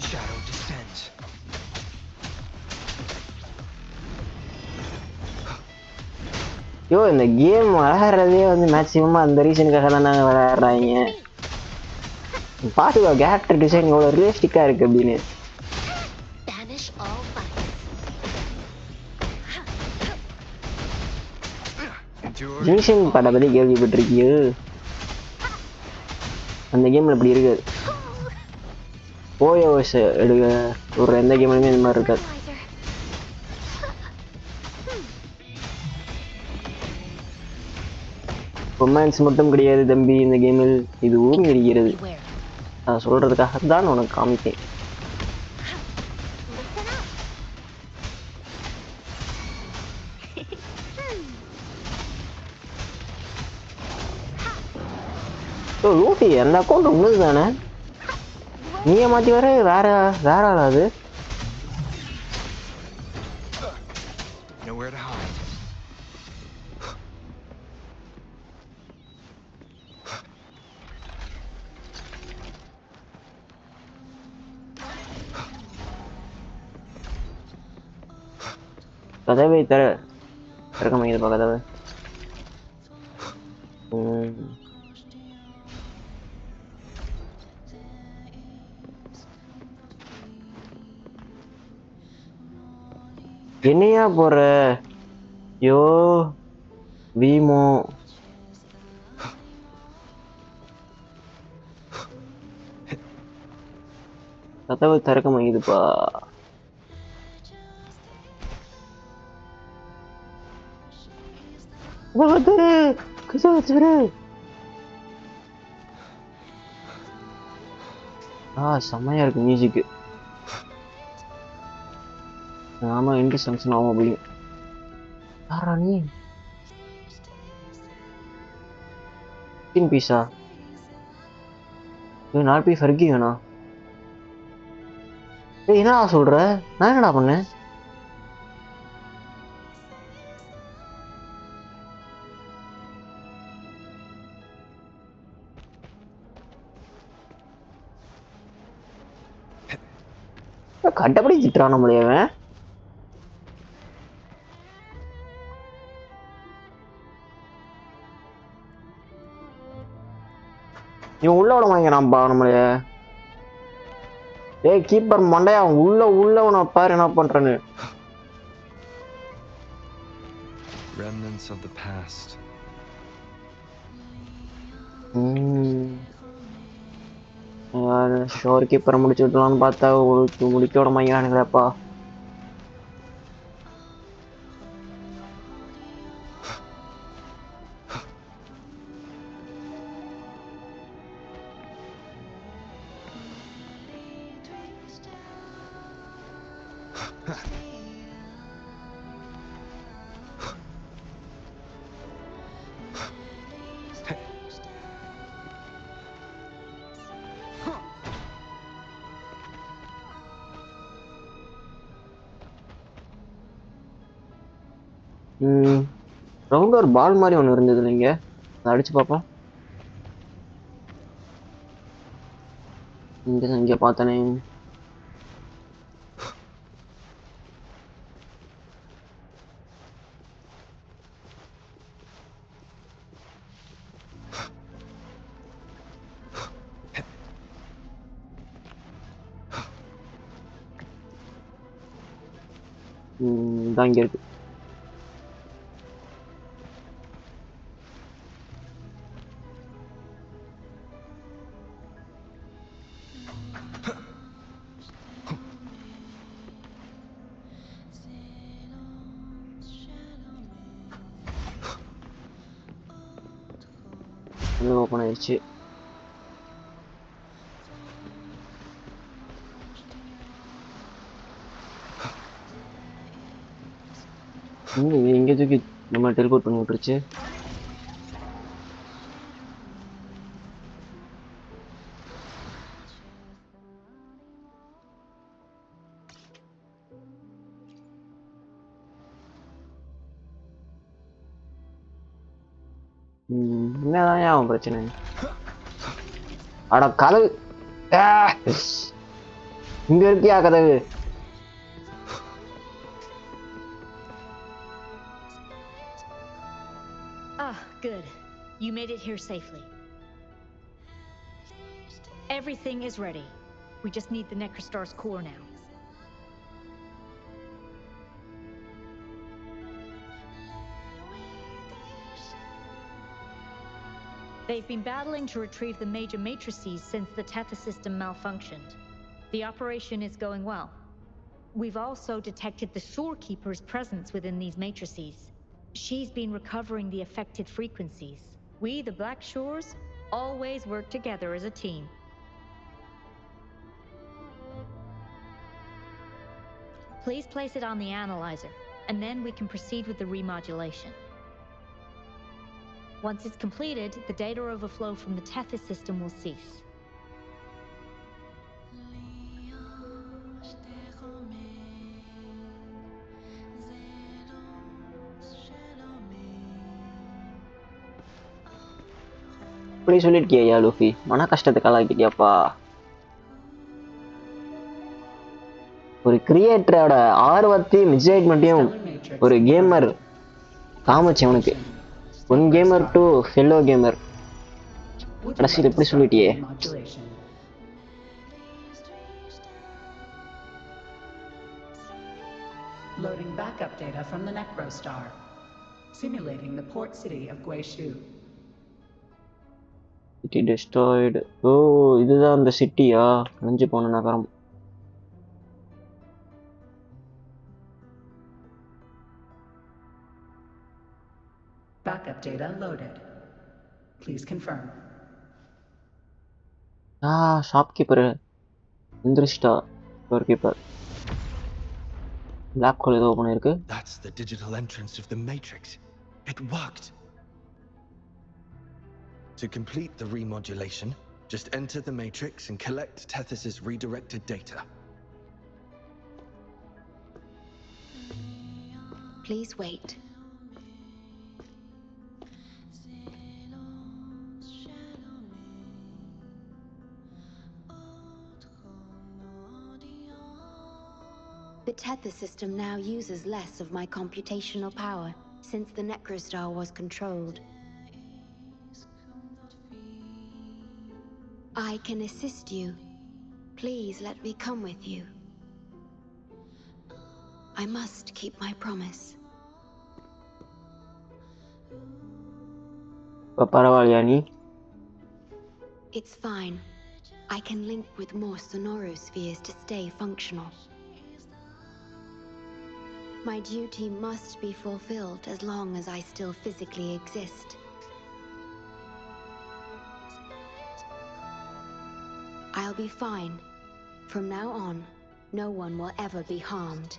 Shadow descends. யோ இந்த game விளையாடுறதே வந்து maximum அந்த ரீசனுக்காக தான் நாங்கள் விளையாடுறாங்க. பாத்துக்கோ கேரக்டர் டிசைன் எவ்வளோ ரியலிஸ்டிக்காக இருக்கு அப்படின்னு. ஜிங்ஷன் பாட்டை பற்றி கேள்விப்பட்டிருக்கியோ? அந்த கேமில் இப்படி இருக்காது. ஓஎஸ் எடுக்க ஒரு எந்த கேம்லையுமே இந்த மாதிரி இருக்காது. ரொமான்ஸ் மட்டும் கிடையாது தம்பி இந்த கேமில், இதுவும் இருக்கிறது. அதை சொல்கிறதுக்காக தான் உனக்கு காமித்தேன். லூட்டி அந்த அக்கௌண்ட் உன்னது தானே? நீயே மாற்றி வர வேற வேற ஆளாது. கதவை திறக்க மாட்டேங்குதுப்பா கதவை. என்னையா போற? யோ வீமோ கதவு திறக்க மாட்டேங்குதுப்பா. செம்மையா இருக்கு மியூசிக். ஆமா இன்ட்ரெஸ்ட் ஆகும் அப்படியும். யாரா நீ? பீஸா நாலு பீஸ் ஃபர்கி வேணா? என்னடா சொல்ற? நான் என்னடா பண்ணேன்? கட்டப்படி திட்டுறான் நம்மளைய. இவன் உள்ள விட வாங்கிறான்பா நம்மளைய. ஏய் கீப்பர் மண்டையா, உள்ளவனை பாரு என்ன பண்றேன்னு. Remnants of the past. Shore கீப்பரை முடிச்சு விடலான்னு பார்த்தா முடிக்க விட மாங்கிறானுங்களேப்பா. ரவுண்ட் ஒரு பால் மாதிரி ஒன்று இருந்தது இல்லைங்க, அதை அடிச்சு பார்ப்போம். இங்கே பார்த்தனே. இதான் இங்கே இருக்கு. ஓப்பன் ஆயிடுச்சு. எங்கே தூக்கி நம்ம டெலிபோர்ட் பண்ணி விட்டுருச்சு. என்னதான் அவன் பிரச்சனை? அட கதவு இங்க இருக்கியா கதவு? Good. You made it here safely. Everything is ready. We just need the Necrostar's core now. They've been battling to retrieve the major matrices since the Tether system malfunctioned. The operation is going well. We've also detected the Shorekeeper's presence within these matrices. She's been recovering the affected frequencies. We, the Black Shores, always work together as a team. Please place it on the analyzer, and then we can proceed with the remodulation. Once it's completed, the data overflow from the Tether system will cease. இப்படி சொல்லிருக்கியா Luffy, மன கஷ்டத்தை கலாக்கிட்டியாப்பா. ஒரு கிரியேட்டரோட ஆர்வத்தையும் எக்ஸைட்மெண்ட்டையும் ஒரு gamer காமிச்சு அவனுக்கு. One gamer to fellow gamer. கடைசியில் எப்படி சொல்லிட்டியே. Loading backup data from the Necrostar. Simulating the port city of Guishu. City destroyed. ஓ, இதுதான் அந்த சிட்டியா? அழிஞ்சு போன நகரம். Backup data loaded. Please confirm. Shopkeeper இந்திரிஷ்டா ஷாப்கீப்பர். பிளாக் ஹோல் ஏதோ ஓபன் ஆயிருக்கு. That's the digital entrance of the matrix. It worked. To complete the remodulation, just enter the matrix and collect Tethys' redirected data. Please wait. The Tether system now uses less of my computational power since the Necrostar was controlled. I can assist you. Please let me come with you. I must keep my promise. பரவாயில்லையா நீ? It's fine. I can link with more sonorospheres to stay functional. My duty must be fulfilled as long as I still physically exist. I'll be fine. From now on, no one will ever be harmed.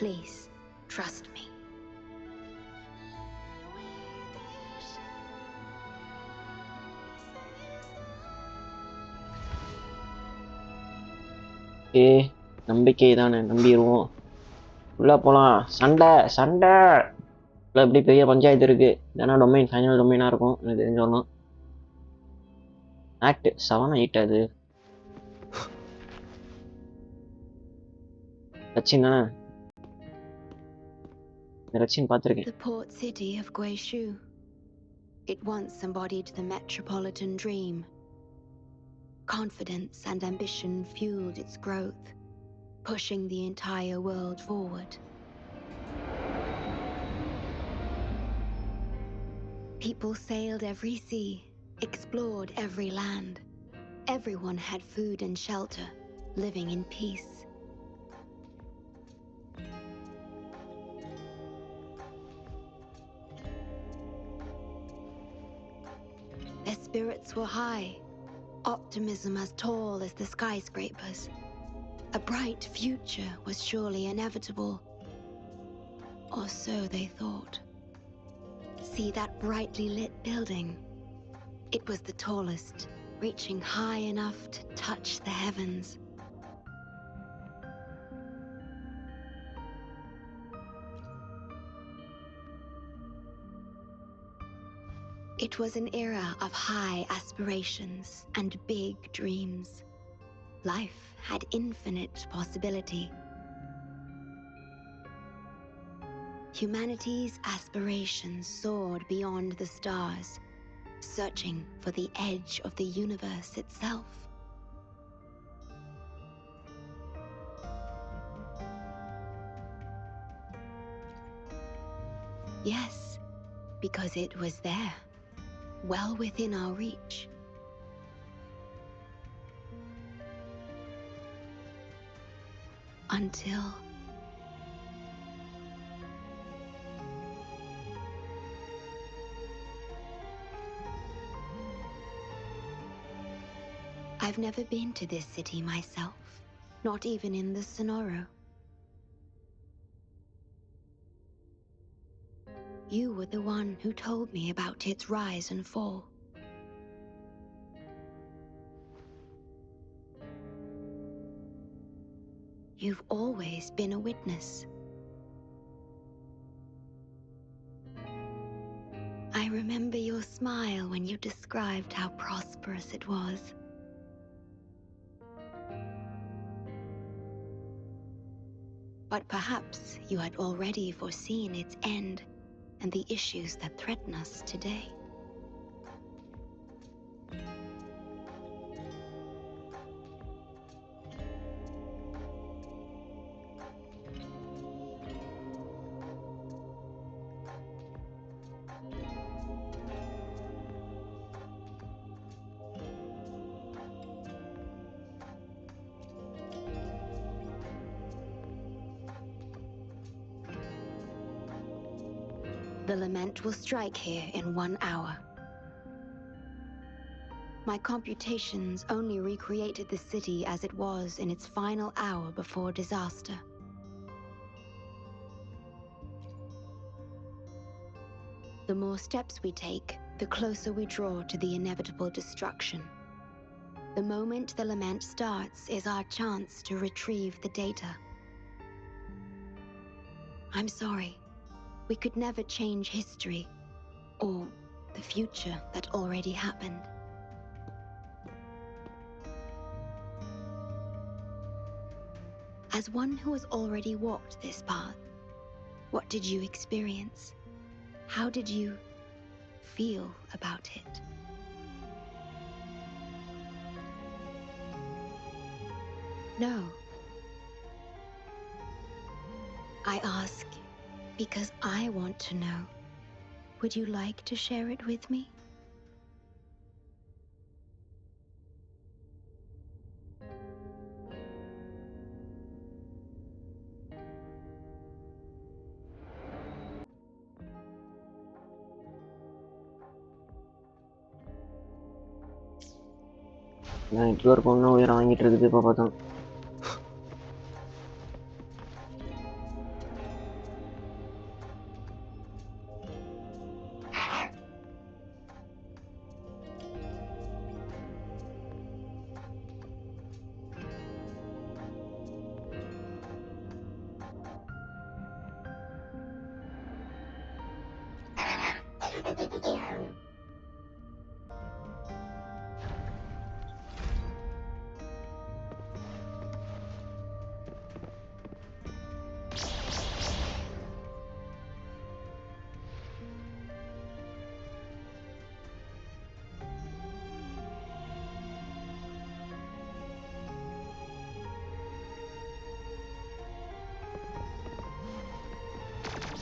Please, trust me. நம்பிக்கை தானே, நம்பிடுவோம். உள்ள போலாம். சண்டை சண்டை இல்லை, எப்படி பெரிய பஞ்சாயத்து இருக்கு. இதனா டொமைன் ஃபைனல் டொமைனாக இருக்கும் எனக்கு தெரிஞ்சோம். ஆக்ட் 7 8 அது ரச்சின் தானே? ரச்சின் பார்த்துருக்கேன். The port city of Guishu. It once embodied the metropolitan dream. Confidence and ambition fueled its growth, pushing the entire world forward. People sailed every sea, explored every land. Everyone had food and shelter, living in peace. Their spirits were high, optimism as tall as the skyscrapers. A bright future was surely inevitable. Or so they thought. See that brightly lit building? It was the tallest, reaching high enough to touch the heavens. It was an era of high aspirations and big dreams. Life had infinite possibility. Humanity's aspirations soared beyond the stars, searching for the edge of the universe itself. Yes, because it was there, well within our reach. Until... I've never been to this city myself, not even in the Sonoro. You were the one who told me about its rise and fall. You've always been a witness. I remember your smile when you described how prosperous it was. But perhaps you had already foreseen its end and the issues that threaten us today. The lament will strike here in 1 hour. My computations only recreated the city as it was in its final hour before disaster. The more steps we take, the closer we draw to the inevitable destruction. The moment the lament starts is our chance to retrieve the data. I'm sorry. We could never change history, or the future that already happened. As one who has already walked this path, what did you experience? How did you feel about it? No. I ask because I want to know. Would you like to share it with me? Network ஒன்றும் உயிரை வாங்கிட்டு இருக்குது இப்போ பார்த்தோம்.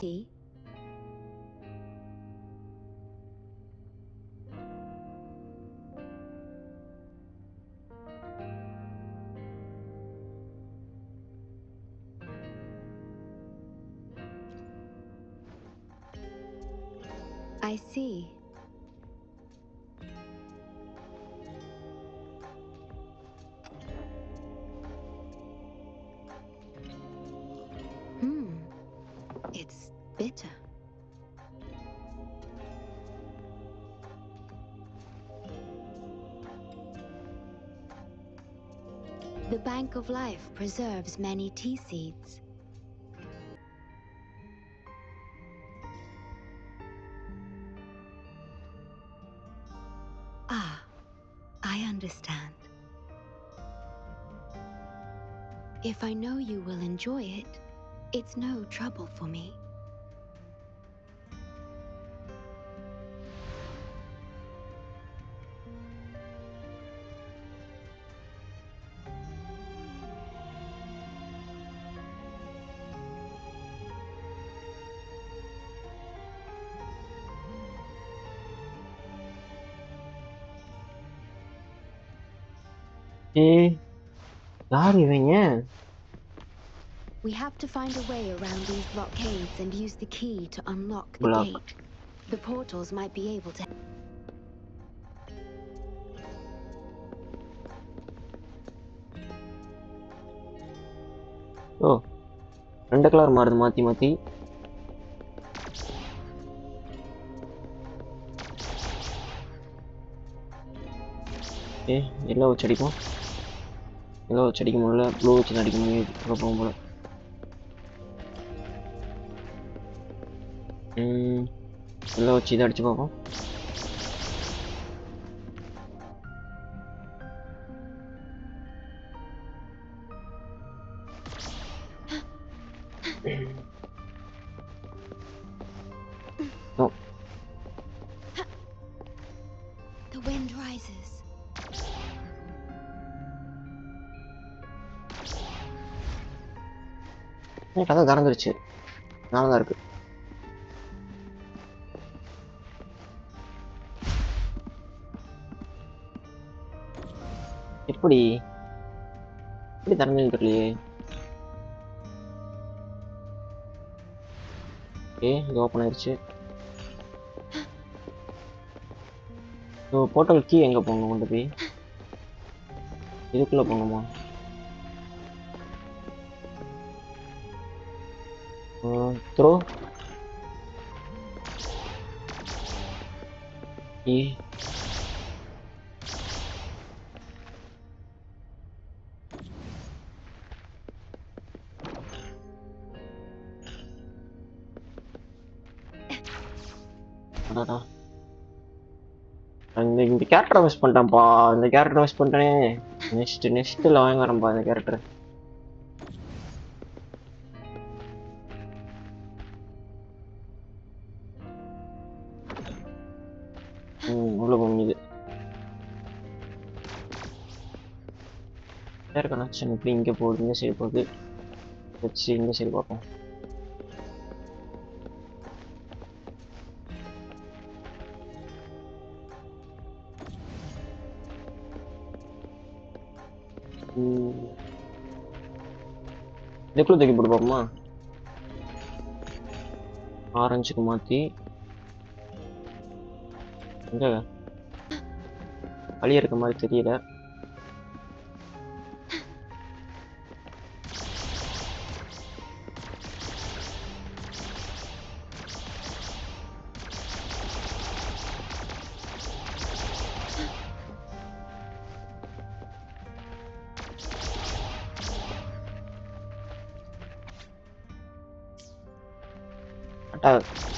Tea? I see. It's bitter. The Bank of Life preserves many tea seeds. Ah, I understand. If I know you will enjoy it, it's no trouble for me. ஏய் யார் இவங்க? We have to find a way around these blockades and use the key to unlock the Block. gate. The portals might be able to. ஓ ரெண்டு colour மாறுது மாத்தி மாத்தி. Yellow வச்சு அடிக்கும். Yellow வச்சு அடிக்க முடியல, ப்ளூ வச்சு அடிக்க முடியாது போகும் போல. எல்லோ வச்சு இதை அடிச்சு பார்ப்போம். No. The wind rises. கதை திறந்துருச்சு. நல்லா தான் இருக்கு. எப்படி எப்படி திறந்துன்னு தெரியலையே. இது ஓப்பன் ஆயிடுச்சு. போர்ட்டல் கீ எங்க போகணும்? கொண்டு போய் இதுக்குள்ள போகணுமா? த்ரோ இந்த கேரக்டர் மிஸ் பண்ணிட்டேன்ப்பா. இந்த கேரக்டர் மிஸ் பண்ணிட்டேனே. நெக்ஸ்ட்ல வாங்க வரேன்ப்பா இந்த கேரக்டர். உள்ள போகுது. வேற கனெக்ஷன் இப்படி இங்கே போகுது, இந்த சைடு போகுது. வச்சு இந்த சைடு பார்ப்போம். இதுக்குள்ள தூக்கி போட்டு பார்ப்போமா? ஆரஞ்சுக்கு மாற்றி எங்க வழியா இருக்க மாதிரி தெரியல.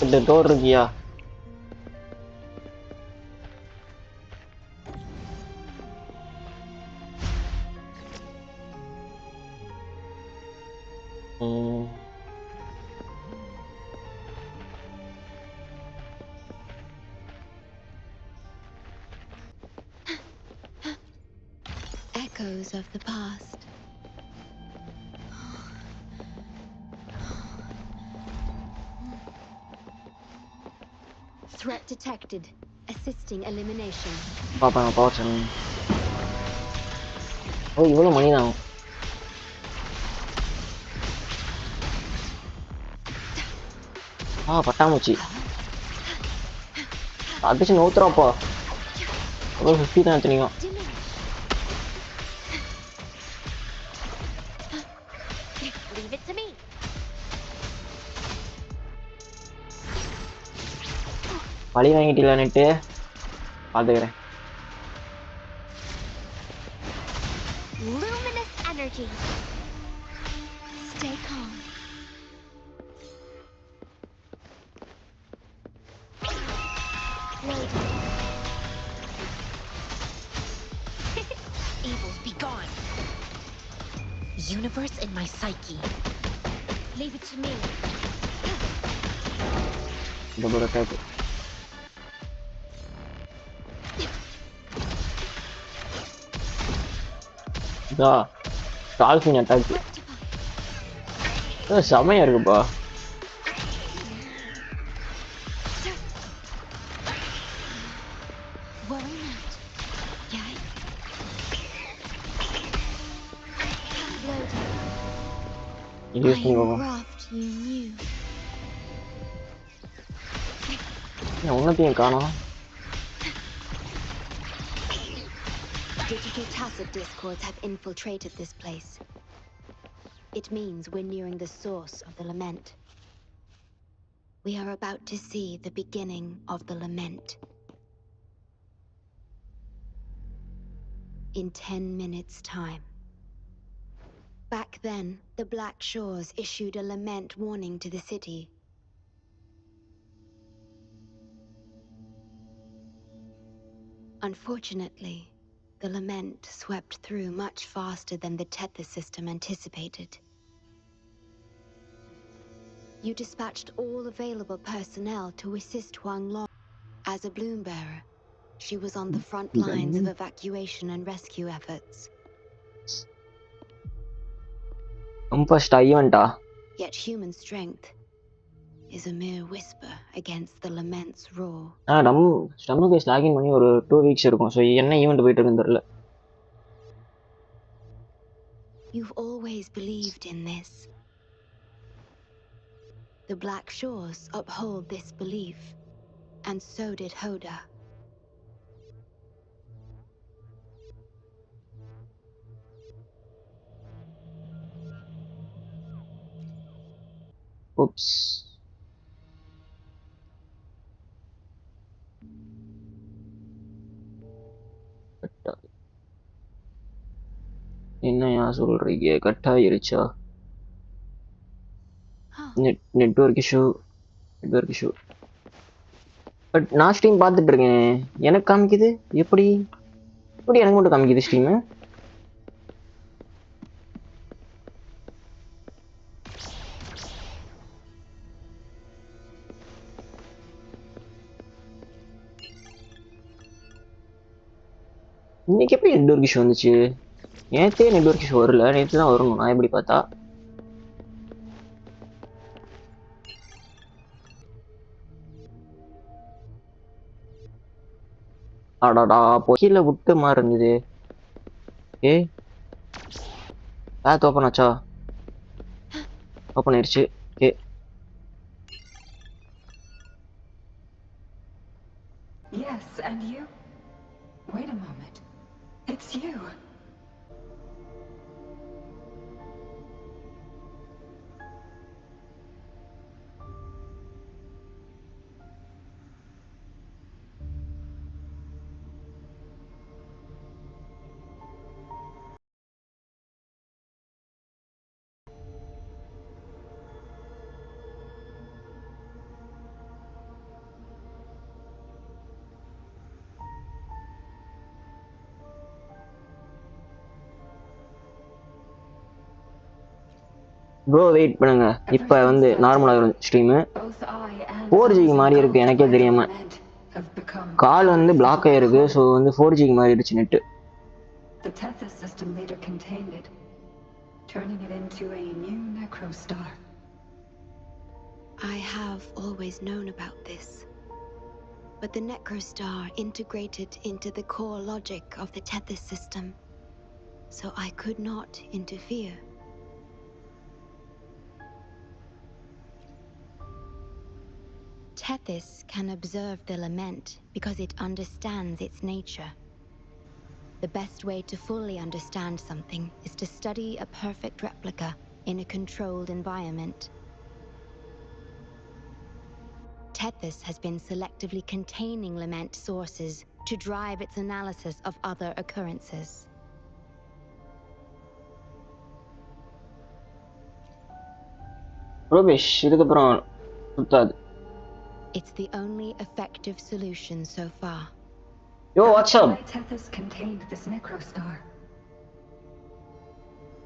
இந்த டோர் இருக்கியா? Echoes of the past. Threat detected. Assisting elimination. பாப்பா பவர் சேனல். ஓ இவ்வளவு மணி தான். பட்டாமூச்சி அடிச்சு நோத்துறாப்பா. 50 தான் எடுத்துனீங்க. வழி வாங்கிட்டீங்களான்னுட்டு பாத்துக்கிறேன். Luminous energy. Stay calm. Evils be gone. Universe in my psyche. Leave it to me. Double attack. Dolphin attack செமையா இருக்குப்பா. இது யூஸ் பண்ணி போவோம். ஒன்னத்தையும் காணோம். Digital tacit discords have infiltrated this place. It means we're nearing the source of the lament. We are about to see the beginning of the lament. In 10 minutes' time. Back then, the Black Shores issued a lament warning to the city. Unfortunately, the lament swept through much faster than the Tethys system anticipated. You dispatched all available personnel to assist Huang Long. As a bloom bearer, she was on the front lines of evacuation and rescue efforts. Yet human strength is a mere whisper against the lament's roar. நம்ம stumble base login பண்ணி ஒரு 2 weeks இருக்கும். So என்ன event போயிட்டு இருக்குன்னு தெரியல. You've always believed in this. The Black Shores uphold this belief, and so did Hoda. Oops. என்னையா சொல்றீங்க? கட் ஆயிருச்சா? Network issue. பட் நான் ஸ்ட்ரீம் பார்த்துட்டு இருக்கேன். எனக்கு காமிக்குது. எப்படி எனக்கு மட்டும் காமிக்குது ஸ்ட்ரீம்? இன்னைக்கு எப்படி நெட்வொர்க் இஷ்யூ வந்துச்சு? நேற்றே நெட்வொர்க் இஷ்யூ வரல. நேற்று தான் வரணும். நான் எப்படி பார்த்தா அடாடா பொகில விட்டு மாதிரி இருந்தது. பேத் ஓப்பன் ஆச்சா? ஓப்பன் ஆயிடுச்சு. Yes, and you? Wait a moment. It's you. Bro wait பண்ணுங்க. இப்போ வந்து நார்மலாக வரும் ஸ்ட்ரீமு. 4Gக்கு மாறி இருக்கு எனக்கே தெரியாம. கால் வந்து பிளாக் ஆயிருக்கு. ஸோ வந்து 4Gக்கு மாறிடுச்சு net. The Tethys system later contained it, turning it into a new necrostar. I have always known about this, but the necrostar integrated into the core logic of the Tethys system, so I could not interfere. Tethys can observe the lament because it understands its nature. The best way to fully understand something is to study a perfect replica in a controlled environment. Tethys has been selectively containing lament sources to drive its analysis of other occurrences. Rubbish, இதுக்கப்புறம் சுத்தாது. It's the only effective solution so far. Yo, what's up? Tethys contained this necrostar.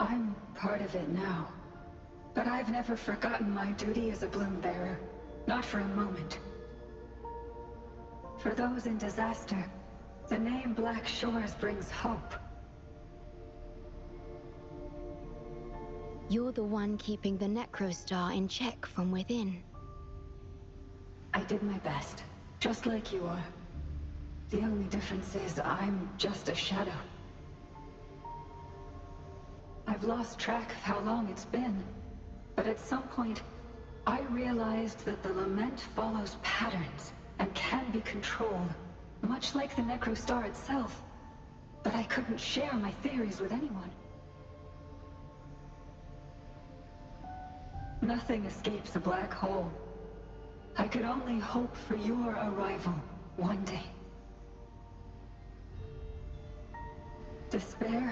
I'm part of it now, but I've never forgotten my duty as a bloom bearer. Not for a moment. For those in disaster, the name Black Shores brings hope. You're the one keeping the necrostar in check from within. I did my best, just like you are. The only difference is I'm just a shadow. I've lost track of how long it's been. But at some point, I realized that the lament follows patterns and can be controlled, much like the Necrostar itself. But I couldn't share my theories with anyone. Nothing escapes a black hole. I could only hope for your arrival one day. Despair,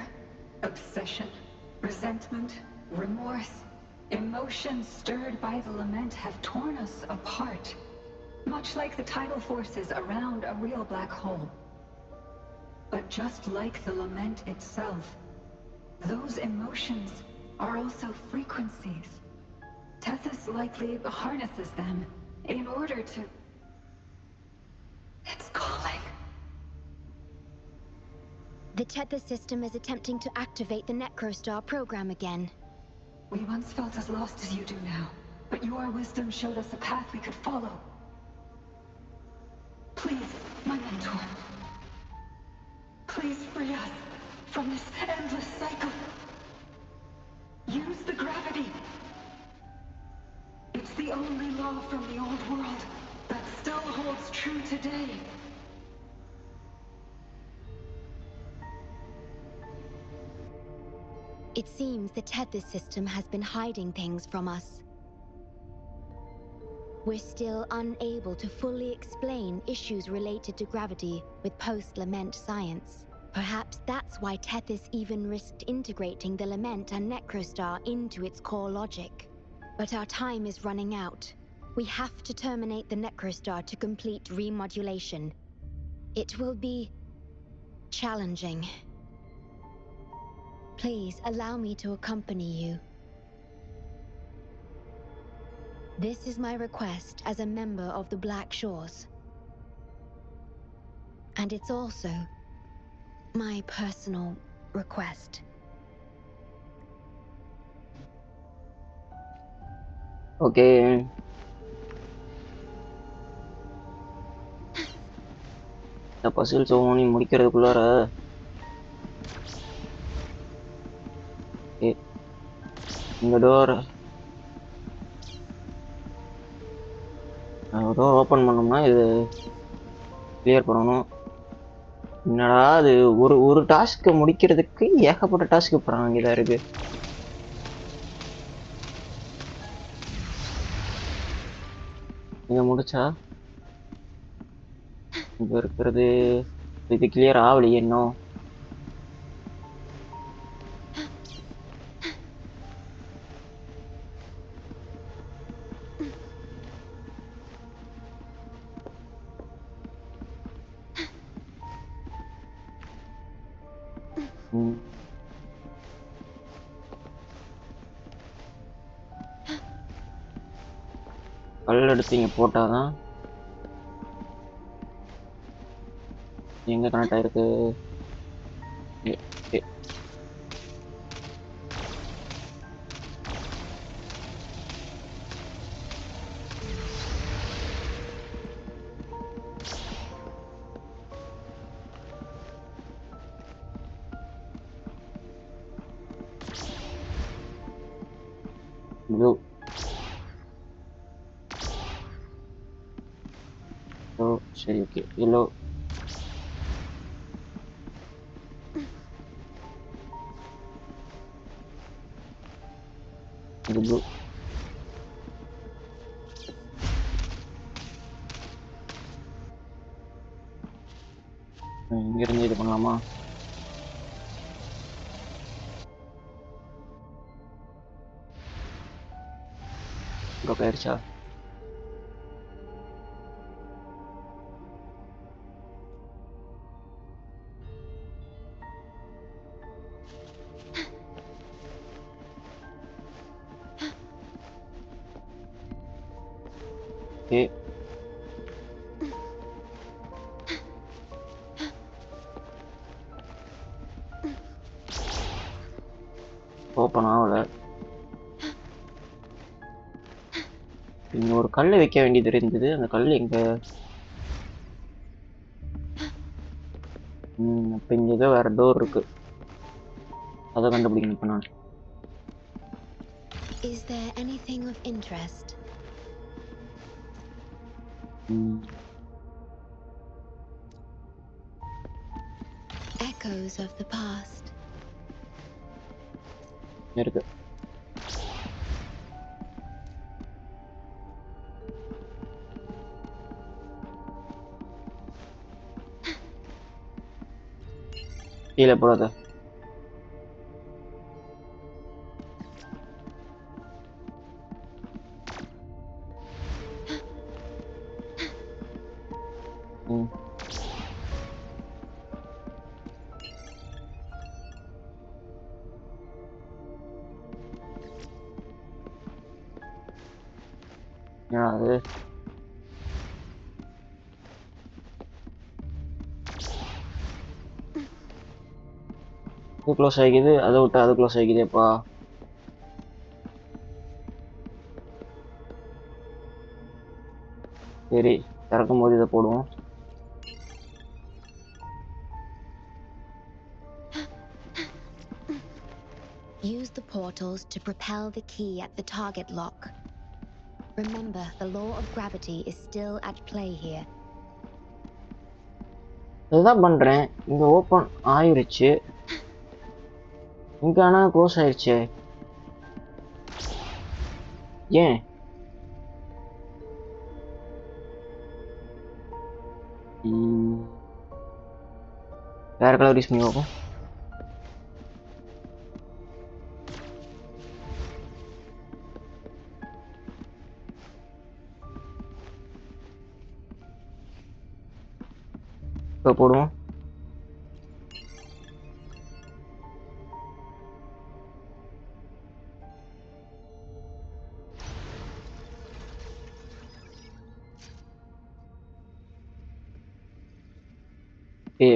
obsession, resentment, remorse, emotions stirred by the lament have torn us apart, much like the tidal forces around a real black hole. But just like the lament itself, those emotions are also frequencies. Tethys likely harnesses them in order to... It's calling. The Tethys system is attempting to activate the Necrostar program again. We once felt as lost as you do now, but your wisdom showed us a path we could follow. Please, my mentor. Please free us from this endless cycle. Use the gravity. It's the only law from the old world that still holds true today. It seems the Tethys system has been hiding things from us. We're still unable to fully explain issues related to gravity with post-lament science. Perhaps that's why Tethys even risked integrating the lament and Necrostar into its core logic. But our time is running out. We have to terminate the Necrostar to complete remodulation. It will be challenging. Please allow me to accompany you. This is my request as a member of the Black Shores. And it's also my personal request. Okay. The puzzle zone in முடிக்கிறதுக்குள்ளார இந்த door open பண்ணோம்னா இது clear பண்ணணும். என்னடா அது ஒரு டாஸ்க்கை முடிக்கிறதுக்கு ஏகப்பட்ட டாஸ்க்கு போகிறாங்க. இதாக இருக்கு. இதை முடிச்சா இங்க இருக்கிறது இது கிளியர் ஆகலையே இன்னும். கல் எடுத்து இங்கே போட்டாதான் எங்கே கனெக்ட் ஆயிருக்கு. blue. Oh, சரி ஓகே yellow. இது blue. இங்கிருந்து இது பண்ணலாமா? ப்ளாக் ஆயிடுச்சா? ஓகே ஓப்பன் ஆகல. இங்க ஒரு கல் வைக்க வேண்டியது இருந்தது. அந்த கல் எங்க? அப்ப இங்க ஏதோ வேற டோர் இருக்கு. அதை கண்டுபிடிக்கணும் இப்ப நான். Is there anything of interest? Echoes of the past. இருக்கு. கீழே போடாத. அது க்ளோஸ் ஆகிக்குது, அதை விட்டு அது க்ளோஸ் ஆகிக்குதேப்பா. சரி, திறக்கும் போது இதை போடுவோம். Use the portals to propel the key at the target lock. Remember, the law of gravity is still at play here. இதுதான் பண்றேன். இங்க ஓபன் ஆயிருச்சு, இங்க ஆனா க்ளோஸ் ஆயிருச்சு. ஏன்? வேற கலர் யூஸ் பண்ணி பார்ப்போம். இப்போ போடுவோம்.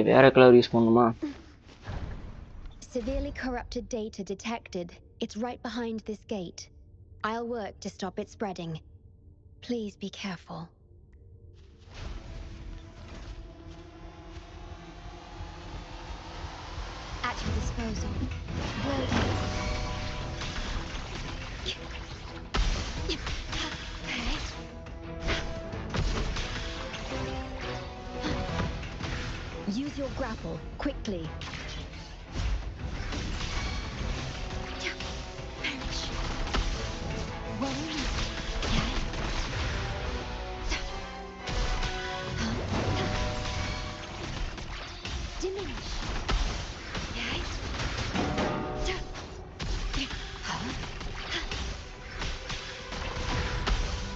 வேற கலர் யூஸ் பண்ணுமா? Severely corrupted data detected. It's right behind this gate. I'll work to stop it spreading. Please be careful. At your disposal. Use your grapple, quickly.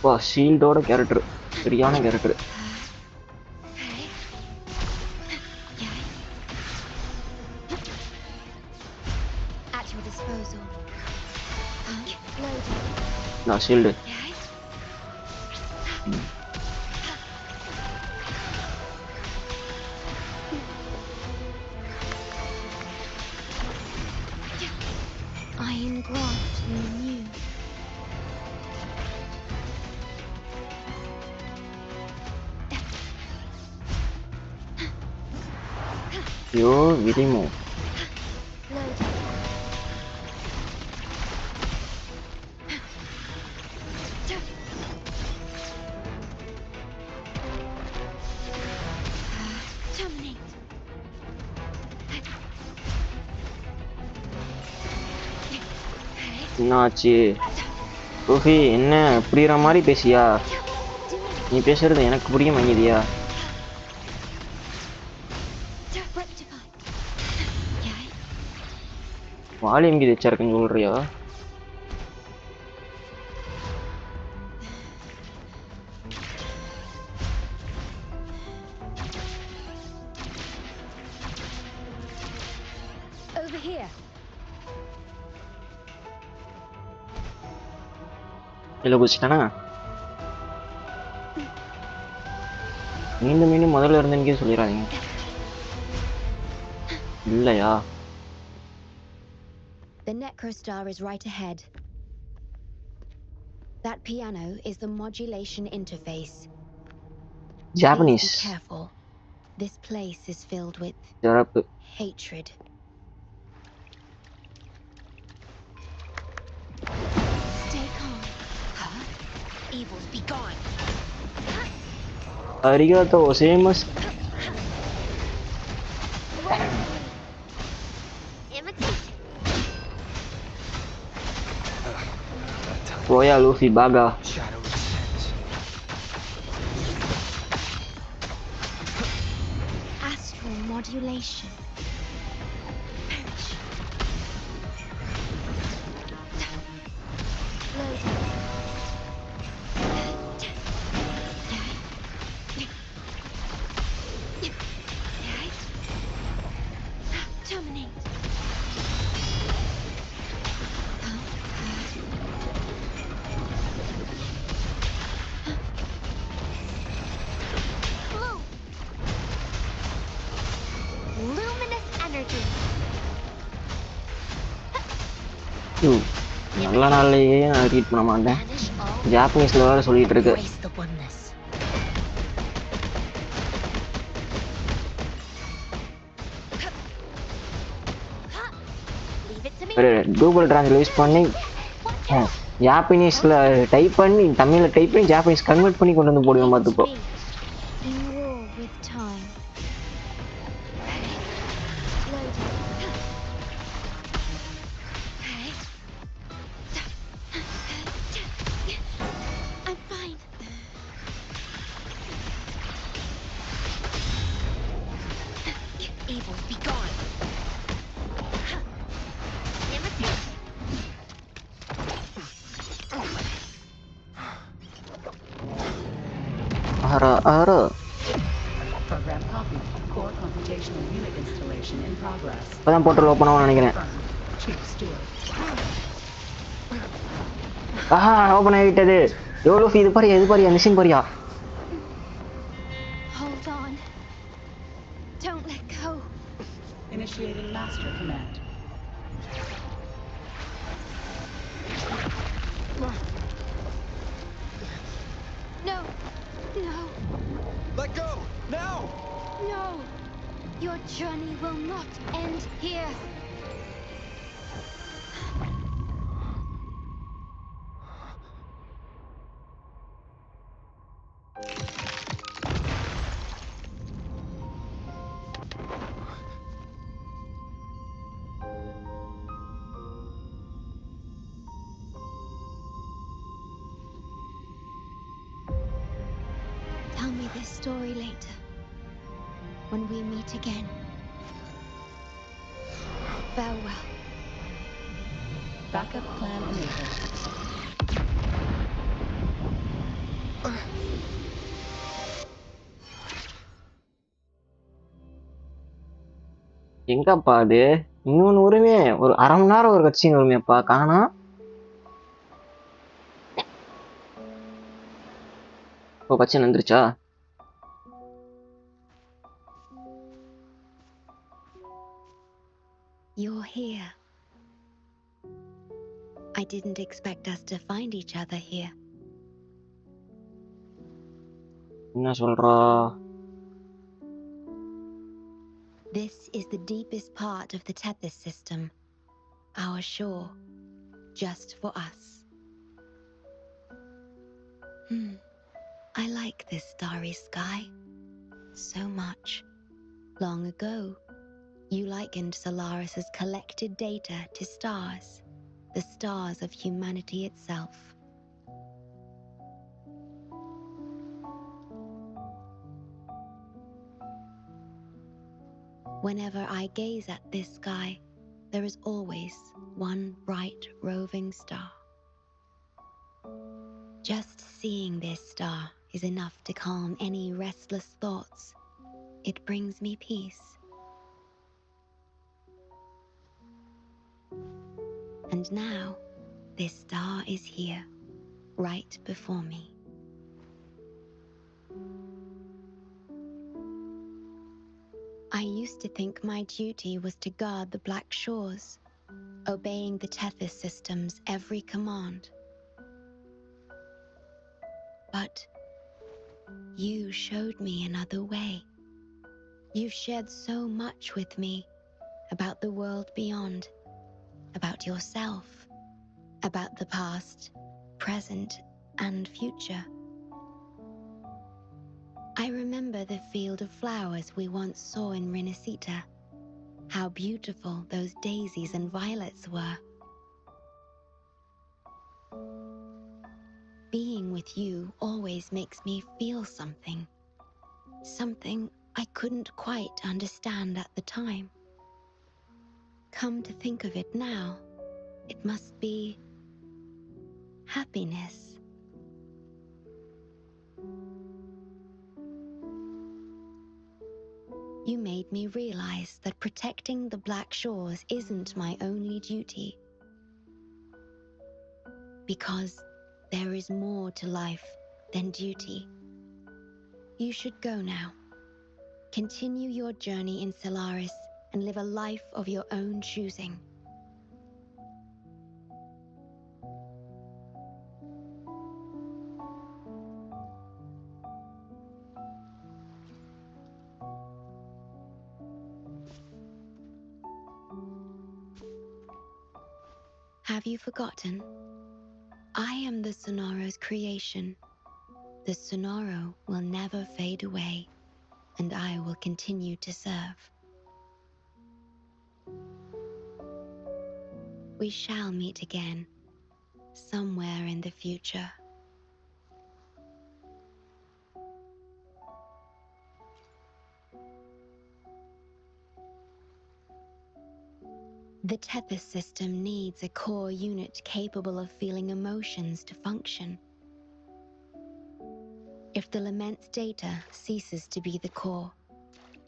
வா, ஷீல்டோட கேரக்டர், சரியான கேரக்டர். நான் shield. I engraft in you. Your Vidimo. என்னாச்சு ரோஹி? என்ன புரியுற மாதிரி பேசியா? நீ பேசுறது எனக்கு புரிய மாட்டேங்குதியா? வால்யூம் கீழே வச்சிருக்கேன்னு சொல்றியா? இல்லை குச்சிட்டானா? மீண்டும் மீண்டும் முதல்ல இருந்தேன்னு சொல்லிடாதீங்க. இல்லையா? The Necrostar is right ahead. That piano is the modulation interface. Japanese. Please be careful. This place is filled with hatred. Evils be gone. Arigato gozaimasu. Imitation. Royal Luffy Baga. Shadow descends. Astral modulation. Terminate. Blue. Luminous energy. நல்ல நாள்லயே நான் read பண்ண மாட்டேன். ஜாப்பனீஸ்ல வேற சொல்லிட்டு இருக்கு. Embrace the oneness. Leave it to me. Google translate use பண்ணி ஜாப்பனீஸ்ல type பண்ணி தமிழ்ல டைப் பண்ணி ஜாப்பனீஸ் கன்வெர்ட் பண்ணி கொண்டு வந்து போடுவேன் பார்த்துக்கோ. In war with time. I'm fine. Evil be gone. Imitate. ஆரா Program copy. Core computational unit installation in progress. இப்பதான் போர்ட்டல் ஓபன் ஆகும் நினைக்கிறேன். Chief Steward. ஓபன் ஆகிட்டது. எவ்வளோ இது பாரியா machine Bharia. Hold on. Don't let go. Initiating master command. No. No. Let go! Now! No. Your journey will not end here. Tell me this story later, when we meet again. Farewell. Backup plan enabled. எங்கப்பா அது இன்னொன்னு வருமே ஒரு அரை மணி நேரம் ஒரு கட்சின்னு வருமேப்பா காணா. இப்போ கட்சி வந்துருச்சா? You're here. I didn't expect us to find each other here. என்ன சொல்றா? This is the deepest part of the Tethys system. Our shore. Just for us. I like this starry sky. So much. Long ago, you likened Solaris's collected data to stars. The stars of humanity itself. Whenever I gaze at this sky, there is always one bright roving star. Just seeing this star is enough to calm any restless thoughts. It brings me peace. And now, this star is here, right before me. I used to think my duty was to guard the Black Shores, obeying the Tethys system's every command. But you showed me another way. You've shared so much with me about the world beyond, about yourself, about the past, present, and future. I remember the field of flowers we once saw in Rinasita. How beautiful those daisies and violets were. Being with you always makes me feel something. Something I couldn't quite understand at the time. Come to think of it now, it must be happiness. You made me realize that protecting the Black Shores isn't my only duty. Because there is more to life than duty. You should go now. Continue your journey in Solaris and live a life of your own choosing. Have you forgotten? I am the Sonora's creation. The Sonoro will never fade away, and I will continue to serve. We shall meet again, somewhere in the future. The Tethys system needs a core unit capable of feeling emotions to function. If the Lament's data ceases to be the core,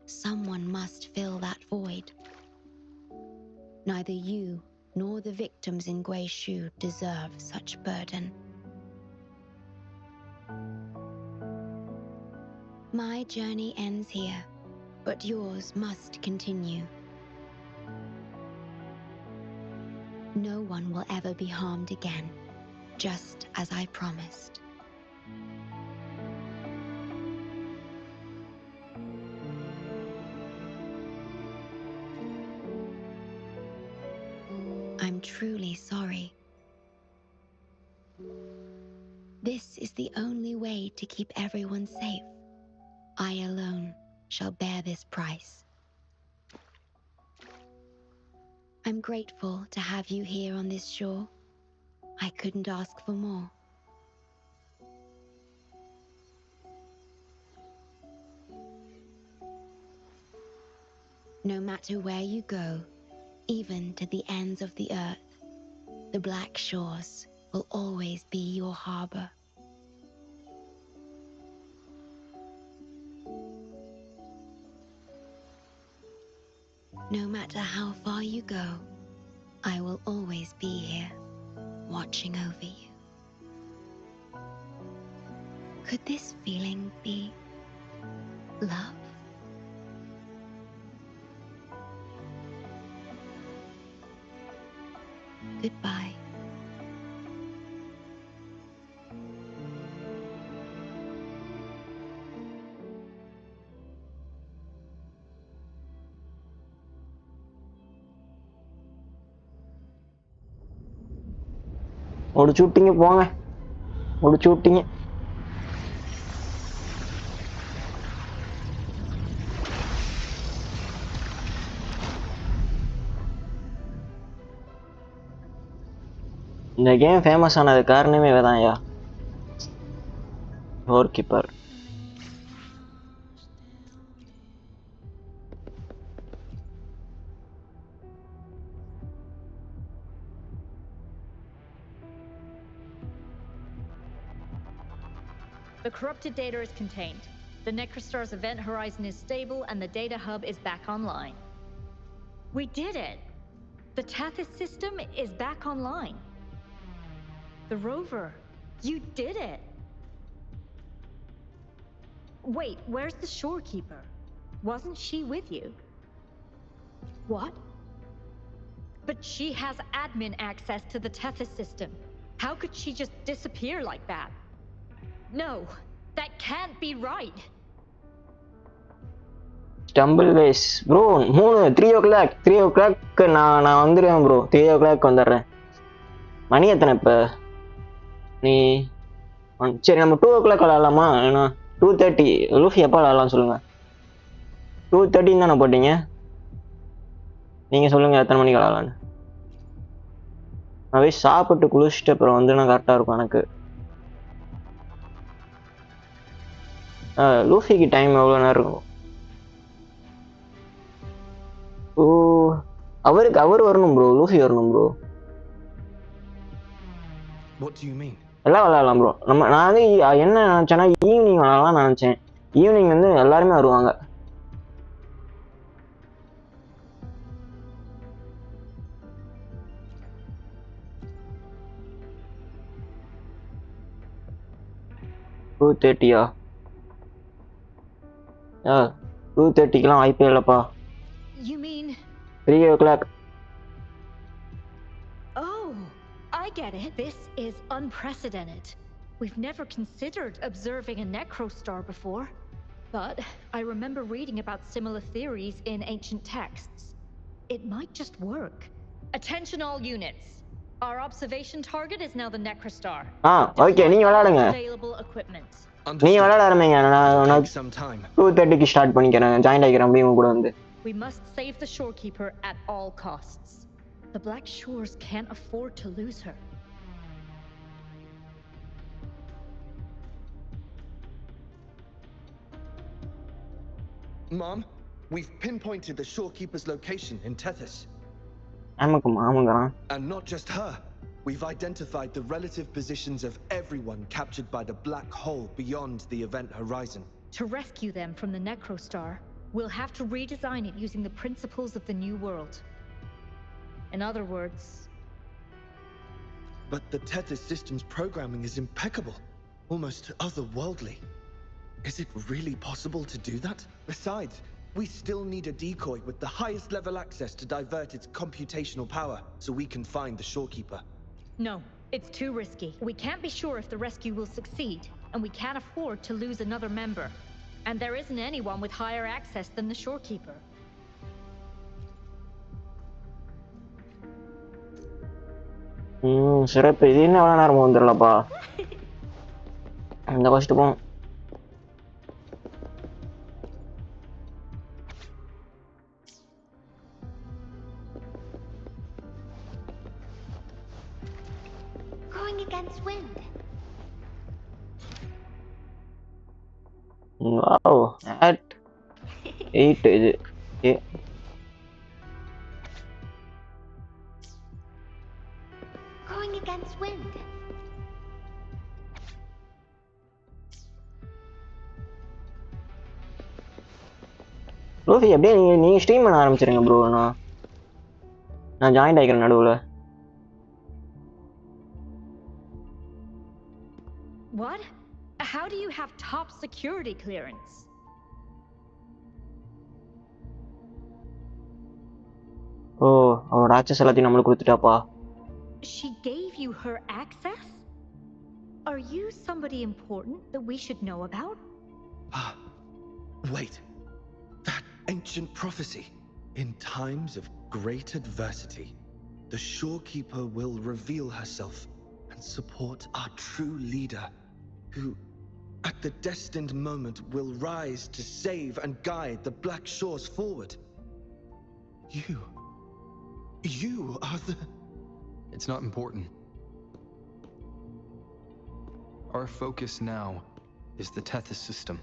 someone must fill that void. Neither you nor the victims in Guishu deserve such burden. My journey ends here, but yours must continue. No one will ever be harmed again, just as I promised. I'm truly sorry. This is the only way to keep everyone safe. I alone shall bear this price. I'm grateful to have you here on this shore. I couldn't ask for more. No matter where you go, even to the ends of the earth, the Black Shores will always be your harbor. No matter how far you go, I will always be here, watching over you. Could this feeling be love? Goodbye. முடிச்சு விட்டீங்க போங்க முடிச்சு விட்டீங்க இந்த game famous ஆனது காரணமே இவதான்யா goal keeper The corrupted data is contained. The Necrostar's event horizon is stable and the data hub is back online. We did it! The Tethys system is back online. The rover, you did it! Wait, where's the shorekeeper? Wasn't she with you? What? But she has admin access to the Tethys system. How could she just disappear like that? No, that can't be right. Stumbleways, bro. 3 o'clock நான் வந்துடுவேன் bro. 3 o'clock வந்துடுறேன். மணி எத்தனை இப்ப? நீ சரி நம்ம 2 o'clock விளாடலாமா? ஏன்னா 2:30 Luffy எப்போ விளாடலாம் சொல்லுங்க. 2:30 தானே போட்டீங்க? நீங்கள் சொல்லுங்கள் எத்தனை மணிக்கு விளாடலான்னு. நான் போய் சாப்பிட்டு குளிச்சுட்டு அப்புறம் வந்துன்னா கரெக்டாக இருக்கும் எனக்கு. லூஃபிக்கு டைம் எவ்வளோ நேரம் இருக்கும்? ஓ அவர் வரணும் ப்ரோ. லூஃபி வரணும் bro. What do you mean? எல்லாம் விளாடலாம் ப்ரோ. நான் வந்து என்ன நினச்சேன்னா ஈவினிங் விளாடலாம் நினச்சேன். ஈவினிங் வந்து எல்லாருமே வருவாங்க. டூ 2:30க்கெலாம் வாய்ப்பே இல்லைப்பா. You mean 3 o'clock. Oh, I get it. This is unprecedented. We've never considered observing a necrostar before. But I remember reading about similar theories in ancient texts. It might just work. Attention all units. Our observation target is now the necrostar. Okay, நீங்க விளையாடுங்க. Available equipment. நீங்க விளையாட ஆரம்பிங்க. நான் 2:30க்கு start பண்ணிக்கிறேன். Join ஆகிக்கிறேன் அப்படியே கூட வந்து. We must save the shorekeeper at all costs. The Black Shores can't afford to lose her. Mom, we've pinpointed the shorekeeper's location in Tethys. And not just her. We've identified the relative positions of everyone captured by the black hole beyond the event horizon. To rescue them from the necrostar, we'll have to redesign it using the principles of the New World. In other words... But the Tethys system's programming is impeccable. Almost otherworldly. Is it really possible to do that? Besides, we still need a decoy with the highest level access to divert its computational power so we can find the shorekeeper. No, it's too risky. We can't be sure if the rescue will succeed, and we can't afford to lose another member. And there isn't anyone with higher access than the shorekeeper. சிறப்பு. இது என்ன எவ்வளோ நேரம் வந்துடலப்பா. இந்த first போகும். Going against wind. Wow, at 8 இது. Okay. Going against wind. Luffy அப்படியே நீங்க ஸ்ட்ரீம் பண்ண ஆரம்பிச்சிருங்க ப்ரோ. நான் ஜாயின் ஆகிக்கிறேன் நடுவில். What? How do you have top security clearance? ஓ, அவரோட ஆக்சஸ் எல்லாத்தையும் நம்மளுக்கு கொடுத்துட்டாப்பா. She gave you her access? Are you somebody important that we should know about? Wait. That ancient prophecy. In times of great adversity, the shorekeeper will reveal herself and support our true leader, who, at the destined moment, will rise to save and guide the Black Shores forward. You are the... It's not important. Our focus now is the Tethys system.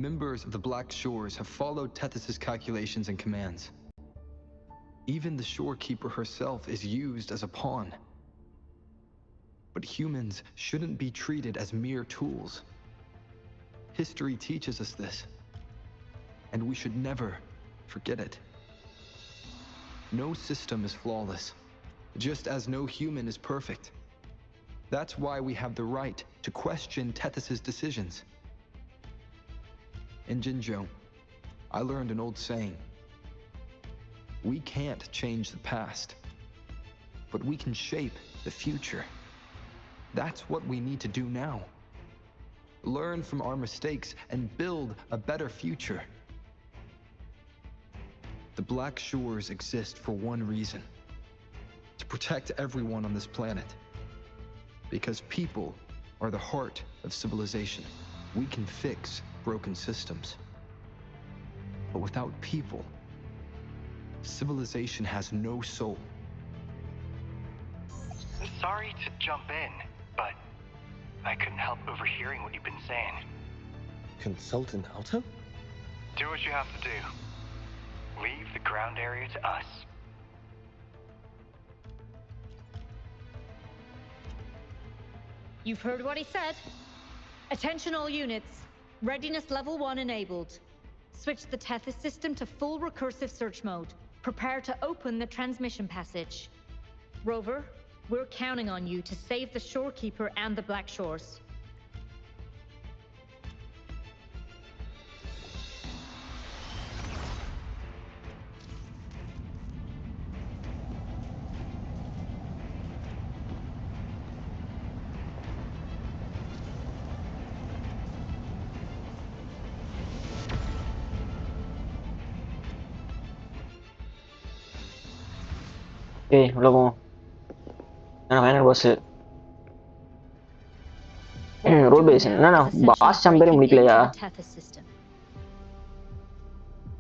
Members of the Black Shores have followed Tethys' calculations and commands. Even the shorekeeper herself is used as a pawn. But humans shouldn't be treated as mere tools. History teaches us this, and we should never forget it. No system is flawless, just as no human is perfect. That's why we have the right to question Tethys' decisions. In Jinzhou, I learned an old saying. We can't change the past, but we can shape the future. That's what we need to do now. Learn from our mistakes and build a better future. The Black Shores exist for one reason. to protect everyone on this planet. Because people are the heart of civilization. We can fix broken systems. But without people, civilization has no soul. Sorry to jump in, but I couldn't help overhearing what you've been saying. Consultant Alto? Do what you have to do. Leave the ground area to us. You've heard what he said. Attention all units. Readiness level 1 enabled. Switch the Tethys system to full recursive search mode. Prepare to open the transmission passage. Rover, we're counting on you to save the Shorekeeper and the Black Shores. Okay, உள்ள போவோம். Final pass road base என்னன்னா pass சம்பரே முடிக்கலையா?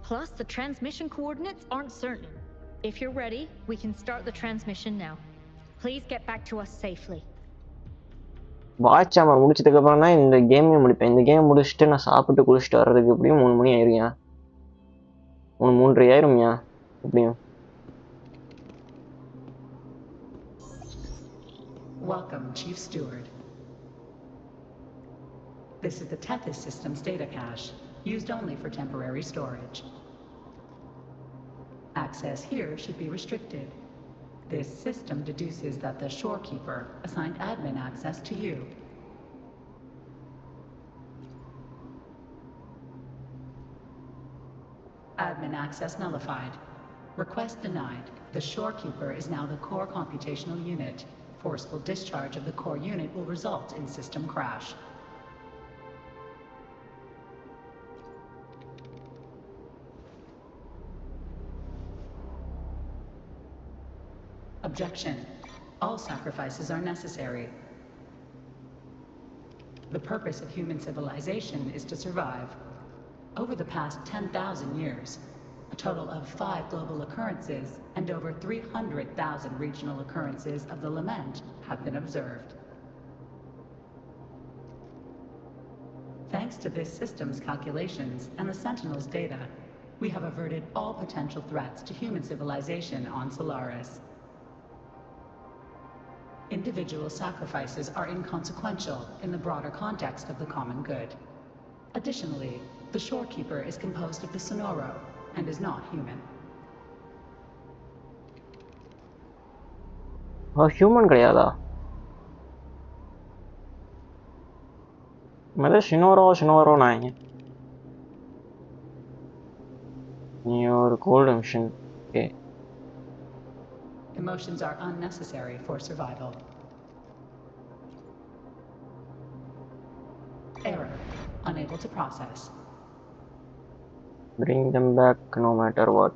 Plus the transmission coordinates aren't certain. If you're ready, we can start the transmission now. Please get back to us safely. Boss சம்பர் முடிச்சதுக்கு அப்புறம் தான் இந்த கேமே முடிப்பேன். இந்த கேம் முடிச்சுட்டு நான் சாப்பிட்டு குளிச்சுட்டு வர்றதுக்கு எப்படியும் 3 மணி ஆயிருங்க. 3:30 ஆயிரும்யா எப்படியும். Welcome, Chief Steward. This is the Tethys system's data cache, used only for temporary storage. Access here should be restricted. This system deduces that the Shorekeeper assigned admin access to you. Admin access nullified. Request denied. The Shorekeeper is now the core computational unit. Forceful discharge of the core unit will result in system crash. Objection. All sacrifices are necessary. The purpose of human civilization is to survive. Over the past 10,000 years, a total of 5 global occurrences and over 300,000 regional occurrences of the lament have been observed. Thanks to this system's calculations and the Sentinel's data, we have averted all potential threats to human civilization on Solaris. Individual sacrifices are inconsequential in the broader context of the common good. Additionally, the Shorekeeper is composed of the Sonoro and is not human. Human கிடையாதா? மேலே Sonoro நாங்க. Your cold emission. Okay. Emotions are unnecessary for survival. Error. Unable to process. Bring them back no matter what.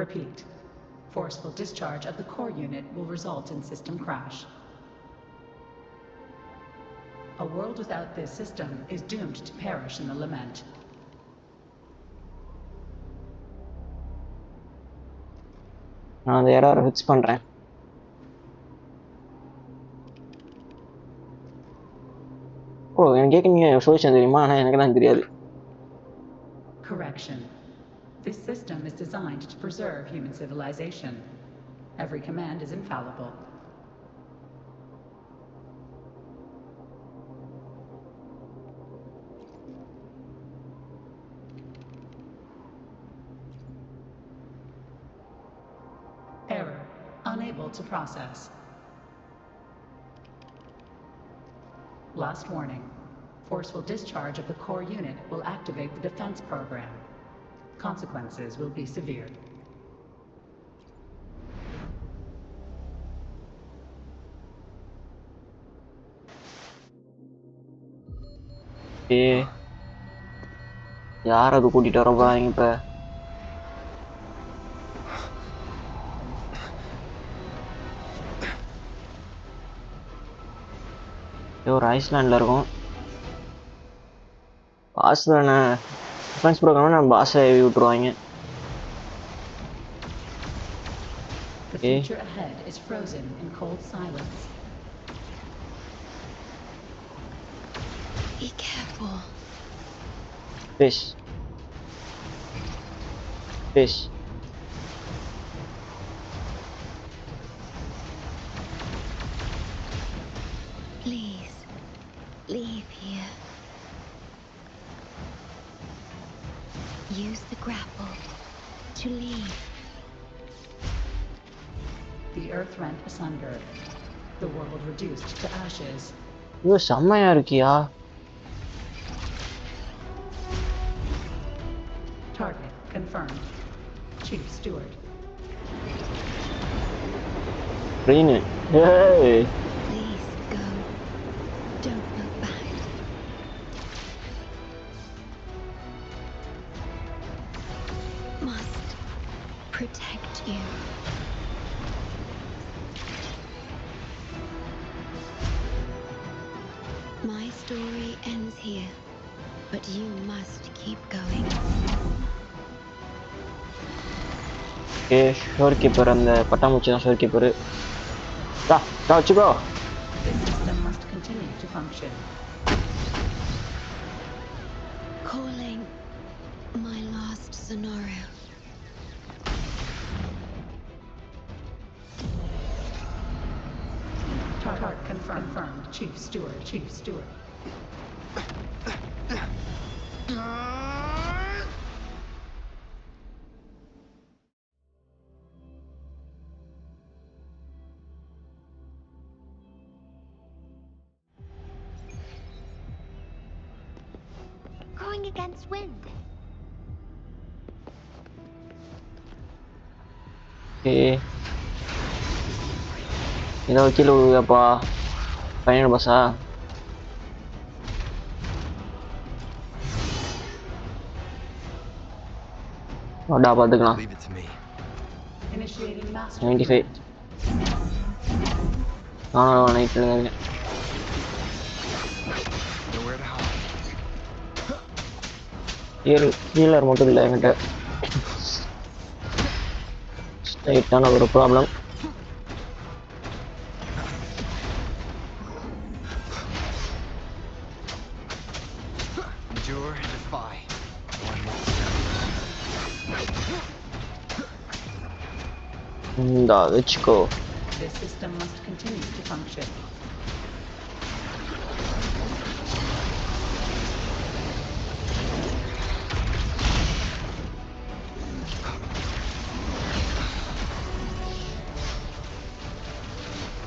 Repeat. Forceful discharge of the core unit will result in system crash. A world without this system is doomed to perish in the lament. நான் அந்த error fix பண்றேன். ஓ எனக்கு கேட்குறீங்க solution தெரியுமா ஆனால் எனக்கு தான் தெரியாது. Correction. This system is designed to preserve human civilization. Every command is infallible. Error. Unable to process. Last warning. Forceful discharge of the core unit will activate the defense program. Consequences will be severe. யார் அது கூட்டிட்டு வர போறாங்க இப்ப? ஒரு ஐஸ்லாண்டில் இருக்கும். Pass தானே defence program நம்ம பாஸை ஏவி விட்டுருவாங்க. The future ahead is frozen in cold silence. Be careful. Fish. Fish. Please, leave here. Use the grapple to leave. The earth rent asunder. The world reduced to ashes. இது செம்மையா இருக்கியா? Target confirmed. Chief Steward. Bring it. Hey. Please go. Don't look back. Must protect you. My story ends here, but you must keep going. Sure keeper அந்த பட்டாம்பூச்சி தான் sure keeper. வச்சுக்கோ. This system must continue to function. Calling my last scenario. Target confirmed. Chief Steward. Chief Steward. Going against wind. ஏதோ கீழே விழுவியாப்பா பையன் பஸ்ஸா? வாடா பார்த்துக்கலாம். 95 நானும் நைட்டில் இருக்கேன். ஹீலர் மட்டும் இல்லை என்கிட்ட. ஸ்ட்ரைட்டான ஒரு ப்ராப்ளம். வச்சுக்கோ. This system must continue to function.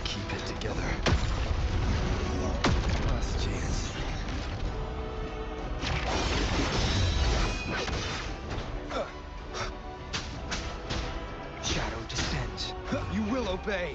Keep it together. Last chance. Shadow descends. You will obey.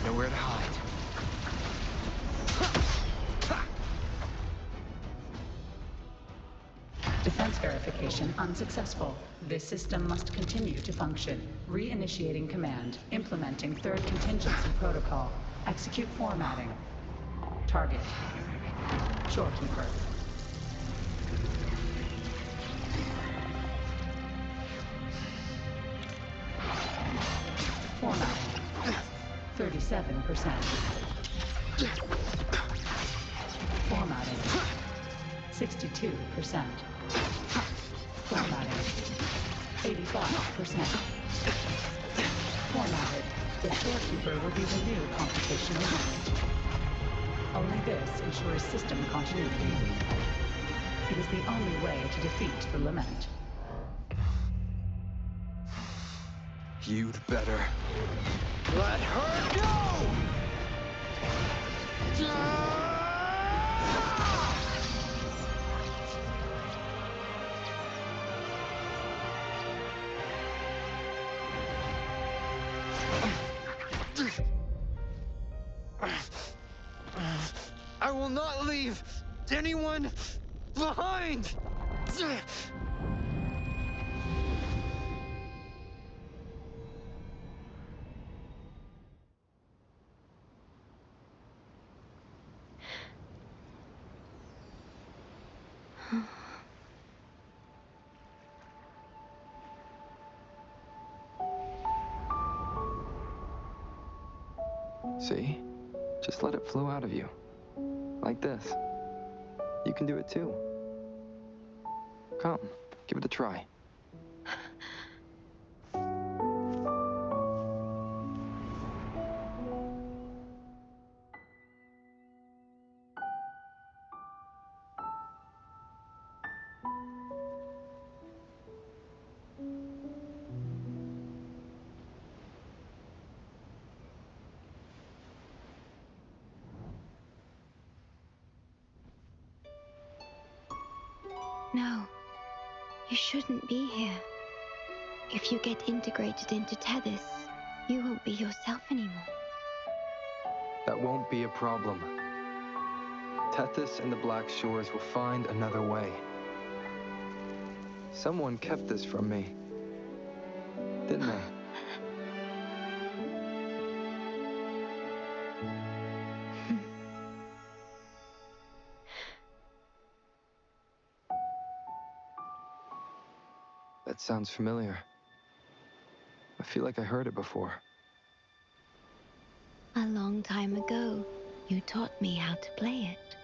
Nowhere to hide. Defense verification unsuccessful. This system must continue to function. Reinitiating command. Implementing third contingency protocol. Execute formatting. Target. Shorekeeper. Formatting. 37%. Formatting. 62%. Formatting. 85%. Formatted. The Shorekeeper will be the new computational unit. Only this ensures system continuity. It is the only way to defeat the Lament. You'd better Let her go! I will not leave anyone behind! See? Just let it flow out of you. Like this. You can do it too. Come, give it a try. No, you shouldn't be here. If you get integrated into Tethys, you won't be yourself anymore. That won't be a problem. Tethys and the Black Shores will find another way. Someone kept this from me, didn't they? That sounds familiar. I feel like I heard it before. A long time ago, you taught me how to play it.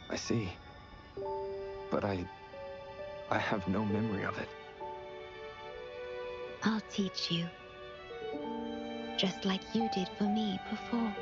I see. But I have no memory of it. I'll teach you. Just like you did for me before.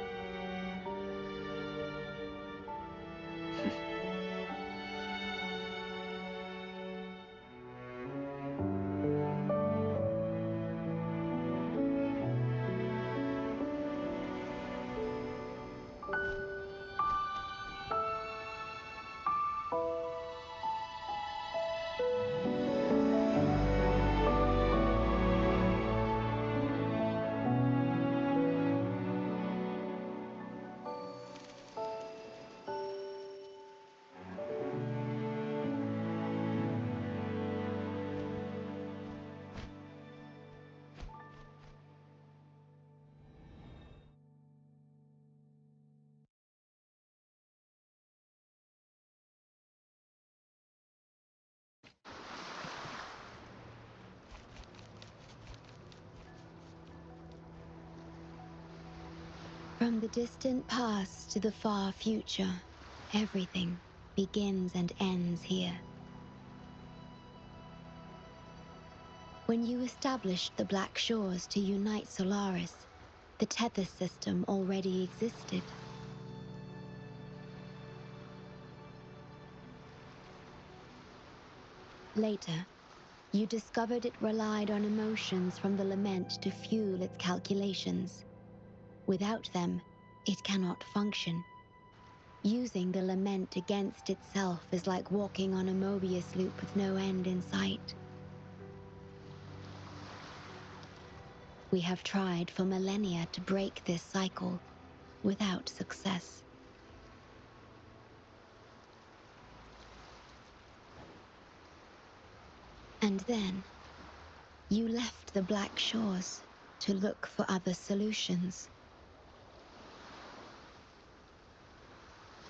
From the distant past to the far future, everything begins and ends here. When you established the Black Shores to unite Solaris, the Tethys system already existed. Later, you discovered it relied on emotions from the Lament to fuel its calculations. Without them, it cannot function. Using the Lament against itself is like walking on a Mobius loop with no end in sight. We have tried for millennia to break this cycle, without success. And then, you left the Black Shores to look for other solutions.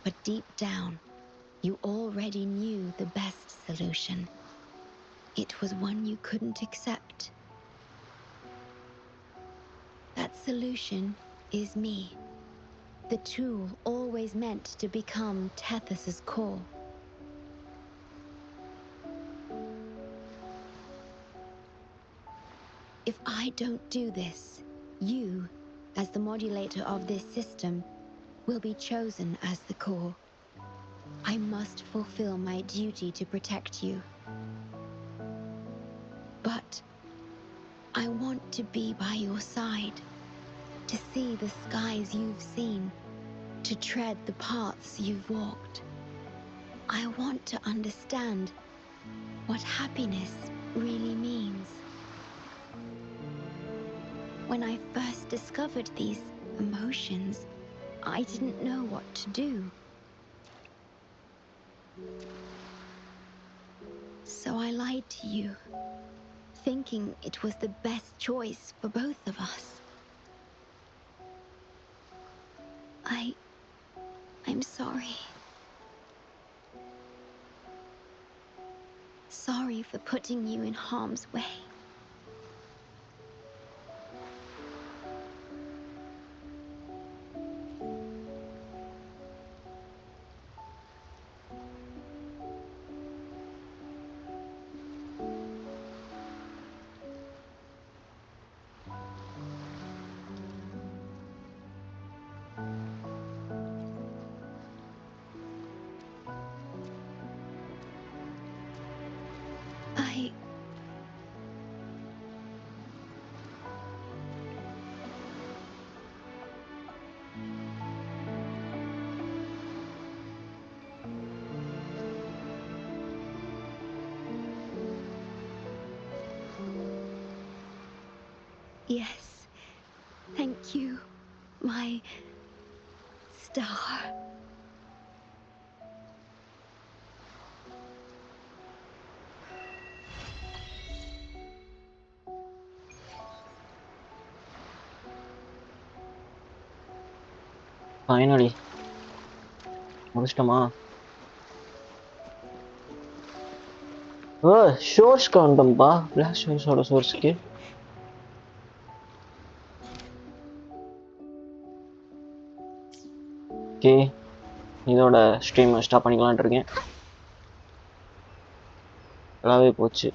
But deep down, you already knew the best solution. It was one you couldn't accept. That solution is me. The tool always meant to become Tethys's core. If I don't do this, you, as the modulator of this system, will be chosen as the core. I must fulfill my duty to protect you. But I want to be by your side, to see the skies you've seen, to tread the paths you've walked. I want to understand what happiness really means. When I first discovered these emotions, I didn't know what to do. So I lied to you, thinking it was the best choice for both of us. I'm sorry. Sorry for putting you in harm's way. Yes, thank you, my star. Finally. முடிச்சிட்டோமா? ஷோர்ஸ்க்கு வந்துட்டோம்ப்பா. பிளாக் ஷோர்ஸோட சோர்ஸ்க்கு. Okay, இதோட ஸ்ட்ரீமை stop பண்ணிக்கலான்ட்டு இருக்கேன். நல்லாவே போச்சு.